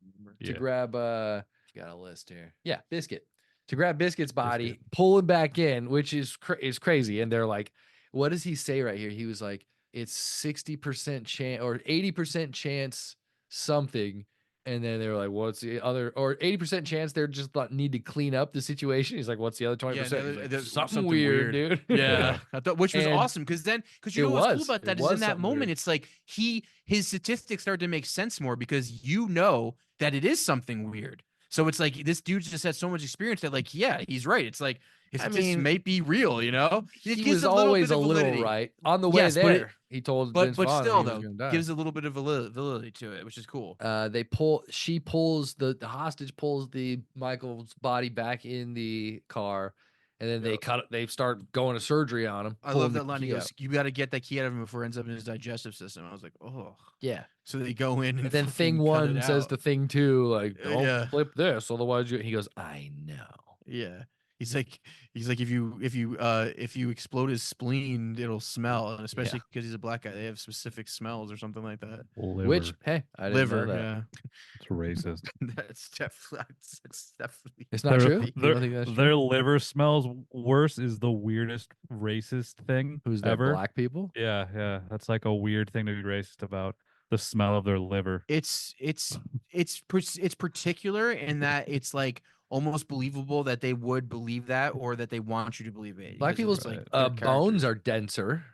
To Yeah. grab got a list here. Yeah, Biscuit, to grab Biscuit's body, pull him back in, which is crazy. And they're like, what does he say right here? He was like, it's 60% chance or 80% chance something. And then they were like, what's the other, or 80% chance they're just need to clean up the situation. He's like, what's the other 20%? He's like, something weird, dude. Yeah. I thought, which was And awesome because you know it what's cool was. about It that is was in that something moment, weird. it's like his statistics start to make sense more because you know that it is something weird. So it's like this dude just has so much experience that like, yeah, he's right. It's like his statistics may be real, you know? It He gives was always bit a of little validity. right. On the way Yes, but there, he told Vince But Vaughn that still he was though, gonna die. gives a little bit of validity to it, which is cool. She pulls the hostage pulls the Michael's body back in the car, and then they start going to surgery on him. I love that line. He goes, you got to get that key out of him before it ends up in his digestive system. I was like, oh. Yeah. So they go in And then fucking thing cut one it says out. to thing two, like, don't Yeah. flip this, otherwise he goes, I know. Yeah. He's like if you explode his spleen, it'll smell, and especially because he's a black guy, they have specific smells or something like that. Liver. Which, hey, I didn't know that. Yeah. It's racist. That's definitely. It's not true. You Their, don't think that's true? their liver smells worse is the weirdest racist thing Who's that? ever. Black people? Yeah. That's like a weird thing to be racist about. The smell of their liver. It's particular in that it's like almost believable that they would believe that or that they want you to believe it. Black because people's it's, their bones characters. are denser.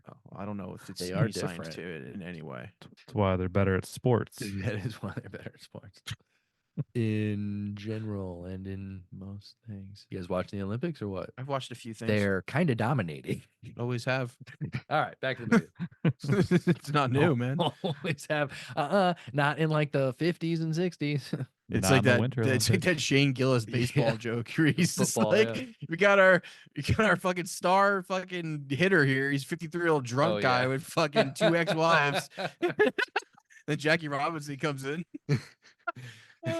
Oh, I don't know if it's They are any science different. to it in any way. That's why they're better at sports. That is why they're better at sports. In general and in most things. You guys watching the Olympics or what? I've watched a few things. They're kind of dominating. Always have. All right, back to the movie. It's not new, man. Always have. Not in like the 50s and 60s. It's Not like in the that. Winter It's like Olympics. that Shane Gillis baseball Yeah. joke. Where he's just Football, like, yeah. we got our fucking star fucking hitter here. He's 53-year-old drunk Oh, guy yeah. with fucking 2 ex-wives. Then Jackie Robinson comes in.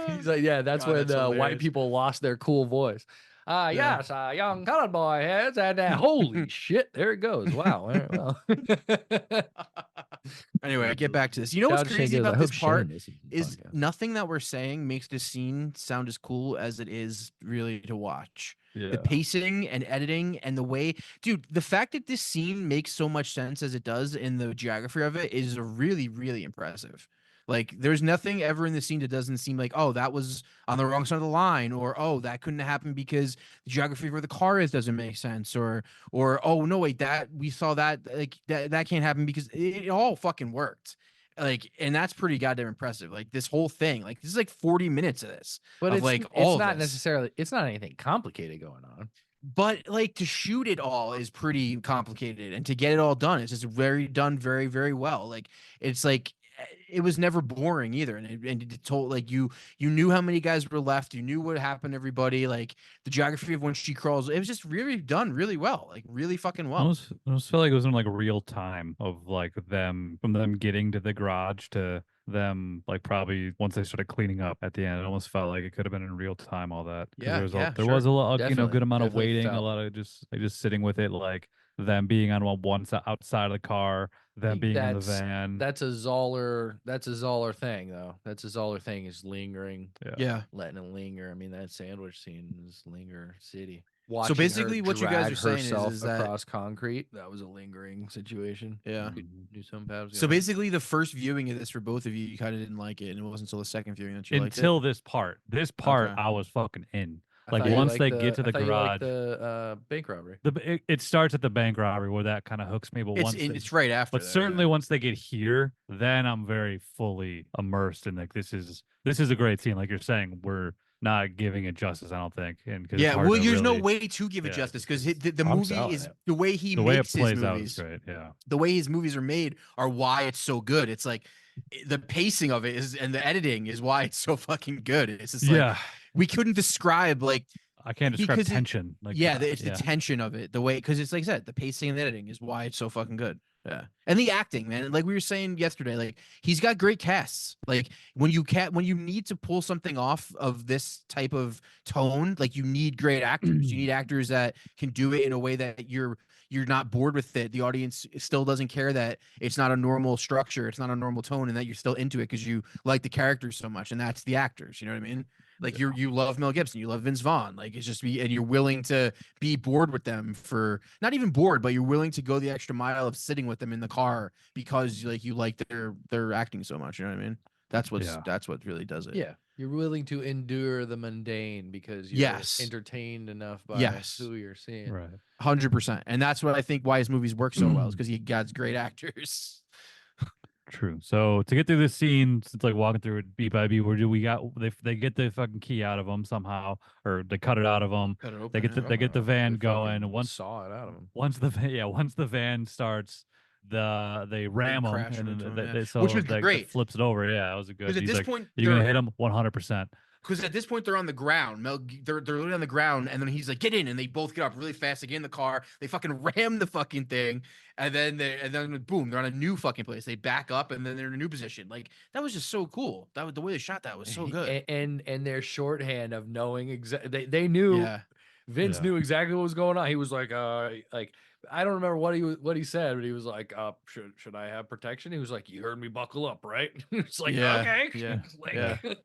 He's like, yeah, that's God, when that's white hilarious. people lost their cool voice. Yeah. Yes, young colored boy heads, and holy shit, there it goes. Wow. All right, well. Anyway, get back to this. You know what's Shout out to Shane crazy Gillis. I about this hope Shane part listens to the is podcast. nothing that we're saying makes this scene sound as cool as it is really to watch. Yeah. The pacing and editing and the way, dude, the fact that this scene makes so much sense as it does in the geography of it is really, really impressive. Like, there's nothing ever in the scene that doesn't seem like, oh, that was on the wrong side of the line, or oh, that couldn't happen because the geography of where the car is doesn't make sense, or oh no, wait, that we saw that like that can't happen because it all fucking worked. Like, and that's pretty goddamn impressive. Like this whole thing, like this is like 40 minutes of this, But of it's like all not of this. necessarily, it's not anything complicated going on. But like to shoot it all is pretty complicated, and to get it all done, it's just very, very well. Like it's like it was never boring either, and it told like you knew how many guys were left, you knew what happened to everybody. Like the geography of when she crawls, it was just really done really well, like really fucking I well. almost felt like it was in like real time of like them from them getting to the garage to them like probably once they started cleaning up at the end. It almost felt like it could have been in real time, all that. 'Cause Yeah, there was yeah, there was a lot of, Definitely, good amount of definitely waiting, a felt. lot of just sitting with it, like them being on one side outside of the car, them being in the van. That's a Zahler thing though. That's a Zahler thing, is lingering, Yeah. letting it linger. I mean, that sandwich scene is linger city. So Watching basically, her what you guys drag are saying herself is that across concrete, that was a lingering situation. yeah. Knew something bad was So gonna happen. basically, the first viewing of this for both of you, you kind of didn't like it, and it wasn't until the second viewing that you liked it. Until this part. This part Okay. I was fucking in. I Like thought you once liked they get to the I thought you liked garage, the bank robbery. it starts at the bank robbery where that kind of hooks me. But It's once it's right after. but that, certainly yeah. once they get here, then I'm very fully immersed in like this is a great scene. Like you're saying, we're not giving it justice, I don't think, and because Yeah, well, there's no way to give it yeah, justice because because the I'm movie selling is it. the way he the way it makes his plays out is movies. great. Yeah, The way his movies are made are why it's so good. It's like the pacing of it is, and the editing is why it's so fucking good. It's just like yeah. we couldn't describe like I can't describe because tension. Like yeah, it's yeah. the tension of it, the way because it's like I said, the pacing and the editing is why it's so fucking good. Yeah, and the acting, man. Like we were saying yesterday, like he's got great casts. Like when you need to pull something off of this type of tone, like you need great actors. You need actors that can do it in a way that you're not bored with it. The audience still doesn't care that it's not a normal structure, it's not a normal tone, and that you're still into it because you like the characters so much, and that's the actors. You know what I mean? Like you love Mel Gibson, you love Vince Vaughn. Like it's just and you're willing to be bored with them for not even bored, but you're willing to go the extra mile of sitting with them in the car because you like their acting so much. You know what I mean? That's what really does it. Yeah, you're willing to endure the mundane because you're Yes. entertained enough by Yes. who you're seeing. Right. 100%. And that's what I think why his movies work so well is because he got great actors. True. So to get through this scene, it's like walking through it beat by beat. Where do we got? They get the fucking key out of him somehow, or they cut it out of him. Cut it open, They get yeah. they get the van They going. fucking Once saw it out of him. once the van starts, they ram him, crash and into then him, yeah. so Which was like, great. flips it over. Yeah, that was a good. Because at He's this like, point, you're gonna they're- hit him 100%. Because at this point they're on the ground. They're literally on the ground, and then he's like, "Get in!" And they both get up really fast. They get in the car. They fucking ram the fucking thing, and then boom, they're on a new fucking place. They back up, and then they're in a new position. Like that was just so cool. That was the way they shot. That was so good. And their shorthand of knowing exactly, they knew. Yeah. Vince Yeah. knew exactly what was going on. He was like I don't remember what he said, but he was like, should I have protection? He was like, you heard me buckle up, right? It's like, Yeah, okay, yeah, Like, yeah. And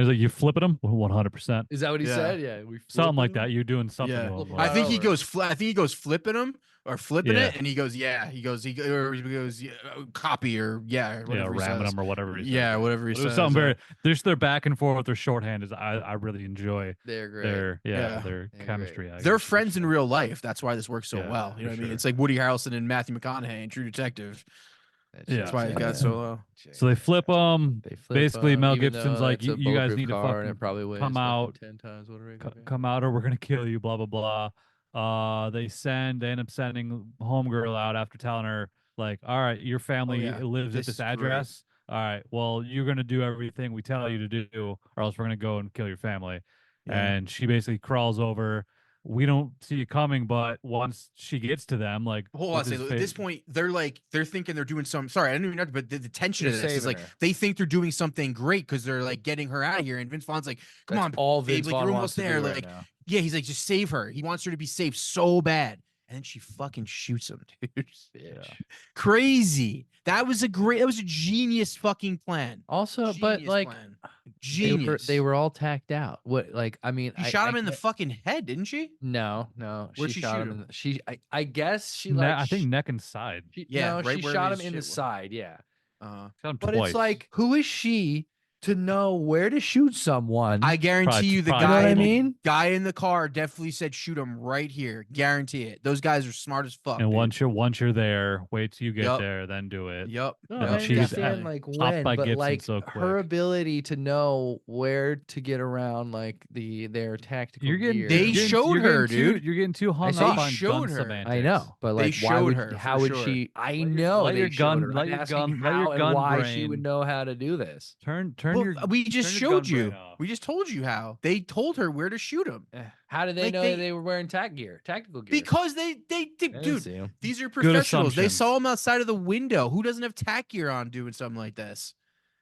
he's like, you flipping him 100%. Is that what he Yeah. said? Yeah, we Something like flipping? that. You're doing something. Yeah. to him, Flip like- I think he over. goes. I think he goes flipping him or flipping Yeah. it, and he goes, "Yeah." He goes, yeah, copy or yeah, or yeah, whatever he ramming says. him or whatever. He says, Yeah, whatever he But it was says. something very. There's their back and forth. Their shorthand is. I really enjoy They're great. their Yeah. their They're chemistry. great. I They're guess, for friends in sure. real life. That's why this works so Yeah, well. You know for what I mean? sure. It's like Woody Harrelson and Matthew McConaughey and True Detective. That Yeah. That's why it shit's got like so that. low. So they flip them. They flip, Basically, Mel even Gibson's though like, it's a you guys bulletproof need to car and fucking it probably weighs come fucking out. 10 times what it regular vehicle. come out or we're gonna kill you. Blah blah blah. They end up sending homegirl out after telling her like, all right, your family yeah. lives This at this is great. address. All right, well, you're gonna do everything we tell you to do, or else we're gonna go and kill your family. Yeah. And she basically crawls over. we don't see it coming, but once she gets to them, like Hold on, with his at this face, point, they're thinking they're doing some. Sorry, I didn't even know, but the tension They're of this is saving like her. they think they're doing something great because they're like getting her out of here, and Vince Vaughn's like, "Come That's on, all babe, Vince like Vaughn you're wants almost to there." do right Like, now. yeah, he's like, just save her. He wants her to be safe so bad, and then she fucking shoots him, dude. Yeah. Crazy. That was a genius fucking plan. Also, but Genius like plan. they Genius. were all tacked out. What like I mean, She shot him in the fucking head, didn't she? No, Where'd she she shot shoot him him? in I guess she I think neck and side. Yeah, no, right she where shot his him in the shit was. side, yeah. Shot him But twice. it's like, who is she to know where to shoot someone? I guarantee you the probably guy, You know what I the mean? guy in the car definitely said shoot him right here. Guarantee it. Those guys are smart as fuck. and Dude. once you're there, wait till you get Yup. there, then do it. Yep. No, And I she's understand definitely. like popped when, by but Gibson like so her quick. ability to know where to get around like their tactical You're getting gear. They showed you're her, getting dude. You're getting too hung saw up it. on They showed gun her. semantics. I know, but They like, why showed would her, how for would sure. she? I Let your- know let they your showed gun- her. let I'm your asking gun- let your how and gun why she would brain- know how to do this. Turn Well, your. we just turn your showed gun you. brain off. We just told you how. They told her where to shoot him. How did they Like, know they- that they were wearing tactical gear? Because they I didn't dude, see 'em. these are professionals. They assumptions. saw him outside of the window. Who doesn't have tack gear on doing something like this?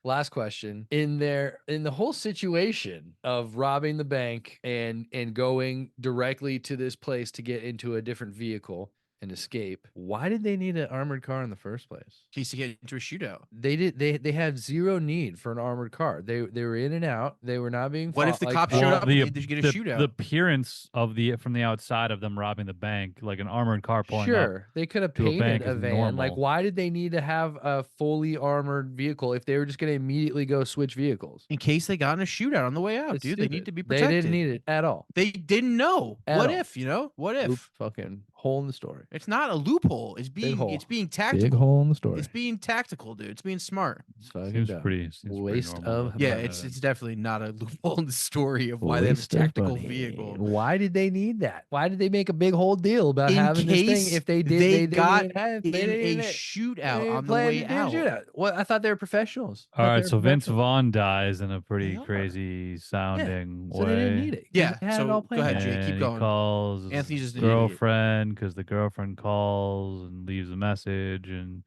Last question. In the whole situation of robbing the bank and going directly to this place to get into a different vehicle and escape, why did they need an armored car in the first place? In case to get into a shootout. They had zero need for an armored car. They were in and out. They were not being What if fought the like cops showed Well, up and they just get a the shootout? appearance of from the outside of them robbing the bank, like an armored car pulling up. Sure, they could have to a painted bank a is van. Like, normal. why did they need to have a fully armored vehicle if they were just going to immediately go switch vehicles? In case they got in a shootout on the way out, It's dude. They stupid. need to be They protected. didn't need it at all. They didn't know. At What all. if, What if? Oop, fucking hole in the story. It's not a loophole. It's being hole. it's being Big tactical. hole in the story. It's being tactical, dude. It's being smart. It's fucking Seems dumb. pretty Waste normal, of but, Yeah, money. it's definitely not a loophole in the story of why they have a Waste of tactical money. vehicle. Why did they need that? Why did they make a big whole deal about In having this case thing? If they did, they they got didn't have, they in a didn't- shootout they on the planned way to do a out. shootout. Well, I thought they were professionals. I All thought right, they so were Vince professionals. Vaughn dies in a pretty are. crazy sounding So way. they didn't need it. 'cause Yeah, they had it so all go planned ahead, out. Jay, keep And going. he calls his Anthony's just an idiot. girlfriend because the girlfriend calls and leaves a message, and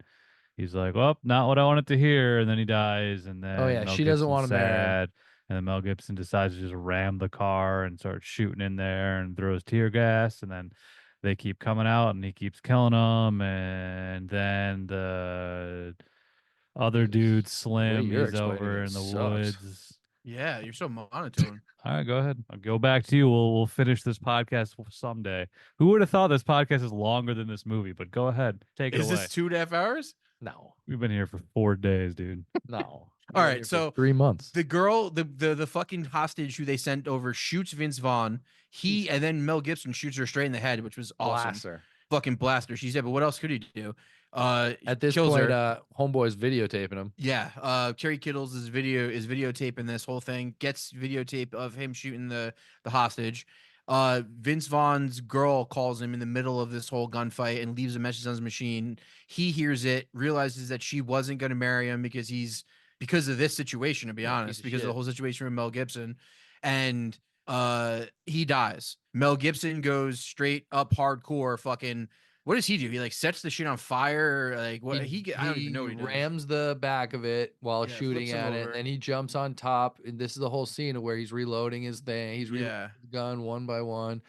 he's like, "Well, not what I wanted to hear," and then he dies, and then Oh, yeah, Mel she doesn't Gibson's wanna marry him. sad, and then Mel Gibson decides to just ram the car and start shooting in there and throws tear gas, and then they keep coming out, and he keeps killing them, and then the other dude Slim, you're he's explaining over it in the sucks. woods. Yeah, you're so monotone. All right, go ahead. I'll go back to you. We'll finish this podcast someday. Who would have thought this podcast is longer than this movie? But go ahead, take it Is away. this 2.5 hours? No, We've been here for 4 days, dude. no. All right, so 3 months. The girl, the fucking hostage who they sent over shoots Vince Vaughn. And then Mel Gibson shoots her straight in the head, which was awesome. Blaster. Fucking blaster. She's dead, but what else could he do? At this kills point, her. homeboy's videotaping him. Yeah, Kerry Kittles is videotaping this whole thing. Gets videotape of him shooting the hostage. Vince Vaughn's girl calls him in the middle of this whole gunfight and leaves a message on his machine. He hears it, realizes that she wasn't going to marry him because of this situation, to be honest, because of the whole situation with Mel Gibson, and he dies. Mel Gibson goes straight up hardcore. Fucking, what does he do? He like sets the shit on fire. Like what I don't even know what he does. rams the back of it while Yeah, shooting flips him at it, over. and then he jumps on top. And this is the whole scene of where he's reloading his thing. He's reloading Yeah. his gun one by one,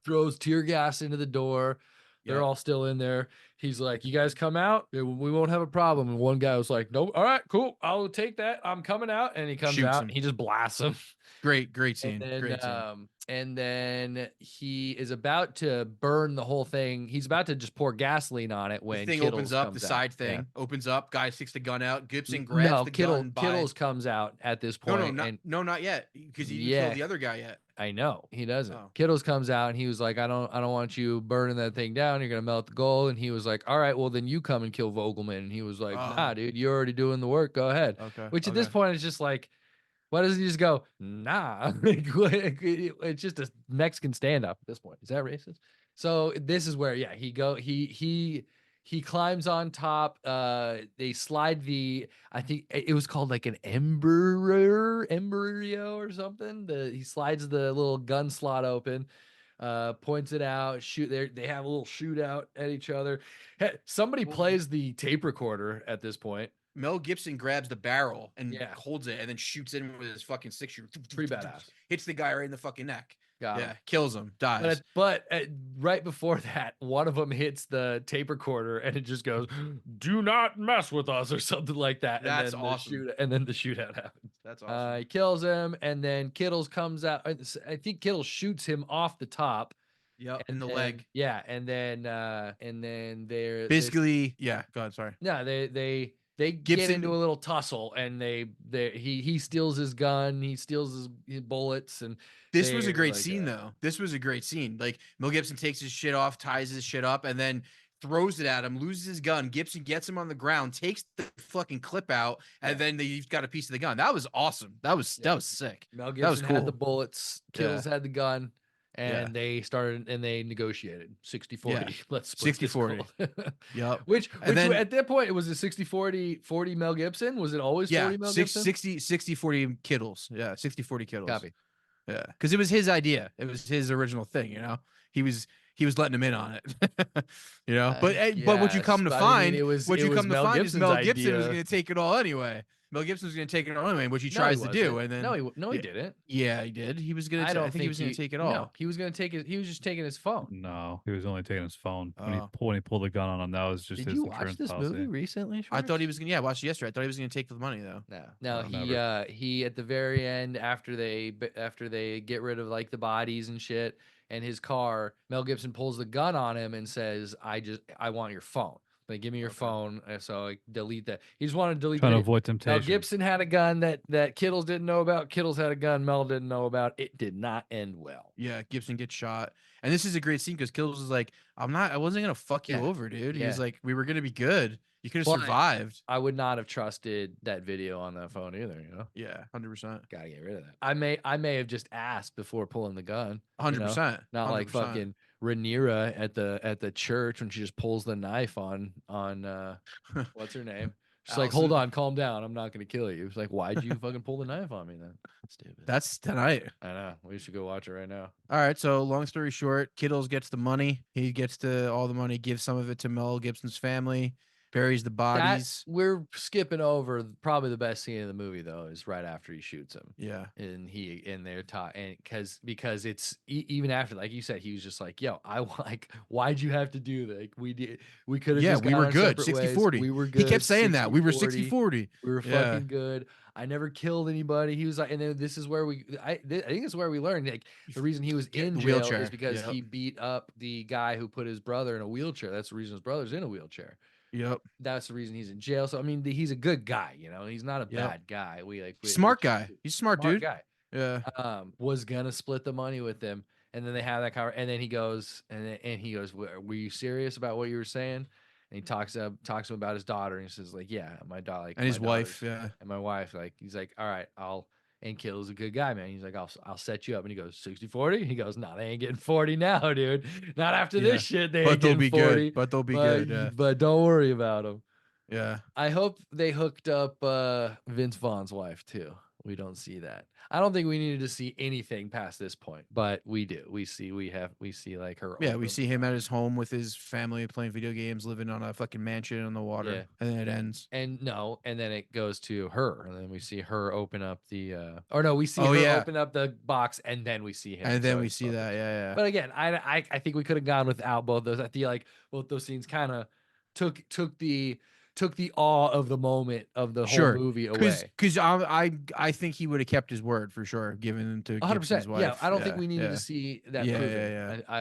throws tear gas into the door. They're Yep. all still in there. He's like, "You guys come out, we won't have a problem." And one guy was like, "Nope, all right, cool, I'll take that. I'm coming out." And he comes Shoots out, him. and he just blasts him. Great scene. And then, Great scene. and then he is about to burn the whole thing. He's about to just pour gasoline on it The when thing Kittles opens up, the comes side out. thing Yeah. opens up. Guy sticks the gun out. Gibson grabs No, the gun. Kittles comes out at this point. and Not yet, because he didn't Yeah. kill the other guy yet. I know he doesn't. Oh. Kittles comes out and he was like, I don't want you burning that thing down. You're gonna melt the gold. And he was like, all right, well then you come and kill Vogelman. And he was like, nah, dude, you're already doing the work. Go ahead. Okay. Which at this point is just like, why doesn't he just go, nah? It's just a Mexican standoff at this point. Is that racist? So this is where, yeah, he climbs on top. They slide I think it was called like an embryo or something. He slides the little gun slot open, points it out. They have a little shootout at each other. Somebody Well, plays the tape recorder at this point. Mel Gibson grabs the barrel and Yeah. holds it and then shoots it with his fucking 6-shooter. Pretty badass. Hits the guy right in the fucking neck. Got Yeah, him. kills him, dies. But right before that, one of them hits the tape recorder and it just goes, "Do not mess with us" or something like that. That's and then awesome. And then the shootout happens. That's awesome. He kills him, and then Kittles comes out. I think Kittles shoots him off the top. Yep, in And the then- leg. Yeah, and then they're Basically, yeah. Go ahead. Sorry. no, they get Gibson- into a little tussle, and he steals his gun, he steals his bullets, and This was a they're great like, scene, though. This was a great scene. Like Mel Gibson takes his shit off, ties his shit up, and then throws it at him, loses his gun. Gibson gets him on the ground, takes the fucking clip out, and then you've got a piece of the gun. That was awesome. That was sick. Mel That was Gibson had the cool. bullets, Kills had the gun, and Yeah. they negotiated 60-40. Yeah. Let's split 60-40. this. Yep. Which And then- at that point, it was a 60-40 Mel Gibson. Was it always 40 Mel Gibson? 60-40 Kittles. Yeah, 60-40 Kittles. Copy. Yeah, because it was his idea. It was his original thing. You know, he was letting him in on it. You know, but what you come to Yes, but I find, mean, it was Mel Mel Gibson is Mel Gibson was idea. going to take it all anyway. Mel Gibson was going to take it all anyway, which he No, tries to do, wasn't. and then no, he yeah. didn't. Yeah, he did. He was going to. I think he was going to take it all. No, he was going to take it. He was just taking his phone. No, he was only taking his phone Oh. when he pulled the gun on him. That was just Did his you watch insurance this policy. movie recently? I thought he Schwartz? was going. Yeah, I watched it yesterday. I thought he was going to take the money though. No, Oh, he at the very end after they get rid of like the bodies and shit and his car, Mel Gibson pulls the gun on him and says, I want your phone. Like, give me your Okay. phone. So I delete that. He just wanted to delete Trying to the avoid Mel temptation. Gibson had a gun that Kittles didn't know about. Kittles had a gun Mel didn't know about. It did not end well. Yeah, Gibson gets shot, and this is a great scene because Kills was like, I wasn't going to fuck you Yeah. over, dude." He was Yeah. like, "We were going to be good. You could have But- survived." I would not have trusted that video on that phone either, you know? Yeah, 100%. Gotta get rid of that. I may have just asked before pulling the gun. 100%. Not like fucking Rhaenyra at the church when she just pulls the knife on what's her name? She's like, "Hold Allison. on, calm down. I'm not gonna kill you." It's like, "Why'd you fucking pull the knife on me then?" Stupid. That's tonight. I know. We should go watch it right now. All right. So long story short, Kittles gets the money. He gets all the money, gives some of it to Mel Gibson's family, buries the bodies. We're skipping over probably the best scene in the movie though is right after he shoots him. Yeah. And they're taught, and because it's even after, like you said, he was just like, "Yo, why'd you have to do that? Like, we could have Yeah, just we gone were our good. separate ways. 60-40. We were good. He kept saying that. We were 60-40. 60-40. We were Yeah. fucking good. I never killed anybody." He was like, and then this is where I think this is where we learned like the reason he was Get in the jail wheelchair. is because Yep. he beat up the guy who put his brother in a wheelchair. That's the reason his brother's in a wheelchair. Yep. That's the reason he's in jail. So I mean, he's a good guy. You know, he's not a Yep. bad guy. Smart guy. He's a smart dude. guy. Yeah. Was gonna split the money with him, and then they have that and then he goes, were you serious about what you were saying? And he talks to him about his daughter, and he says like, "Yeah, my daughter, like, And his my wife. daughter's- Yeah. and my wife." Like, he's like, "All right, and Kill's a good guy, man." He's like, I'll set you up." And he goes, 60-40? He goes, "No, they ain't getting 40 now, dude. Not after Yeah. this shit. They But ain't they'll getting be 40. good. But they'll be but, good. Yeah. but don't worry about them." Yeah. I hope they hooked up Vince Vaughn's wife too. We don't see that. I don't think we needed to see anything past this point, but we do. We see like her. Yeah. We open- see him at his home with his family playing video games, living on a fucking mansion on the water. Yeah. And then it ends. and then it goes to her, and then we see her open up we see Oh, her yeah. open up the box, and then we see him. And then So we it's see both. that. Yeah. Yeah. But again, I think we could have gone without both those. I feel like both those scenes kind of took the awe of the moment of the Sure. whole movie away. Because I think he would have kept his word for sure, given to 100%. Gibson's wife. Yeah, I don't think we needed yeah. to see that Yeah, proven.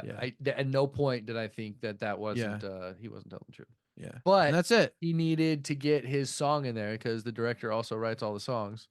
yeah, yeah. At no point did I think that wasn't he wasn't telling the truth. Yeah. But And that's it. he needed to get his song in there because the director also writes all the songs.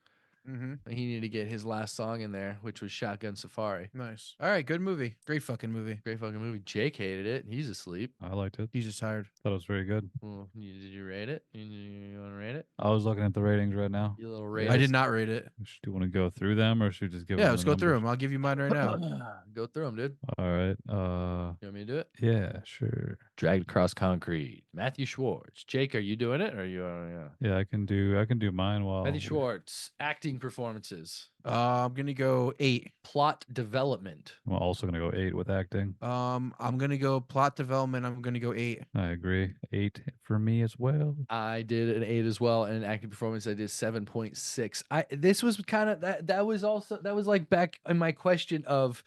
Mm-hmm. He needed to get his last song in there, which was Shotgun Safari. Nice. All right. Good movie. Great fucking movie. Great fucking movie. Jake hated it. He's asleep. I liked it. He's just tired. Thought it was very good. Well, did you rate it? You want to rate it? I was looking at the ratings right now. You little I rate. did not rate it. Do you want to go through them, or should we just give? Yeah, them let's the go through numbers? them. I'll give you mine right now. Go through them, dude. All right. You want me to do it? Yeah, sure. Dragged Across Concrete. Matthew Schwartz. Jake, are you doing it? Or are you? Yeah, I can do mine while Matthew Schwartz. Acting performances. I'm gonna go 8. Plot development. I'm also gonna go 8 with acting. I'm gonna go plot development. I'm gonna go 8. I agree. 8 for me as well. I did an 8 as well, and an acting performance I did 7.6. This was kind of that was like back in my question of,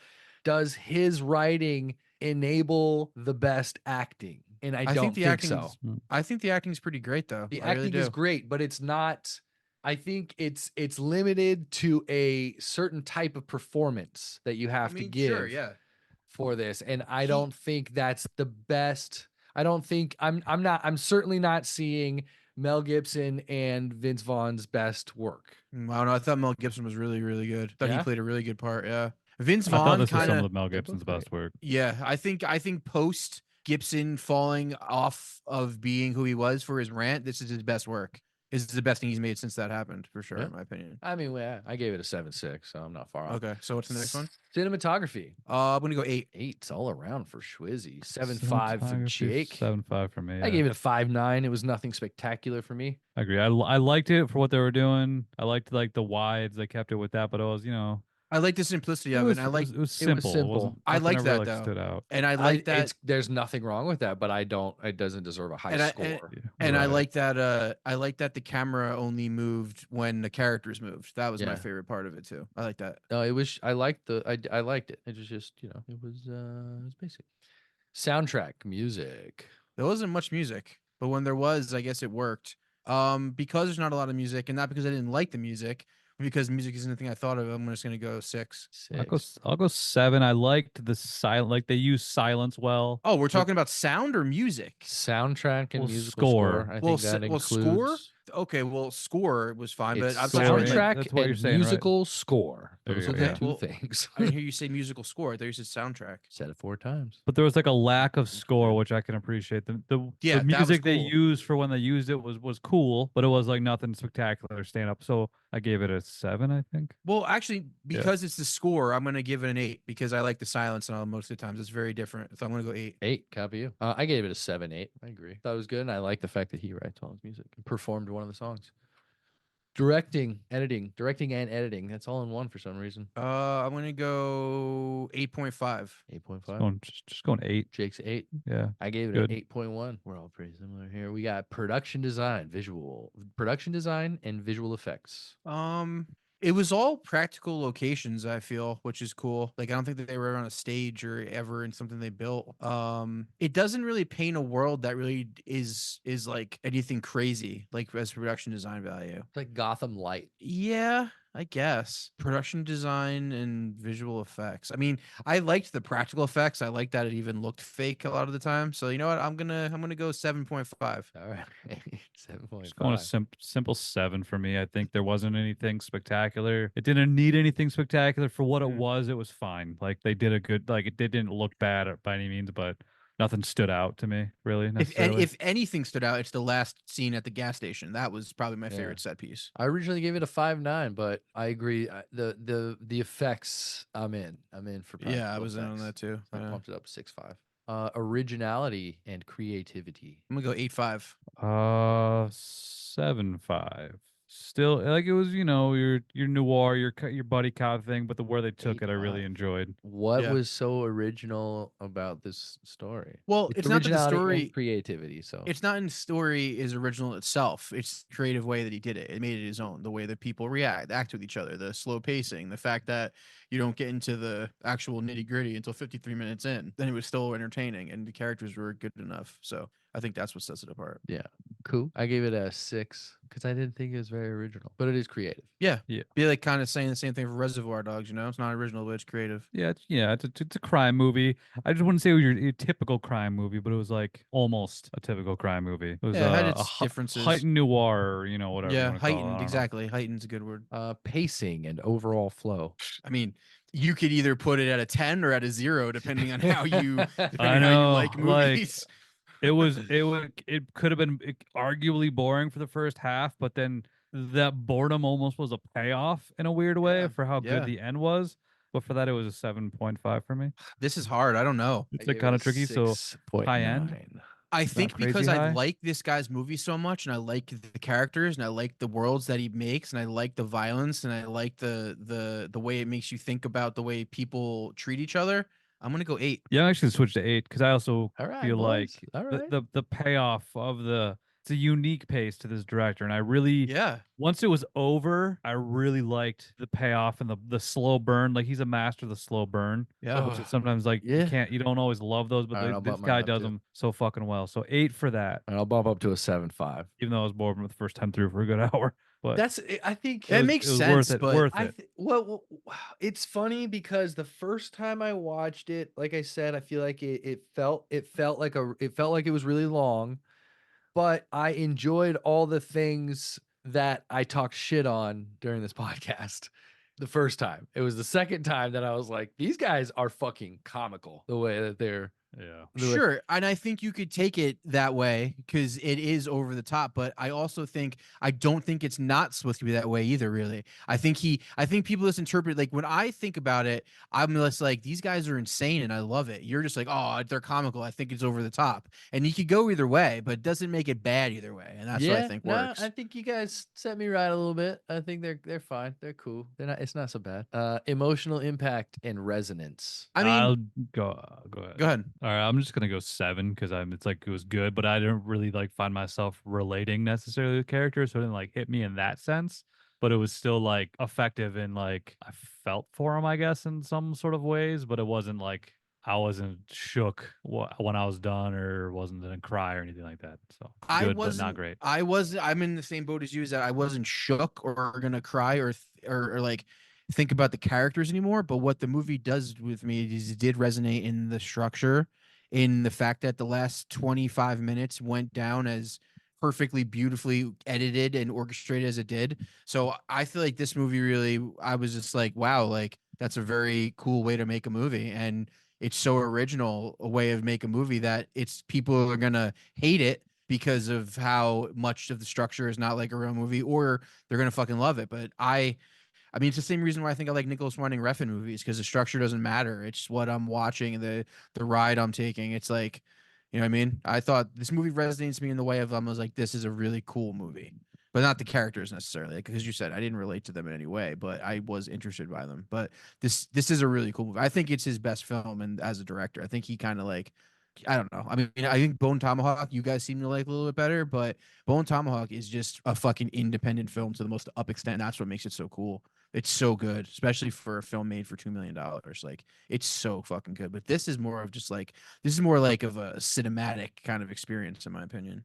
does his writing enable the best acting? And I don't think so. I think the acting's pretty great though. The I really acting is do. great, but it's not. I think it's limited to a certain type of performance that you have to give Sure, yeah. for this, and I don't think that's the best. I don't think I'm certainly not seeing Mel Gibson and Vince Vaughn's best work. I don't know. I thought Mel Gibson was really, really good. Thought Yeah? he played a really good part. Yeah. Vince I thought Vaughn this was some kind of Mel Gibson's both best work. Yeah, I think post Gibson falling off of being who he was for his rant, this is his best work. This is the best thing he's made since that happened, for sure, Yeah. in my opinion. I mean, I gave it a 7.6, so I'm not far off. Okay, so what's the next one? Cinematography. I'm gonna go 8. 8's all around for Schwizzy. 7.5 for Cinematography, Jake. 7.5 for me. I yeah. gave it a 5.9. It was nothing spectacular for me. I agree. I liked it for what they were doing. I liked like the wides. They kept it with that, but it was I like the simplicity of it. And I like, it was simple. simple. Wasn't- I nothing like ever, that, like, though. stood out. and I like that, There's nothing wrong with that, but it doesn't deserve a high score. Yeah, and I right. like that. I like that the camera only moved when the characters moved. That was my Yeah. favorite part of it too. I like that. No, it was. I liked I liked it. It was just, it was basic. Soundtrack, music. There wasn't much music, but when there was, I guess it worked. Because there's not a lot of music, and not because I didn't like the music, but because music isn't the thing I thought of. I'm just gonna go 6. I'll go 7. I liked the silent, like they use silence well. Oh, we're talking about sound or music? Soundtrack and Well, musical score. score. I Well, think that well, score. includes Okay, well, score was fine, but it's I'm score, sorry. yeah. soundtrack That's what you're and saying, right? musical score. There Those you are go, the yeah. two Well, things. I didn't hear you say musical score. I thought you said soundtrack. Said it 4 times. But there was like a lack of score, which I can appreciate. Yeah, the that was music they cool. used for when they used it was cool, but it was like nothing spectacular stand up. So I gave it a 7, I think. Well, actually, because it's the score, I'm gonna give it an 8 because I like the silence and all most of the times. It's very different. So I'm gonna go 8. 8, copy you. I gave it a 7.8. I agree. Thought it was good, and I like the fact that he writes all his music and performed one of the songs. Directing and editing. That's all in one for some reason. I'm gonna go 8.5. 8.5. Just going 8. Jake's 8. Yeah. I gave it Good. an 8.1. We're all pretty similar here. We got production design and visual effects. It was all practical locations, I feel, which is cool. Like I don't think that they were on a stage or ever in something they built. It doesn't really paint a world that really is like anything crazy, like as production design value. It's like Gotham Light. Yeah, I guess. Production design and visual effects. I mean, I liked the practical effects. I liked that it even looked fake a lot of the time. So you know what? I'm gonna go 7.5. All right. 7.5. Just going a simple 7 for me. I think there wasn't anything spectacular. It didn't need anything spectacular for what it was. It was fine. Like they did a good. Like it didn't look bad by any means, but nothing stood out to me really. If anything stood out, it's the last scene at the gas station. That was probably my Yeah. favorite set piece. I originally gave it a 5.9, but I agree. The effects, I'm in for. Yeah, I practical was in on effects. that too. I Yeah. pumped it up 6.5. Originality and creativity. I'm gonna go 8.5. 7.5. Still, like it was, your noir, your buddy cop thing, but the where they took it, I really 8.5. enjoyed. What Yeah. was so original about this story? Well, it's not that the originality and story. creativity. So It's not in the story is original itself. It's the creative way that he did it. It made it his own. The way that people act with each other, the slow pacing, the fact that you don't get into the actual nitty gritty until 53 minutes in. Then it was still entertaining, and the characters were good enough. So I think that's what sets it apart. cool. I gave it a 6 because I didn't think it was very original, but it is creative. Yeah, Yeah. Be like kind of saying the same thing for Reservoir Dogs. You know, it's not original, but it's creative. Yeah, it's a crime movie. I just wouldn't say it was your typical crime movie, but it was like almost a typical crime movie. It was Yeah, it had a its differences. heightened noir, or, whatever. you Yeah, wanna call it, I heightened. don't know. Exactly, heightened's a good word. Pacing and overall flow. I mean, you could either put it at a 10 or at a 0, depending on how you depending on how you know, like movies. It could have been arguably boring for the first half, but then that boredom almost was a payoff in a weird way Yeah, for how yeah. good the end was. But for that, it was a 7.5 for me. This is hard. I don't know. It's like kind of tricky. So high end. 6.9. I Not think crazy because high. I like this guy's movie so much, and I like the characters, and I like the worlds that he makes, and I like the violence, and I like the way it makes you think about the way people treat each other. I'm gonna go 8. Yeah, I'm actually switched to 8 because I also All right, feel boys. like All right. the payoff of it's a unique pace to this director, and I really Yeah. once it was over, I really liked the payoff and the slow burn. Like he's a master of the slow burn. Yeah. Which is sometimes like Yeah. you don't always love those, but All right, I'll this bump mine guy up, does too. them so fucking well. So 8 for that, And I'll bump up to a 7.5. even though I was bored from the first time through for a good hour. But That's I think It makes it was sense, worth it. but Worth it. well, it's funny because the first time I watched it, like I said, I feel like it felt like it was really long, but I enjoyed all the things that I talked shit on during this podcast. The first time. It was the second time that I was like, these guys are fucking comical the way that they're Yeah. Sure, and I think you could take it that way because it is over the top. But I also think I don't think it's not supposed to be that way either. Really, I think people just interpret like when I think about it, I'm just like these guys are insane and I love it. You're just like, oh, they're comical. I think it's over the top, and you could go either way, but it doesn't make it bad either way, and that's what I think works. I think you guys set me right a little bit. I think they're fine. They're cool. It's not so bad. Emotional impact and resonance. I mean, I'll go ahead. go ahead. All right, I'm just gonna go 7 because it's like it was good, but I didn't really like find myself relating necessarily with characters, so it didn't like hit me in that sense. But it was still like effective and like I felt for him, I guess, in some sort of ways. But it wasn't like I wasn't shook when I was done or wasn't gonna cry or anything like that. So I good, but wasn't. not great. I'm in the same boat as you. Is that I wasn't shook or gonna cry or like think about the characters anymore. But what the movie does with me is it did resonate in the structure, in the fact that the last 25 minutes went down as perfectly, beautifully edited and orchestrated as it did. So I feel like this movie really, I was just like, wow, like that's a very cool way to make a movie. And it's so original a way of make a movie that it's people are gonna hate it because of how much of the structure is not like a real movie, or they're gonna fucking love it. But I mean, it's the same reason why I think I like Nicholas Winding Refn movies because the structure doesn't matter. It's what I'm watching and the ride I'm taking. It's like, you know what I mean? I thought this movie resonates to me in the way of I was like, this is a really cool movie, but not the characters necessarily. Because you said I didn't relate to them in any way, but I was interested by them. But this is a really cool movie. I think it's his best film, and as a director, I think he kind of like. I don't know. I mean, I think Bone Tomahawk, you guys seem to like a little bit better, but Bone Tomahawk is just a fucking independent film to the most up extent. And that's what makes it so cool. It's so good, especially for a film made for $2 million. Like, it's so fucking good. But this is more of just like of a cinematic kind of experience, in my opinion.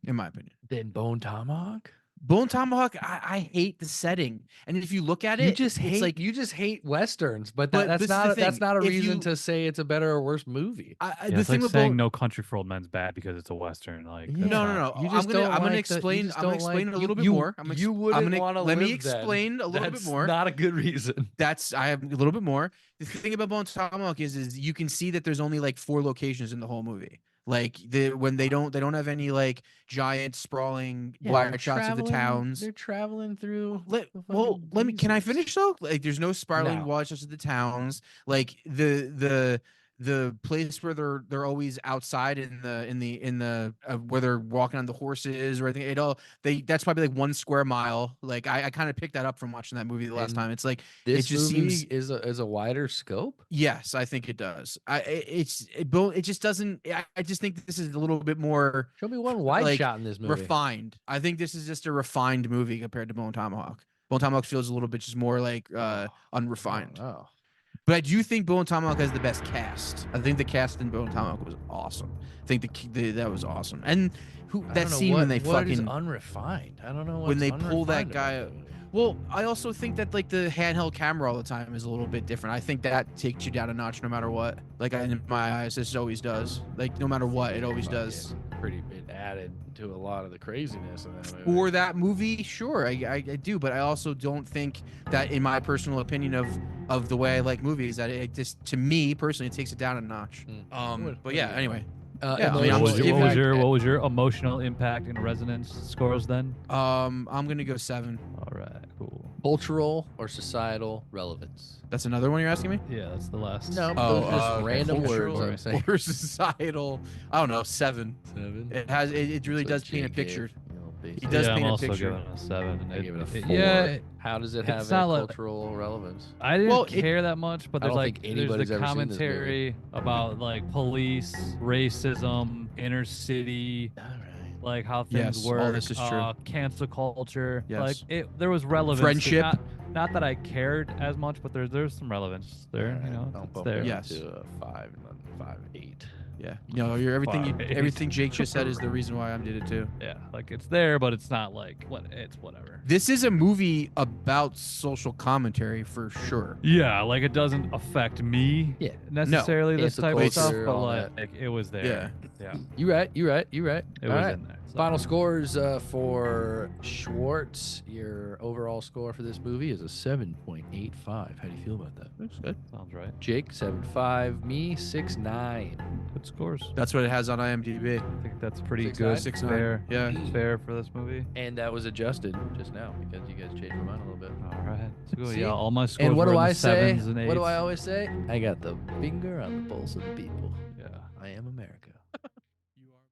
Then Bone Tomahawk? Bone Tomahawk, I hate the setting, and if you look at it, You just it's like you just hate westerns, but But that's this is the not thing. a If reason you- to say it's a better or worse movie. I, Yeah, the it's thing like with saying Bone, No Country for Old Men's bad because it's a western. Like Yeah. that's no, not- You just don't I'm gonna like the- you explain. just I'm gonna don't explain like- a little bit you- more. you wouldn't wanna let me live then. explain a little bit That's more. not a good reason. I have a little bit more. The thing about Bone Tomahawk is you can see that there's only like 4 locations in the whole movie. Like when they don't have any like giant sprawling wide shots of the towns. They're traveling through. Can I finish though? Like there's no spiraling No. wide shots of the towns. Like the place where they're always outside in the where they're walking on the horses or anything. That's probably like 1 square mile. Like I kind of picked that up from watching that movie the last And time. It's like This it just movie seems is a wider scope. yes, I think it does. It just doesn't. I just think this is a little bit more Show me one wide like, shot in this movie. refined. I think this is just a refined movie compared to Bone Tomahawk. Bone Tomahawk feels a little bit just more like unrefined. Oh. But I do think Bone Tomahawk has the best cast. I think the cast in Bone Tomahawk was awesome. I think that was awesome. And that scene when they what is fucking unrefined. I don't know when they what's pull that unrefined guy. about the movie. Well, I also think that like the handheld camera all the time is a little bit different. I think that takes you down a notch no matter what. Like in my eyes, this always does. Like no matter what, it always does. It added to a lot of the craziness in that movie. For that movie, sure, I do, but I also don't think that, in my personal opinion of the way I like movies, that it just, to me personally, it takes it down a notch. But yeah, anyway, yeah, I mean, what was your emotional impact and resonance scores then? I'm gonna go 7. All right, cool. Cultural or societal relevance? That's another one you're asking me? Yeah, that's the last. No, Oh, those are just okay. random Cultural words. I'm saying. or societal. I don't know. 7. 7. It has. It really That's does what paint a Jake picture. gave, you know, based He on- does yeah, I'm paint a also picture. giving it a 7. I give it a 4. Yeah, How does it it's have not a like- cultural relevance? I didn't Well, it- care that much, but I there's don't like think there's anybody's the ever seen this movie. commentary about like police, racism, inner city, All right. like how things Yes, all work, this is true. cancel culture. Like Yes. there was relevance. Friendship. Not that I cared as much, but there's some relevance there. You know, I'll it's bump there. it Yes. to a 5 and then 5, 8. Yeah. No, you're everything. Fine. Everything Jake just said is the reason why I did it too. Yeah, like it's there, but it's not like it's whatever. This is a movie about social commentary for sure. Yeah, like it doesn't affect me Yeah. necessarily this Cancel type of stuff, culture, but all like it was there. Yeah, You right. You right. You right. it All was right. in there. So. Final scores for Schwartz. Your overall score for this movie is a 7.85. How do you feel about that? That's good. Sounds right. Jake 7.5. Me 6.9. Good scores. That's what it has on IMDb. I think that's pretty 6'9"? good. 6'9". Fair. Yeah. Fair for this movie. And that was adjusted just now because you guys changed my mind a little bit. All right. So good. See? Yeah, all my scores And what were do in the I say? 7s and 8s. What do I always say? I got the finger on the pulse of the people. Yeah. I am America.